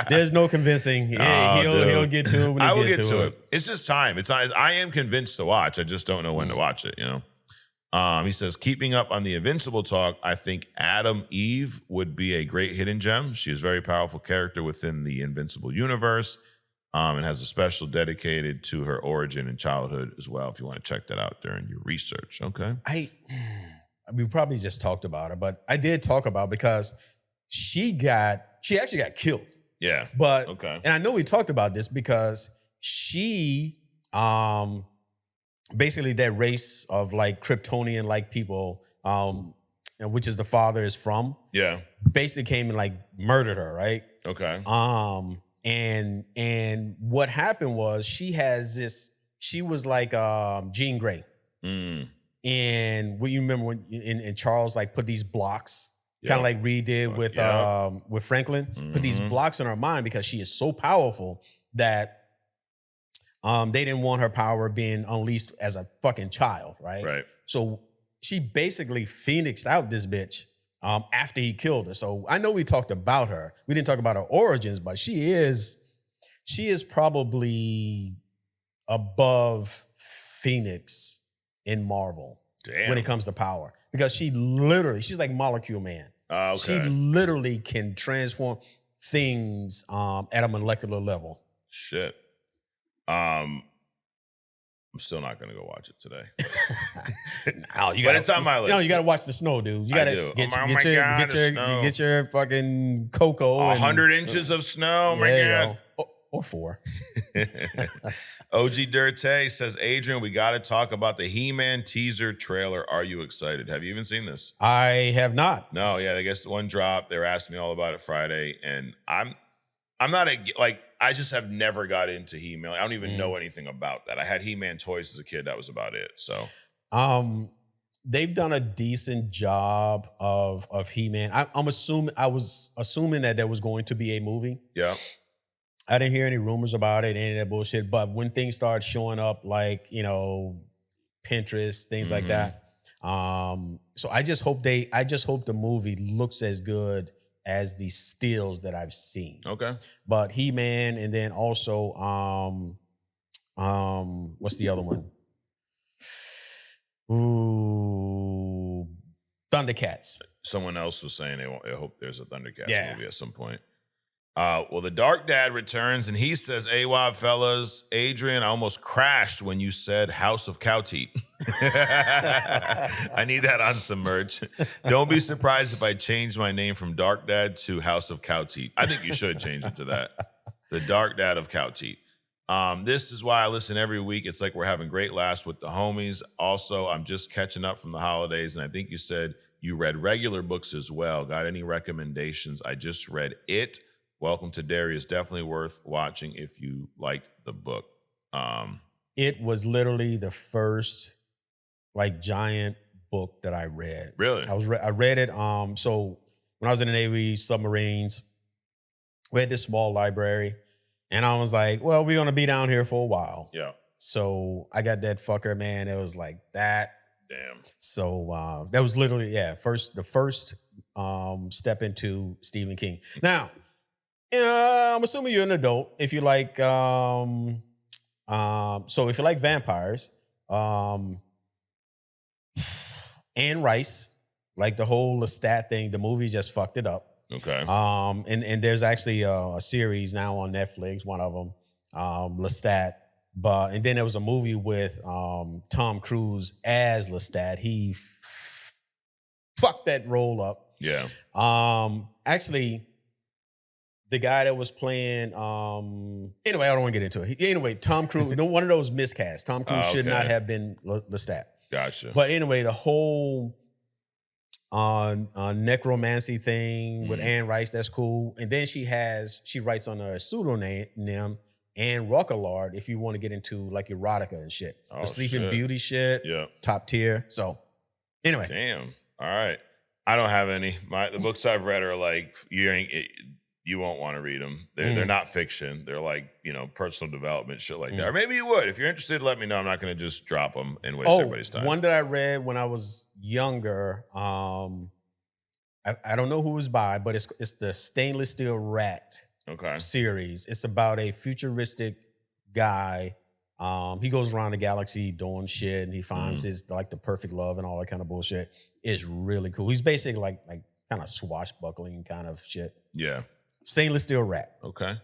There's no convincing. He'll get to it when I will get to it. It's just time. I am convinced to watch. I just don't know when to watch it, He says, keeping up on the Invincible talk, I think Adam Eve would be a great hidden gem. She is a very powerful character within the Invincible universe. And has a special dedicated to her origin and childhood as well, if you want to check that out during your research. Okay. We probably just talked about her, but I did talk about because she actually got killed. Yeah. But okay. And I know we talked about this because she basically that race of like Kryptonian like people, which is the father is from. Yeah. Basically came and like murdered her, right? Okay. And what happened was she was like Jean Grey. And you remember when and Charles like put these blocks, kind of like Reed did with Franklin, put these blocks in her mind because she is so powerful that they didn't want her power being unleashed as a fucking child, right? Right. So she basically phoenixed out this bitch after he killed her. So I know we talked about her. We didn't talk about her origins, but she is probably above Phoenix in Marvel when it comes to power. Because she's like Molecule Man. Okay. She literally can transform things at a molecular level. Shit. I'm still not going to go watch it today. No, But it's on my list. No, you got to watch the snow, dude. You got I do. to get, Oh get, my your, God, get, the your, snow. get your fucking cocoa. 100 inches of snow. Oh my God. Or 4. OG Dirte says, Adrian, we got to talk about the He-Man teaser trailer. Are you excited? Have you even seen this? I have not. No, yeah, I guess one dropped. They were asking me all about it Friday, and I'm not I just have never got into He-Man. I don't even know anything about that. I had He-Man toys as a kid. That was about it. So, they've done a decent job of He-Man. I was assuming that there was going to be a movie. yeah. I didn't hear any rumors about it, any of that bullshit. But when things started showing up, like, Pinterest, things like that. So I just hope the movie looks as good as the stills that I've seen. Okay. But He-Man, and then also what's the other one? Ooh, Thundercats. Someone else was saying they hope there's a Thundercats movie at some point. Well, the Dark Dad returns, and he says, AWOB, fellas, Adrian, I almost crashed when you said House of Cow Teat. I need that on some merch. Don't be surprised if I change my name from Dark Dad to House of Cow Teat. I think you should change it to that. The Dark Dad of Cow Teat. This is why I listen every week. It's like we're having great laughs with the homies. Also, I'm just catching up from the holidays, and I think you said you read regular books as well. Got any recommendations? I just read It. Welcome to Darius. Definitely worth watching if you liked the book. It was literally the first giant book that I read. Really? I read it. So when I was in the Navy, submarines, we had this small library, and I was like, well, we're gonna be down here for a while. Yeah. So I got that fucker, man. It was like that. Damn. So that was literally the first step into Stephen King. Now, I'm assuming you're an adult. If you like, so if you like vampires, Anne Rice, like the whole Lestat thing, the movie just fucked it up. Okay. And there's actually a series now on Netflix, one of them, Lestat. And then there was a movie with Tom Cruise as Lestat. He fucked that role up. Yeah. Actually, the guy that was playing, anyway, I don't want to get into it. Anyway, Tom Cruise, one of those miscasts. Tom Cruise should not have been Lestat. Gotcha. But anyway, the whole necromancy thing with Anne Rice, that's cool. And then she writes on a pseudonym, Anne Ruckelard, if you want to get into like erotica and shit. Oh, the Sleeping shit. Beauty shit, Yeah. top tier. So anyway. Damn. All right. I don't have any. The books I've read are like, you won't want to read them. They're not fiction. They're like, personal development, shit like that. Or maybe you would. If you're interested, let me know. I'm not going to just drop them and waste everybody's time. One that I read when I was younger, I don't know who it was by, but it's the Stainless Steel Rat series. It's about a futuristic guy. He goes around the galaxy doing shit, and he finds his the perfect love and all that kind of bullshit. It's really cool. He's basically like kind of swashbuckling kind of shit. Yeah. Stainless Steel Rat. Okay.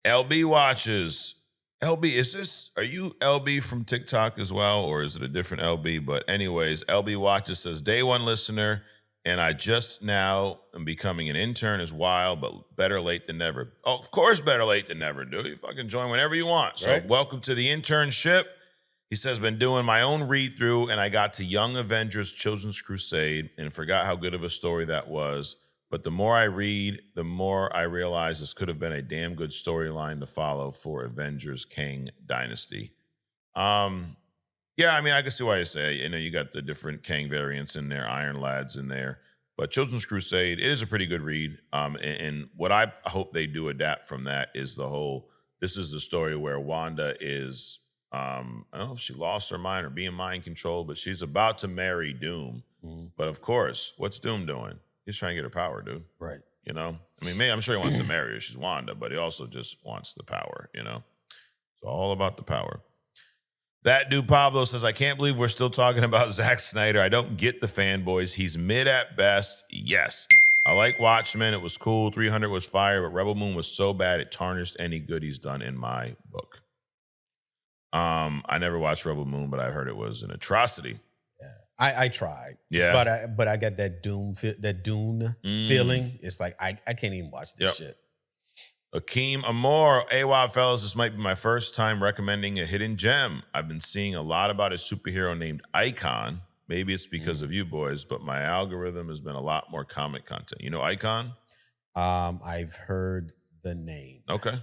LB watches. LB, are you LB from TikTok as well, or is it a different LB? But anyways, LB watches says, day one listener, and I just now am becoming an intern is wild, but better late than never. Oh, of course, better late than never, dude. You fucking join whenever you want. So welcome to the internship. He says, been doing my own read through, and I got to Young Avengers Children's Crusade and forgot how good of a story that was. But the more I read, the more I realize this could have been a damn good storyline to follow for Avengers Kang Dynasty. Yeah, I mean, I can see why you say, you got the different Kang variants in there, Iron Lads in there. But Children's Crusade, it is a pretty good read. And what I hope they do adapt from that is this is the story where Wanda is, I don't know if she lost her mind or being mind controlled, but she's about to marry Doom. But of course, what's Doom doing? He's trying to get her power, dude. Right. I mean, I'm sure he wants to marry her. She's Wanda, but he also just wants the power, It's all about the power. That dude Pablo says, I can't believe we're still talking about Zack Snyder. I don't get the fanboys. He's mid at best. Yes. I like Watchmen. It was cool. 300 was fire, but Rebel Moon was so bad it tarnished any good he's done in my book. I never watched Rebel Moon, but I heard it was an atrocity. I tried. Yeah. But I got that Dune feeling. It's like I can't even watch this shit. Akeem Amor, AWOB fellas, this might be my first time recommending a hidden gem. I've been seeing a lot about a superhero named Icon. Maybe it's because of you boys, but my algorithm has been a lot more comic content. You know Icon? I've heard the name. Okay.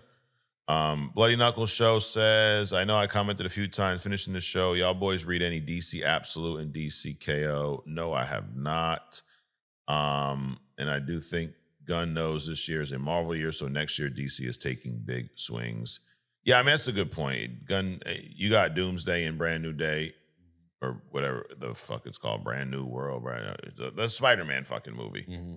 Bloody Knuckles Show says, I know I commented a few times finishing the show. Y'all boys read any DC Absolute and DC KO? No, I have not. And I do think Gunn knows this year is a Marvel year, so next year DC is taking big swings. Yeah, I mean, that's a good point. Gunn, you got Doomsday and Brand New Day, or whatever the fuck it's called, Brand New World, right? The Spider-Man fucking movie. Mm-hmm.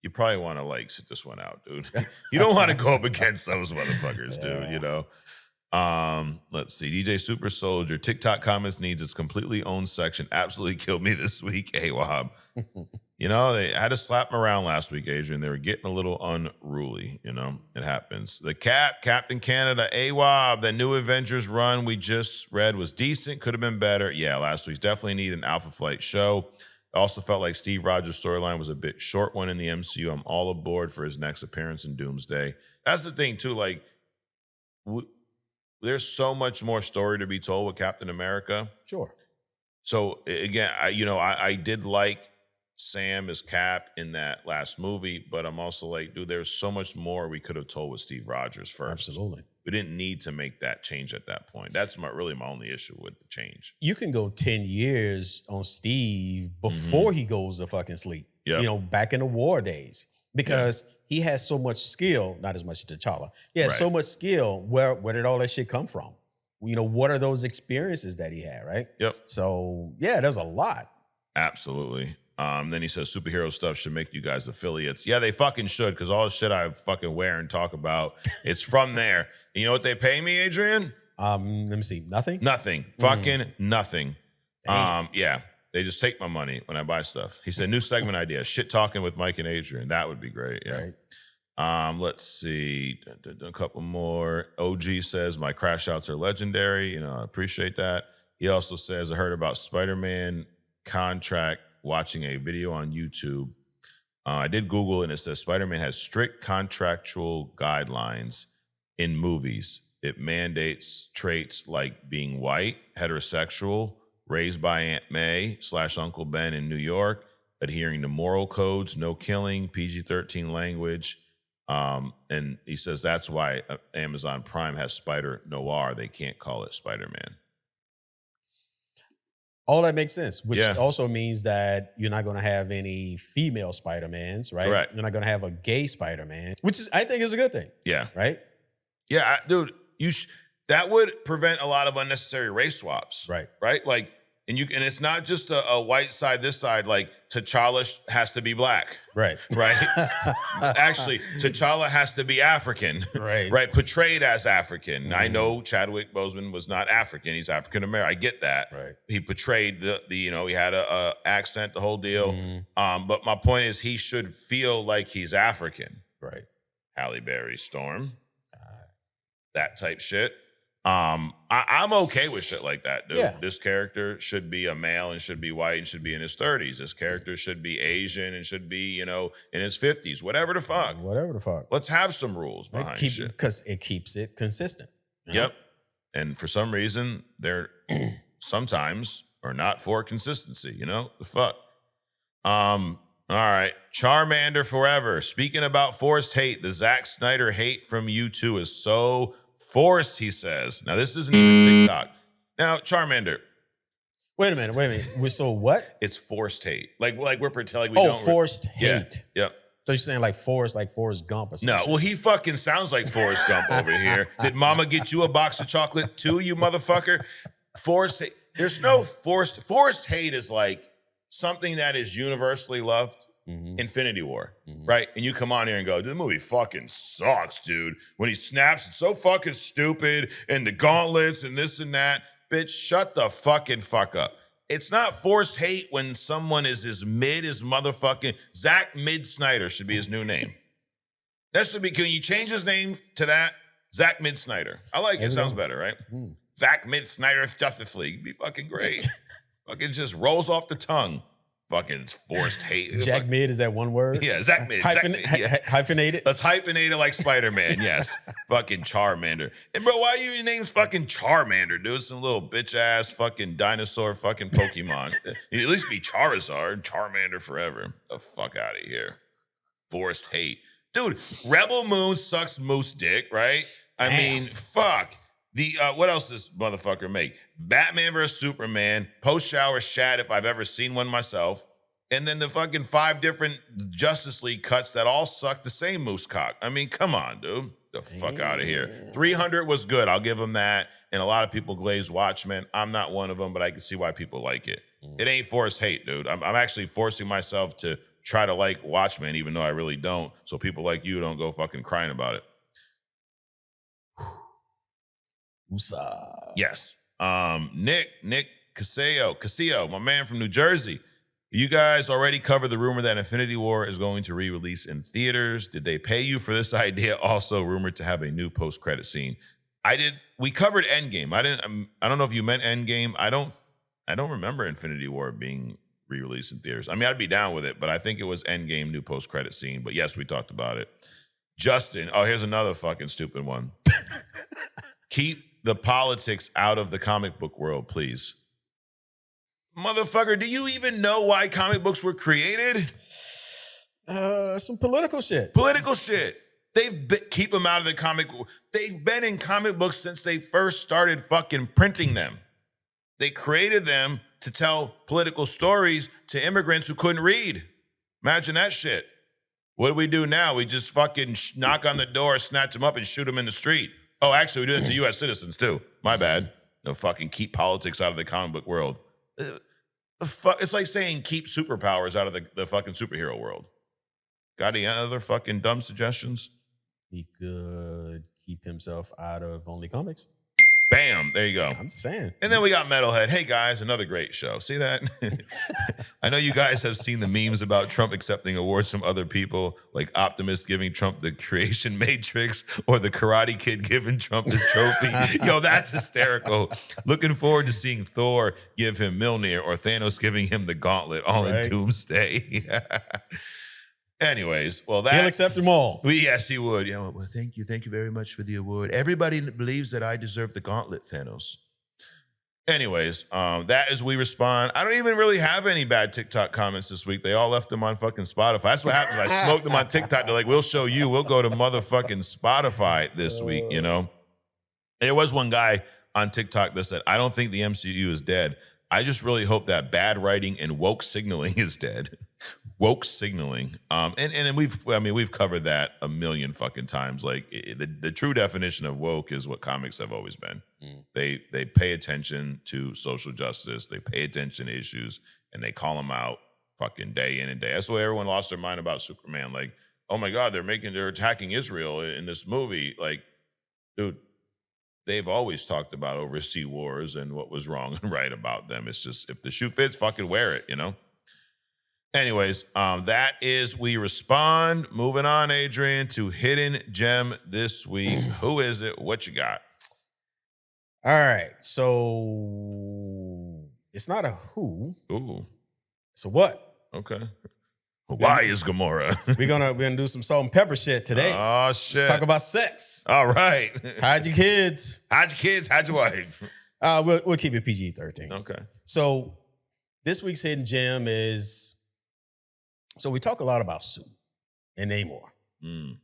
You probably want to like sit this one out, dude. You don't want to go up against those motherfuckers, dude, you know? Let's see. DJ Super Soldier, TikTok comments needs its completely own section. Absolutely killed me this week, AWOB. You know, they had to slap them around last week, Adrian. They were getting a little unruly, you know? It happens. The Captain Canada, AWOB, that new Avengers run we just read was decent, could have been better. Yeah, last week's definitely need an Alpha Flight show. I also felt like Steve Rogers' storyline was a bit short one in the MCU. I'm all aboard for his next appearance in Doomsday. That's the thing, too. Like, there's so much more story to be told with Captain America. Sure. So, again, I did like Sam as Cap in that last movie, but I'm also like, dude, there's so much more we could have told with Steve Rogers first. Absolutely. We didn't need to make that change at that point. That's really my only issue with the change. You can go 10 years on Steve before he goes to fucking sleep. Yep. You know, back in the war days. Because he has so much skill, not as much T'Challa. He has so much skill. Where did all that shit come from? You know, what are those experiences that he had, right? Yep. So, yeah, there's a lot. Absolutely. Then he says superhero stuff should make you guys affiliates. Yeah, they fucking should, because all the shit I fucking wear and talk about, it's from there. You know what they pay me, Adrian? Let me see. Nothing? Nothing. Fucking nothing. Damn. Yeah. They just take my money when I buy stuff. He said, new segment idea, shit talking with Mike and Adrian. That would be great. Yeah. Right. Let's see. A couple more. OG says, my crash outs are legendary. You know, I appreciate that. He also says, I heard about Spider-Man contract watching a video on YouTube. I did Google and it says Spider-Man has strict contractual guidelines in movies. It mandates traits like being white, heterosexual, raised by Aunt May / Uncle Ben in New York, adhering to moral codes, no killing, PG-13 language. And he says that's why Amazon Prime has Spider Noir. They can't call it Spider-Man. All that makes sense, which also means that you're not going to have any female Spider-Mans, right? Correct. You're not going to have a gay Spider-Man, which I think is a good thing. Yeah. Right? Yeah, dude, that would prevent a lot of unnecessary race swaps. Right. Right? Like, and it's not just a white side, this side, like T'Challa has to be black. Right. Right. Actually, T'Challa has to be African. Right. Right. Portrayed as African. I know Chadwick Boseman was not African. He's African American. I get that. Right. He portrayed the he had a accent, the whole deal. But my point is he should feel like he's African. Right. Halle Berry, Storm. That type shit. I'm okay with shit like that, dude. Yeah. This character should be a male and should be white and should be in his 30s. This character should be Asian and should be, in his 50s. Whatever the fuck. Whatever the fuck. Let's have some rules behind shit. Because it keeps it consistent. You know? Yep. And for some reason, they're sometimes are not for consistency. The fuck. All right. Charmander forever. Speaking about forced hate, the Zack Snyder hate from you two is so forced, he says. Now, this isn't even TikTok. Now, Charmander. Wait a minute. So what? It's forced hate. Like we're pretending we don't. Forced hate. Yeah. So you're saying like Forrest Gump or something? No, well, he fucking sounds like Forrest Gump over here. Did mama get you a box of chocolate too, you motherfucker? Forced hate. There's no forced hate is like something that is universally loved. Infinity War, right? And you come on here and go, the movie fucking sucks, dude. When he snaps, it's so fucking stupid, and the gauntlets and this and that. Bitch, shut the fucking fuck up. It's not forced hate when someone is as mid as motherfucking Zack Mid Snyder should be his new name. That should be, can you change his name to that? Zack Mid Snyder. I like it. Sounds better, right? Zack Snyder's Justice League. Be fucking great. Fucking just rolls off the tongue. Fucking forced hate. Jack Mid, is that one word? Yeah, Zack Mid. Hyphenated? Let's hyphenate it like Spider-Man, yes. Fucking Charmander. And bro, why your name's fucking Charmander, dude? Some little bitch-ass fucking dinosaur fucking Pokemon. At least be Charizard. Charmander forever. The fuck out of here. Forced hate. Dude, Rebel Moon sucks moose dick, right? I mean, fuck. The what else does this motherfucker make? Batman vs. Superman, post-shower Shad if I've ever seen one myself, and then the fucking 5 different Justice League cuts that all suck the same moose cock. I mean, come on, dude. The fuck out of here. 300 was good. I'll give him that. And a lot of people glaze Watchmen. I'm not one of them, but I can see why people like it. It ain't forced hate, dude. I'm actually forcing myself to try to like Watchmen, even though I really don't, so people like you don't go fucking crying about it. Yes. Nick Casillo, my man from New Jersey. You guys already covered the rumor that Infinity War is going to re-release in theaters. Did they pay you for this idea? Also rumored to have a new post-credit scene. We covered Endgame. I don't know if you meant Endgame. I don't remember Infinity War being re-released in theaters. I mean, I'd be down with it, but I think it was Endgame new post-credit scene. But yes, we talked about it. Justin, here's another fucking stupid one. Keep the politics out of the comic book world, please. Motherfucker, do you even know why comic books were created? Some political shit. Political shit. Keep them out of the comic. They've been in comic books since they first started fucking printing them. They created them to tell political stories to immigrants who couldn't read. Imagine that shit. What do we do now? We just fucking knock on the door, snatch them up, and shoot them in the street. Oh, actually, we do that to U.S. citizens, too. My bad. No, fucking keep politics out of the comic book world. It's like saying keep superpowers out of the fucking superhero world. Got any other fucking dumb suggestions? He could keep himself out of Only Comics. Bam, there you go. I'm just saying. And then we got Metalhead. Hey, guys, another great show. See that? I know you guys have seen the memes about Trump accepting awards from other people, like Optimus giving Trump the Creation Matrix or the Karate Kid giving Trump his trophy. Yo, that's hysterical. Looking forward to seeing Thor give him Mjolnir or Thanos giving him the gauntlet all in Doomsday. Anyways, well, he'll accept them all. Yes, he would. Yeah, well, thank you very much for the award. Everybody believes that I deserve the gauntlet, Thanos. Anyways, that is We Respond. I don't even really have any bad TikTok comments this week. They all left them on fucking Spotify. That's what happens. I smoked them on TikTok. They're like, we'll show you. We'll go to motherfucking Spotify this week, you know? There was one guy on TikTok that said, I don't think the MCU is dead. I just really hope that bad writing and woke signaling is dead. Woke signaling. And we've covered that a million fucking times. Like the true definition of woke is what comics have always been. They pay attention to social justice, they pay attention to issues, and they call them out fucking day in and day. That's why everyone lost their mind about Superman. Like, oh my God, they're attacking Israel in this movie. Like, dude, they've always talked about overseas wars and what was wrong and right about them. It's just, if the shoe fits, fucking wear it, you know? Anyways, that is We Respond. Moving on, Adrian, to Hidden Gem this week. Who is it? What you got? All right. So it's not a who. Ooh. It's a what. Okay. Why is Gamora? We're gonna do some salt and pepper shit today. Oh shit. Let's talk about sex. All right. Hide your kids. Hide your kids. Hide your wife. We'll keep it PG-13. Okay. So this week's Hidden Gem is. So we talk a lot about Sue and Namor.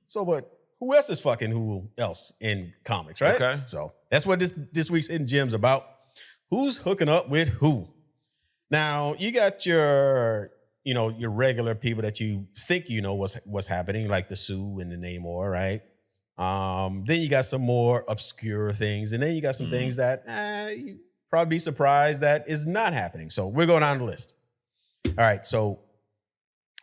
So, but who else is fucking who else in comics, right? Okay. So that's what this week's Hidden Gem's about. Who's hooking up with who? Now you got your regular people that you think you know what's happening, like the Sue and the Namor, right? Then you got some more obscure things, and then you got some things that you probably be surprised that is not happening. So we're going down the list. All right, so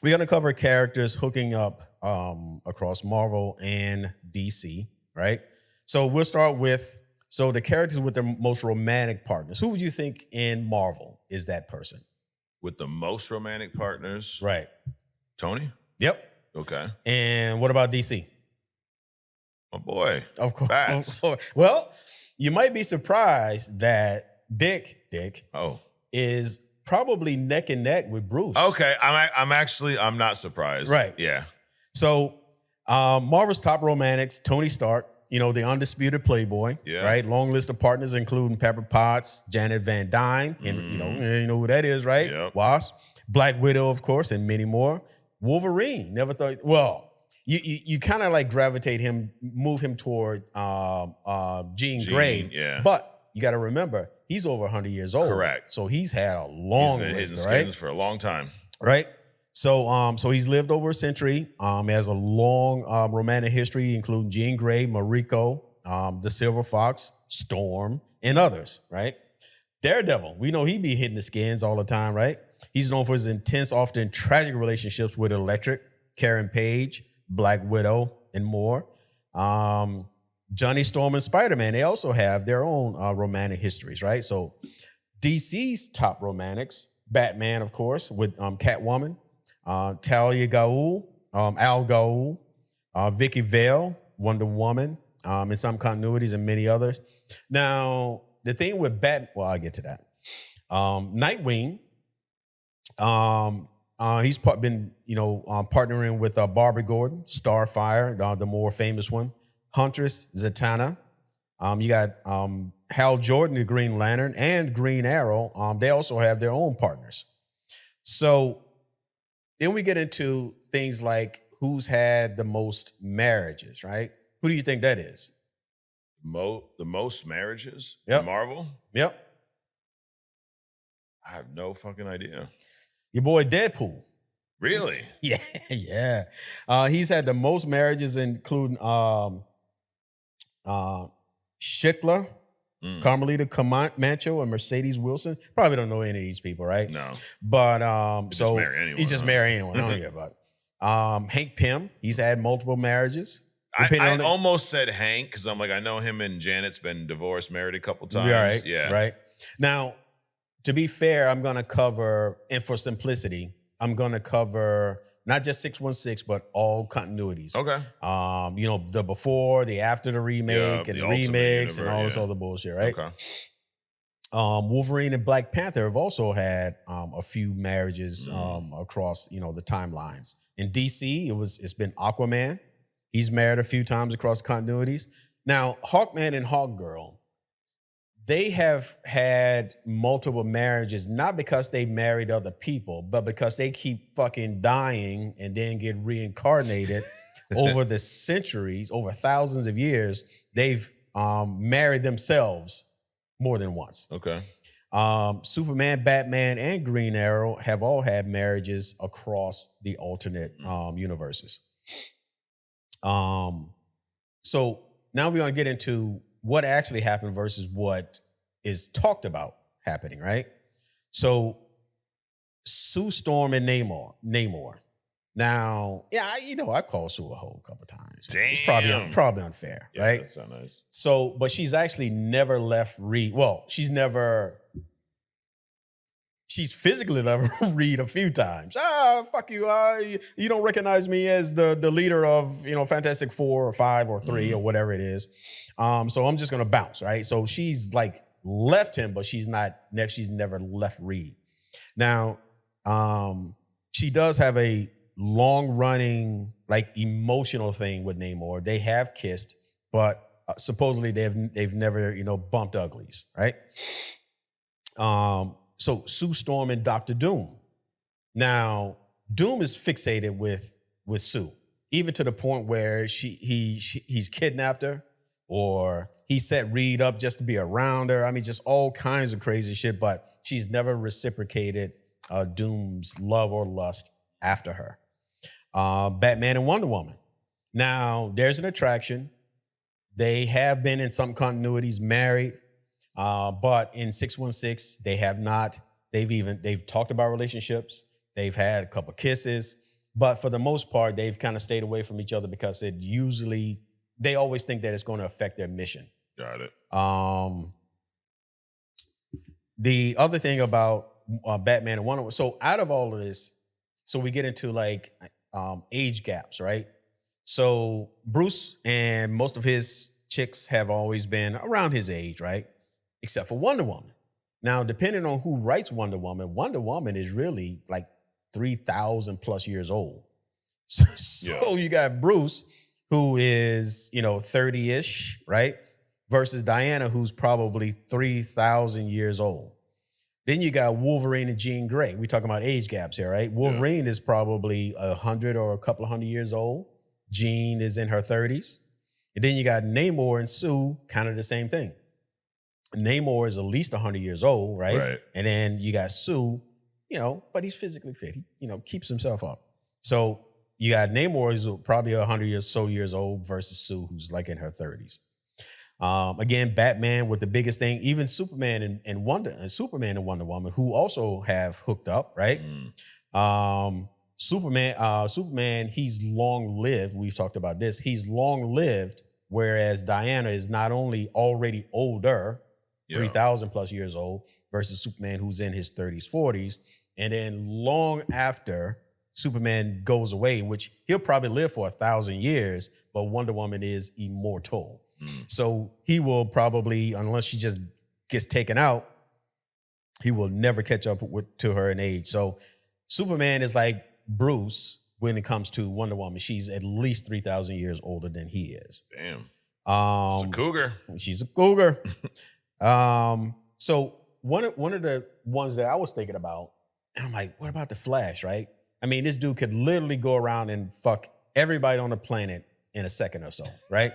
we're going to cover characters hooking up across Marvel and DC, right? So we'll start with, the characters with their most romantic partners. Who would you think in Marvel is that person? With the most romantic partners? Right. Tony? Yep. Okay. And what about DC? Oh, boy. Of course. Bats. Well, you might be surprised that Dick Oh. is probably neck and neck with Bruce. Okay, I'm not surprised. Right. Yeah. So Marvel's top romantics, Tony Stark, the undisputed playboy, Yeah. right? Long list of partners, including Pepper Potts, Janet Van Dyne, and you know who that is, right? Yep. Wasp, Black Widow, of course, and many more. Wolverine, never thought. Well, you kind of like move him toward Jean Grey, yeah. but you got to remember he's over 100 years old. Correct. So he's had a long He's been list, hitting right? skins for a long time. Right. So he's lived over a century. He has a long romantic history, including Jean Grey, Mariko, the Silver Fox, Storm, and others, right? Daredevil, we know he be hitting the skins all the time, right? He's known for his intense, often tragic relationships with Electric, Karen Page, Black Widow, and more. Johnny Storm and Spider-Man, they also have their own romantic histories, right? So DC's top romantics, Batman, of course, with Catwoman, Talia Ghul, Al Ghul, Vicky Vale, Wonder Woman, in some continuities and many others. Now, the thing with I'll get to that. Nightwing, he's been, partnering with Barbara Gordon, Starfire, the more famous one, Huntress, Zatanna. You got Hal Jordan, the Green Lantern, and Green Arrow. They also have their own partners. So then we get into things like who's had the most marriages, right? Who do you think that is? The most marriages Yep. in Marvel? Yep. I have no fucking idea. Your boy Deadpool. Really? Yeah, yeah. He's had the most marriages, including Schickler, Carmelita Camacho, and Mercedes Wilson. Probably don't know any of these people, right? No. But just marry anyone, he just marry anyone. I don't care about. Hank Pym, he's had multiple marriages. I almost said Hank because I'm like, I know him and Janet's been divorced, married a couple times. Right, yeah. Right. Now, to be fair, I'm going to cover, and for simplicity, I'm going to cover not just 616, but all continuities. Okay. The before, the after the remake, and the remix, and all this other bullshit, right? Okay. Wolverine and Black Panther have also had a few marriages across, the timelines. In DC, it's been Aquaman. He's married a few times across continuities. Now, Hawkman and Hawkgirl, they have had multiple marriages, not because they married other people, but because they keep fucking dying and then get reincarnated over the centuries, over thousands of years. They've married themselves more than once. Okay. Superman, Batman, and Green Arrow have all had marriages across the alternate universes. So now we're going to get into what actually happened versus what is talked about happening, right? So Sue Storm and Namor. Now, yeah, I've called Sue a hoe a couple times. Damn. It's probably unfair, Yeah, right? that's not nice. So, but she's actually never left Reed. Well, she's physically left Reed a few times. Fuck you. You don't recognize me as the leader of, Fantastic Four or 5 or 3 or whatever it is. So I'm just going to bounce, right? So she's like left him, but she's never left Reed. Now, she does have a long-running, like, emotional thing with Namor. They have kissed, but supposedly they've never, bumped uglies, right? So Sue Storm and Dr. Doom. Now, Doom is fixated with Sue, even to the point where he's kidnapped her, or he set Reed up just to be around her. I mean, just all kinds of crazy shit, but she's never reciprocated Doom's love or lust after her. Batman and Wonder Woman. Now, there's an attraction. They have been in some continuities married, but in 616, they have not. They've talked about relationships. They've had a couple kisses, but for the most part, they've kind of stayed away from each other because they always think that it's going to affect their mission. Got it. The other thing about Batman and Wonder Woman, so out of all of this, so we get into like age gaps, right? So Bruce and most of his chicks have always been around his age, right? Except for Wonder Woman. Now, depending on who writes Wonder Woman is really like 3,000 plus years old. So you got Bruce, who is, 30-ish, right? Versus Diana, who's probably 3,000 years old. Then you got Wolverine and Jean Grey. We're talking about age gaps here, right? Wolverine is probably 100 or a couple of 100 years old. Jean is in her 30s. And then you got Namor and Sue, kind of the same thing. Namor is at least 100 years old, right? And then you got Sue, but he's physically fit. He, keeps himself up. So you got Namor is probably 100 years old versus Sue, who's like in her 30s. Again, Batman with the biggest thing, even Superman and Wonder Woman, who also have hooked up, right? Superman, he's long lived. We've talked about this. He's long lived, whereas Diana is not only already older, 3,000 plus years old, versus Superman, who's in his 30s, 40s. And then long after Superman goes away, which he'll probably live for 1,000 years, but Wonder Woman is immortal. So he will probably, unless she just gets taken out, he will never catch up to her in age. So Superman is like Bruce when it comes to Wonder Woman. She's at least 3,000 years older than he is. Damn. She's a cougar. She's a cougar. So one of the ones that I was thinking about, and I'm like, what about the Flash, right? I mean, this dude could literally go around and fuck everybody on the planet in a second or so, right?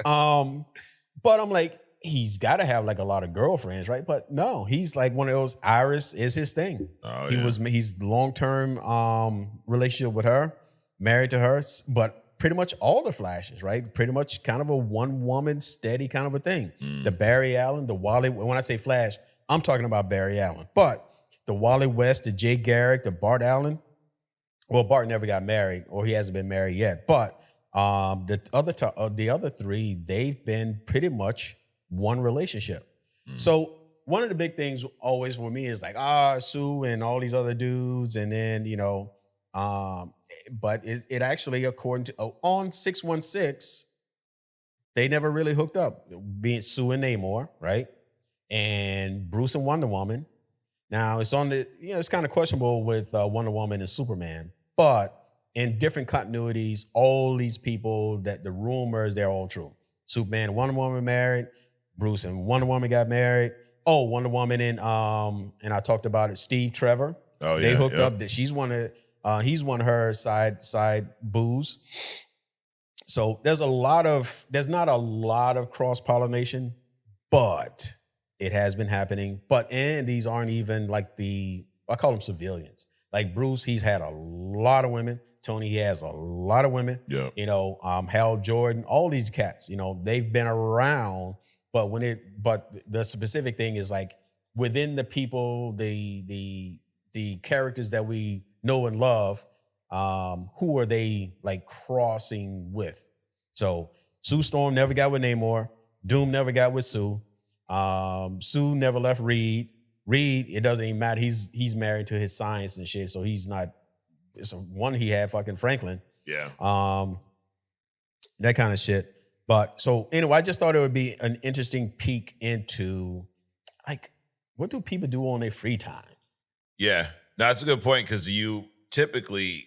But I'm like, he's got to have like a lot of girlfriends, right? But no, he's like one of those. Iris is his thing. He's long-term relationship with her, married to her, but pretty much all the Flashes, right? Pretty much kind of a one-woman steady kind of a thing. The Barry Allen, the Wally. When I say Flash, I'm talking about Barry Allen, but the Wally West, the Jay Garrick, the Bart Allen. Well, Bart never got married, or he hasn't been married yet. But the other three, they've been pretty much one relationship. So one of the big things always for me is like, Sue and all these other dudes, and then but it actually, according to on 616, they never really hooked up. Being Sue and Namor, right, and Bruce and Wonder Woman. Now it's on the, it's kind of questionable with Wonder Woman and Superman, but in different continuities, all these people that the rumors, they're all true. Superman and Wonder Woman married, Bruce and Wonder Woman got married. Oh, Wonder Woman and I talked about it, Steve Trevor. Oh, yeah, they hooked up. That he's one of her side boos. So there's not a lot of cross-pollination, but it has been happening. And these aren't even like I call them civilians. Like Bruce, he's had a lot of women. Tony, he has a lot of women. Yeah. Hal Jordan, all these cats, they've been around, but the specific thing is like within the people, the characters that we know and love, who are they like crossing with? So Sue Storm never got with Namor. Doom never got with Sue. Sue never left Reed. Reed, it doesn't even matter. He's married to his science and shit, so he's not. It's one he had fucking Franklin. Yeah. That kind of shit. But so anyway, I just thought it would be an interesting peek into like what do people do on their free time? Yeah, no, that's a good point because you typically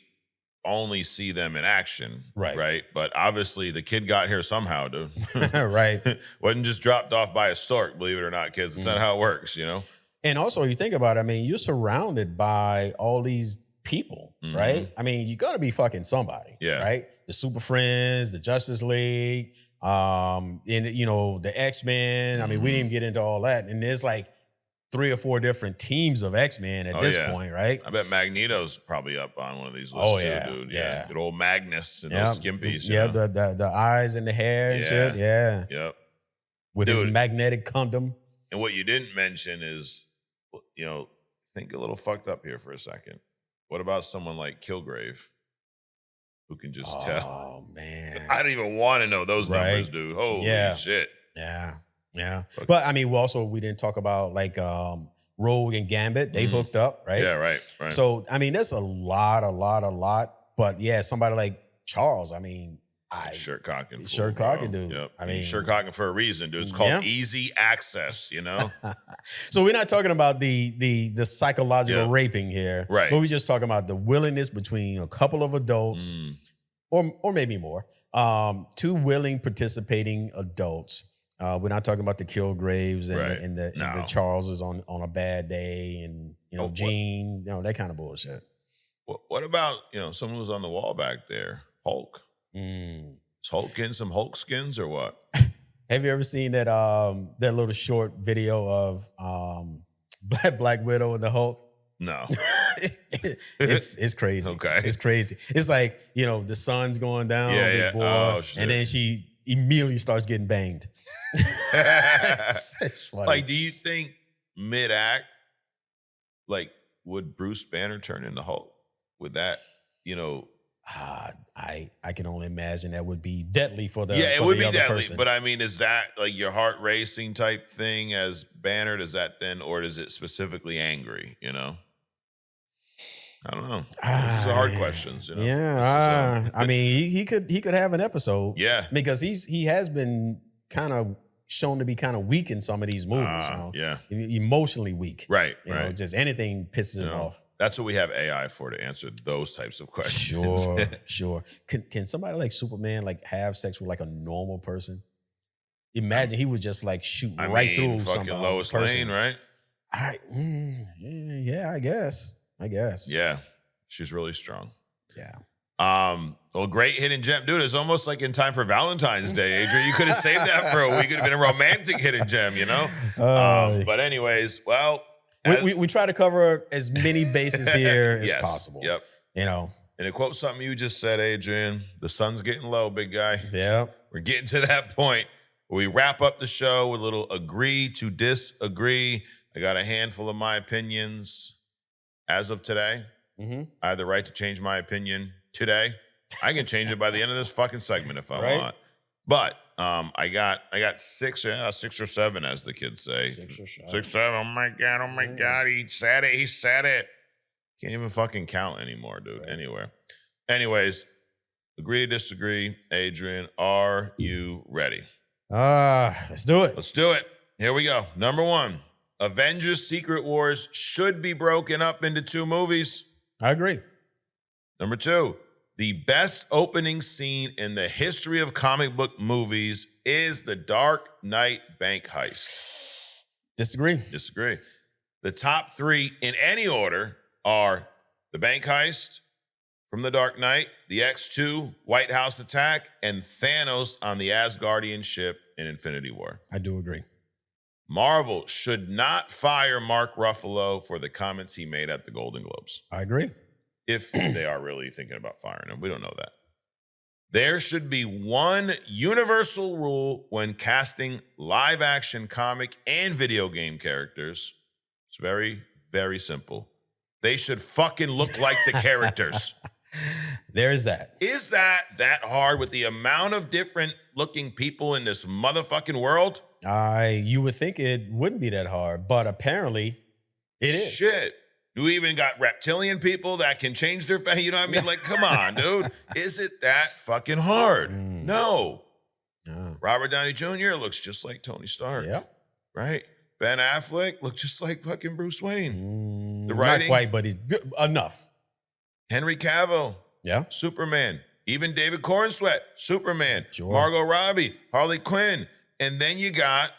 only see them in action, right? But obviously the kid got here somehow, dude. Right. Wasn't just dropped off by a stork, believe it or not, kids. It's not how it works, And also, you think about it, I mean, you're surrounded by all these people, right? I mean, you're gonna be fucking somebody, right? The Super Friends, the Justice League, and the X-Men. I mean, we didn't even get into all that. And there's like 3 or 4 different teams of X-Men at this point, right? I bet Magneto's probably up on one of these lists too, dude. Yeah. Good old Magnus and those skimpies. The eyes and the hair and shit. Yeah. Yep. With his magnetic condom. And what you didn't mention is, think a little fucked up here for a second. What about someone like Kilgrave, who can just tell? Oh, man. I don't even want to know those numbers, dude. Holy shit. Yeah. Yeah. But I mean, we didn't talk about like Rogue and Gambit. They hooked up, right? Yeah, right. So, I mean, there's a lot. But yeah, somebody like Charles, I mean, Shirt cocking. Shirt cocking, dude. Yep. I mean, shirt cocking for a reason, dude. It's called easy access, you know? So we're not talking about the psychological raping here. Right. But we're just talking about the willingness between a couple of adults or maybe more, two willing participating adults. We're not talking about the Kilgraves and the Charleses on a bad day and, Gene, that kind of bullshit. What about, someone who's on the wall back there? Hulk. Is Hulk getting some Hulk skins or what? Have you ever seen that little short video of Black Widow and the Hulk? No. It's crazy. Okay. It's crazy. It's like, the sun's going down, big boy, and then she immediately starts getting banged. It's funny. Like, do you think mid-act, would Bruce Banner turn into Hulk? Would that, I can only imagine that would be deadly for the it for would the be other deadly. person. But I mean, is that like your heart racing type thing as Banner? Does that then, or is it specifically angry? I don't know. These are hard questions. Yeah, I mean, he could have an episode. Yeah, because he has been kind of shown to be kind of weak in some of these movies. Emotionally weak. Right. Just anything pisses him off. That's what we have AI for, to answer those types of questions. Sure. Can somebody like Superman have sex with a normal person? Imagine he would just shoot right through fucking some Lois person. Lane, right? Yeah, I guess. Yeah, she's really strong. Yeah. Well, great hidden gem, dude. It's almost like in time for Valentine's Day, Adrian. You could have saved that for a week. It could have been a romantic hidden gem, But anyways, well. We try to cover as many bases here as possible. Yep. And to quote something you just said, Adrian, the sun's getting low, big guy. Yeah. We're getting to that point where we wrap up the show with a little agree to disagree. I got a handful of my opinions as of today. I have the right to change my opinion today. I can change it by the end of this fucking segment if I want. But I got 6 or 7, as the kids say. 6 or 7. 6, 7. Oh my god, he said it. Can't even fucking count anymore, dude. Right. Anyways, agree to disagree. Adrian, are you ready? Let's do it. Let's do it. Here we go. Number 1, Avengers Secret Wars should be broken up into 2 movies. I agree. Number 2, the best opening scene in the history of comic book movies is the Dark Knight bank heist. Disagree. The top 3 in any order are the bank heist from the Dark Knight, the X2 White House attack, and Thanos on the Asgardian ship in Infinity War. I do agree. Marvel should not fire Mark Ruffalo for the comments he made at the Golden Globes. I agree. If they are really thinking about firing him. We don't know that. There should be one universal rule when casting live action comic and video game characters. It's very, very simple. They should fucking look like the characters. There's that. Is that hard with the amount of different looking people in this motherfucking world? You would think it wouldn't be that hard, but apparently it is. Shit. We even got reptilian people that can change their face. You know what I mean? Like, come on, dude. Is it that fucking hard? No. Robert Downey Jr. looks just like Tony Stark. Yep. Right? Ben Affleck looks just like fucking Bruce Wayne. The writing. Not quite, but he's good enough. Henry Cavill. Yeah. Superman. Even David Cornsweet. Superman. Sure. Margot Robbie. Harley Quinn. And then you got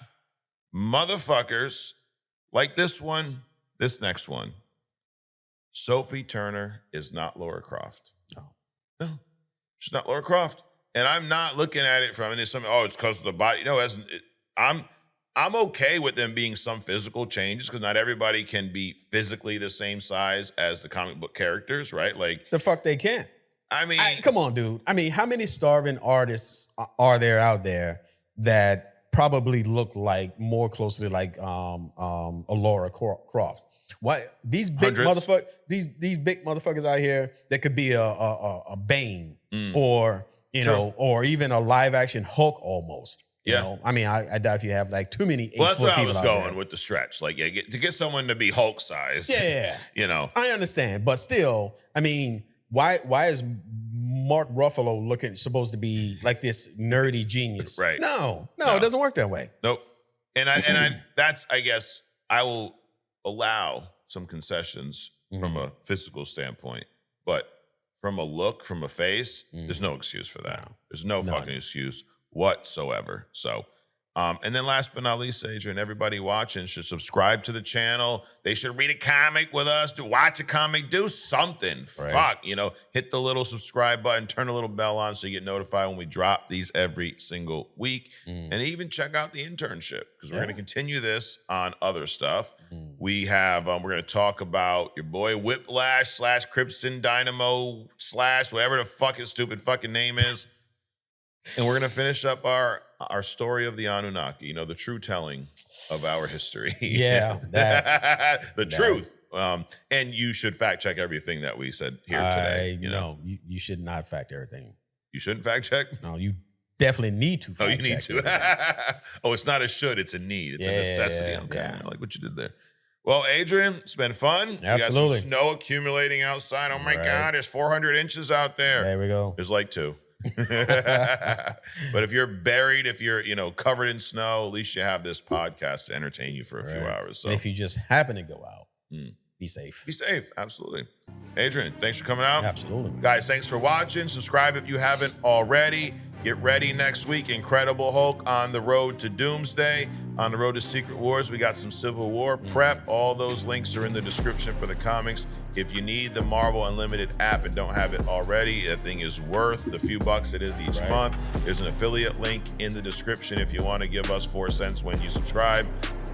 motherfuckers like this next one. Sophie Turner is not Lara Croft. No, she's not Lara Croft. And I'm not looking at it from it's because of the body. No, I'm okay with them being some physical changes because not everybody can be physically the same size as the comic book characters, right? Like the fuck they can't. I mean, come on, dude. I mean, how many starving artists are there out there that probably look more closely like a Lara Croft? Why these big motherfuckers? These big motherfuckers out here that could be a Bane or or even a live action Hulk almost. You know? I mean, I doubt if you have too many. Well, that's where I was going with the stretch. Like, to get someone to be Hulk size. Yeah, I understand, but still, I mean, why is Mark Ruffalo supposed to be like this nerdy genius. Right. No, it doesn't work that way. Nope. And I guess I will allow some concessions from a physical standpoint, but from a look, from a face, there's no excuse for that. There's no fucking excuse whatsoever. So, and then last but not least, Adrian, everybody watching should subscribe to the channel. They should read a comic with us, watch a comic, do something. Right. Fuck, hit the little subscribe button, turn the little bell on so you get notified when we drop these every single week. And even check out the internship, because we're going to continue this on other stuff. We have, we're going to talk about your boy Whiplash / Crimson Dynamo / whatever the fuck his stupid fucking name is. And we're going to finish up our story of the Anunnaki, the true telling of our history. Yeah. The truth. And you should fact check everything that we said here today. No, you should not fact everything. You shouldn't fact check? No, you definitely need to fact check. Oh, you need to. Oh, it's not a should, it's a need. It's a necessity. Okay, I like what you did there. Well, Adrian, it's been fun. Absolutely. You got some snow accumulating outside. Oh my God, there's 400 inches out there. There we go. There's like 2. But if you're buried, if you're covered in snow, at least you have this podcast to entertain you for a few hours. So and if you just happen to go out, be safe. Be safe, absolutely. Adrian, thanks for coming out. Absolutely. Guys, thanks for watching. Subscribe if you haven't already. Get ready next week. Incredible Hulk on the road to Doomsday. On the road to Secret Wars, we got some Civil War prep. All those links are in the description for the comics. If you need the Marvel Unlimited app and don't have it already, that thing is worth the few bucks it is each month. There's an affiliate link in the description if you want to give us 4 cents when you subscribe.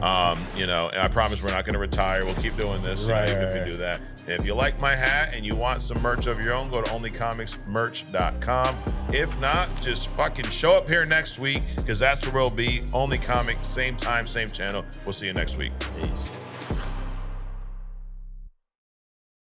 And I promise we're not going to retire. We'll keep doing this even if we do that. And if you like my hat and you want some merch of your own, go to onlycomicsmerch.com. If not, just fucking show up here next week, because that's where we'll be. Only Comics, same time, same channel. We'll see you next week. Peace.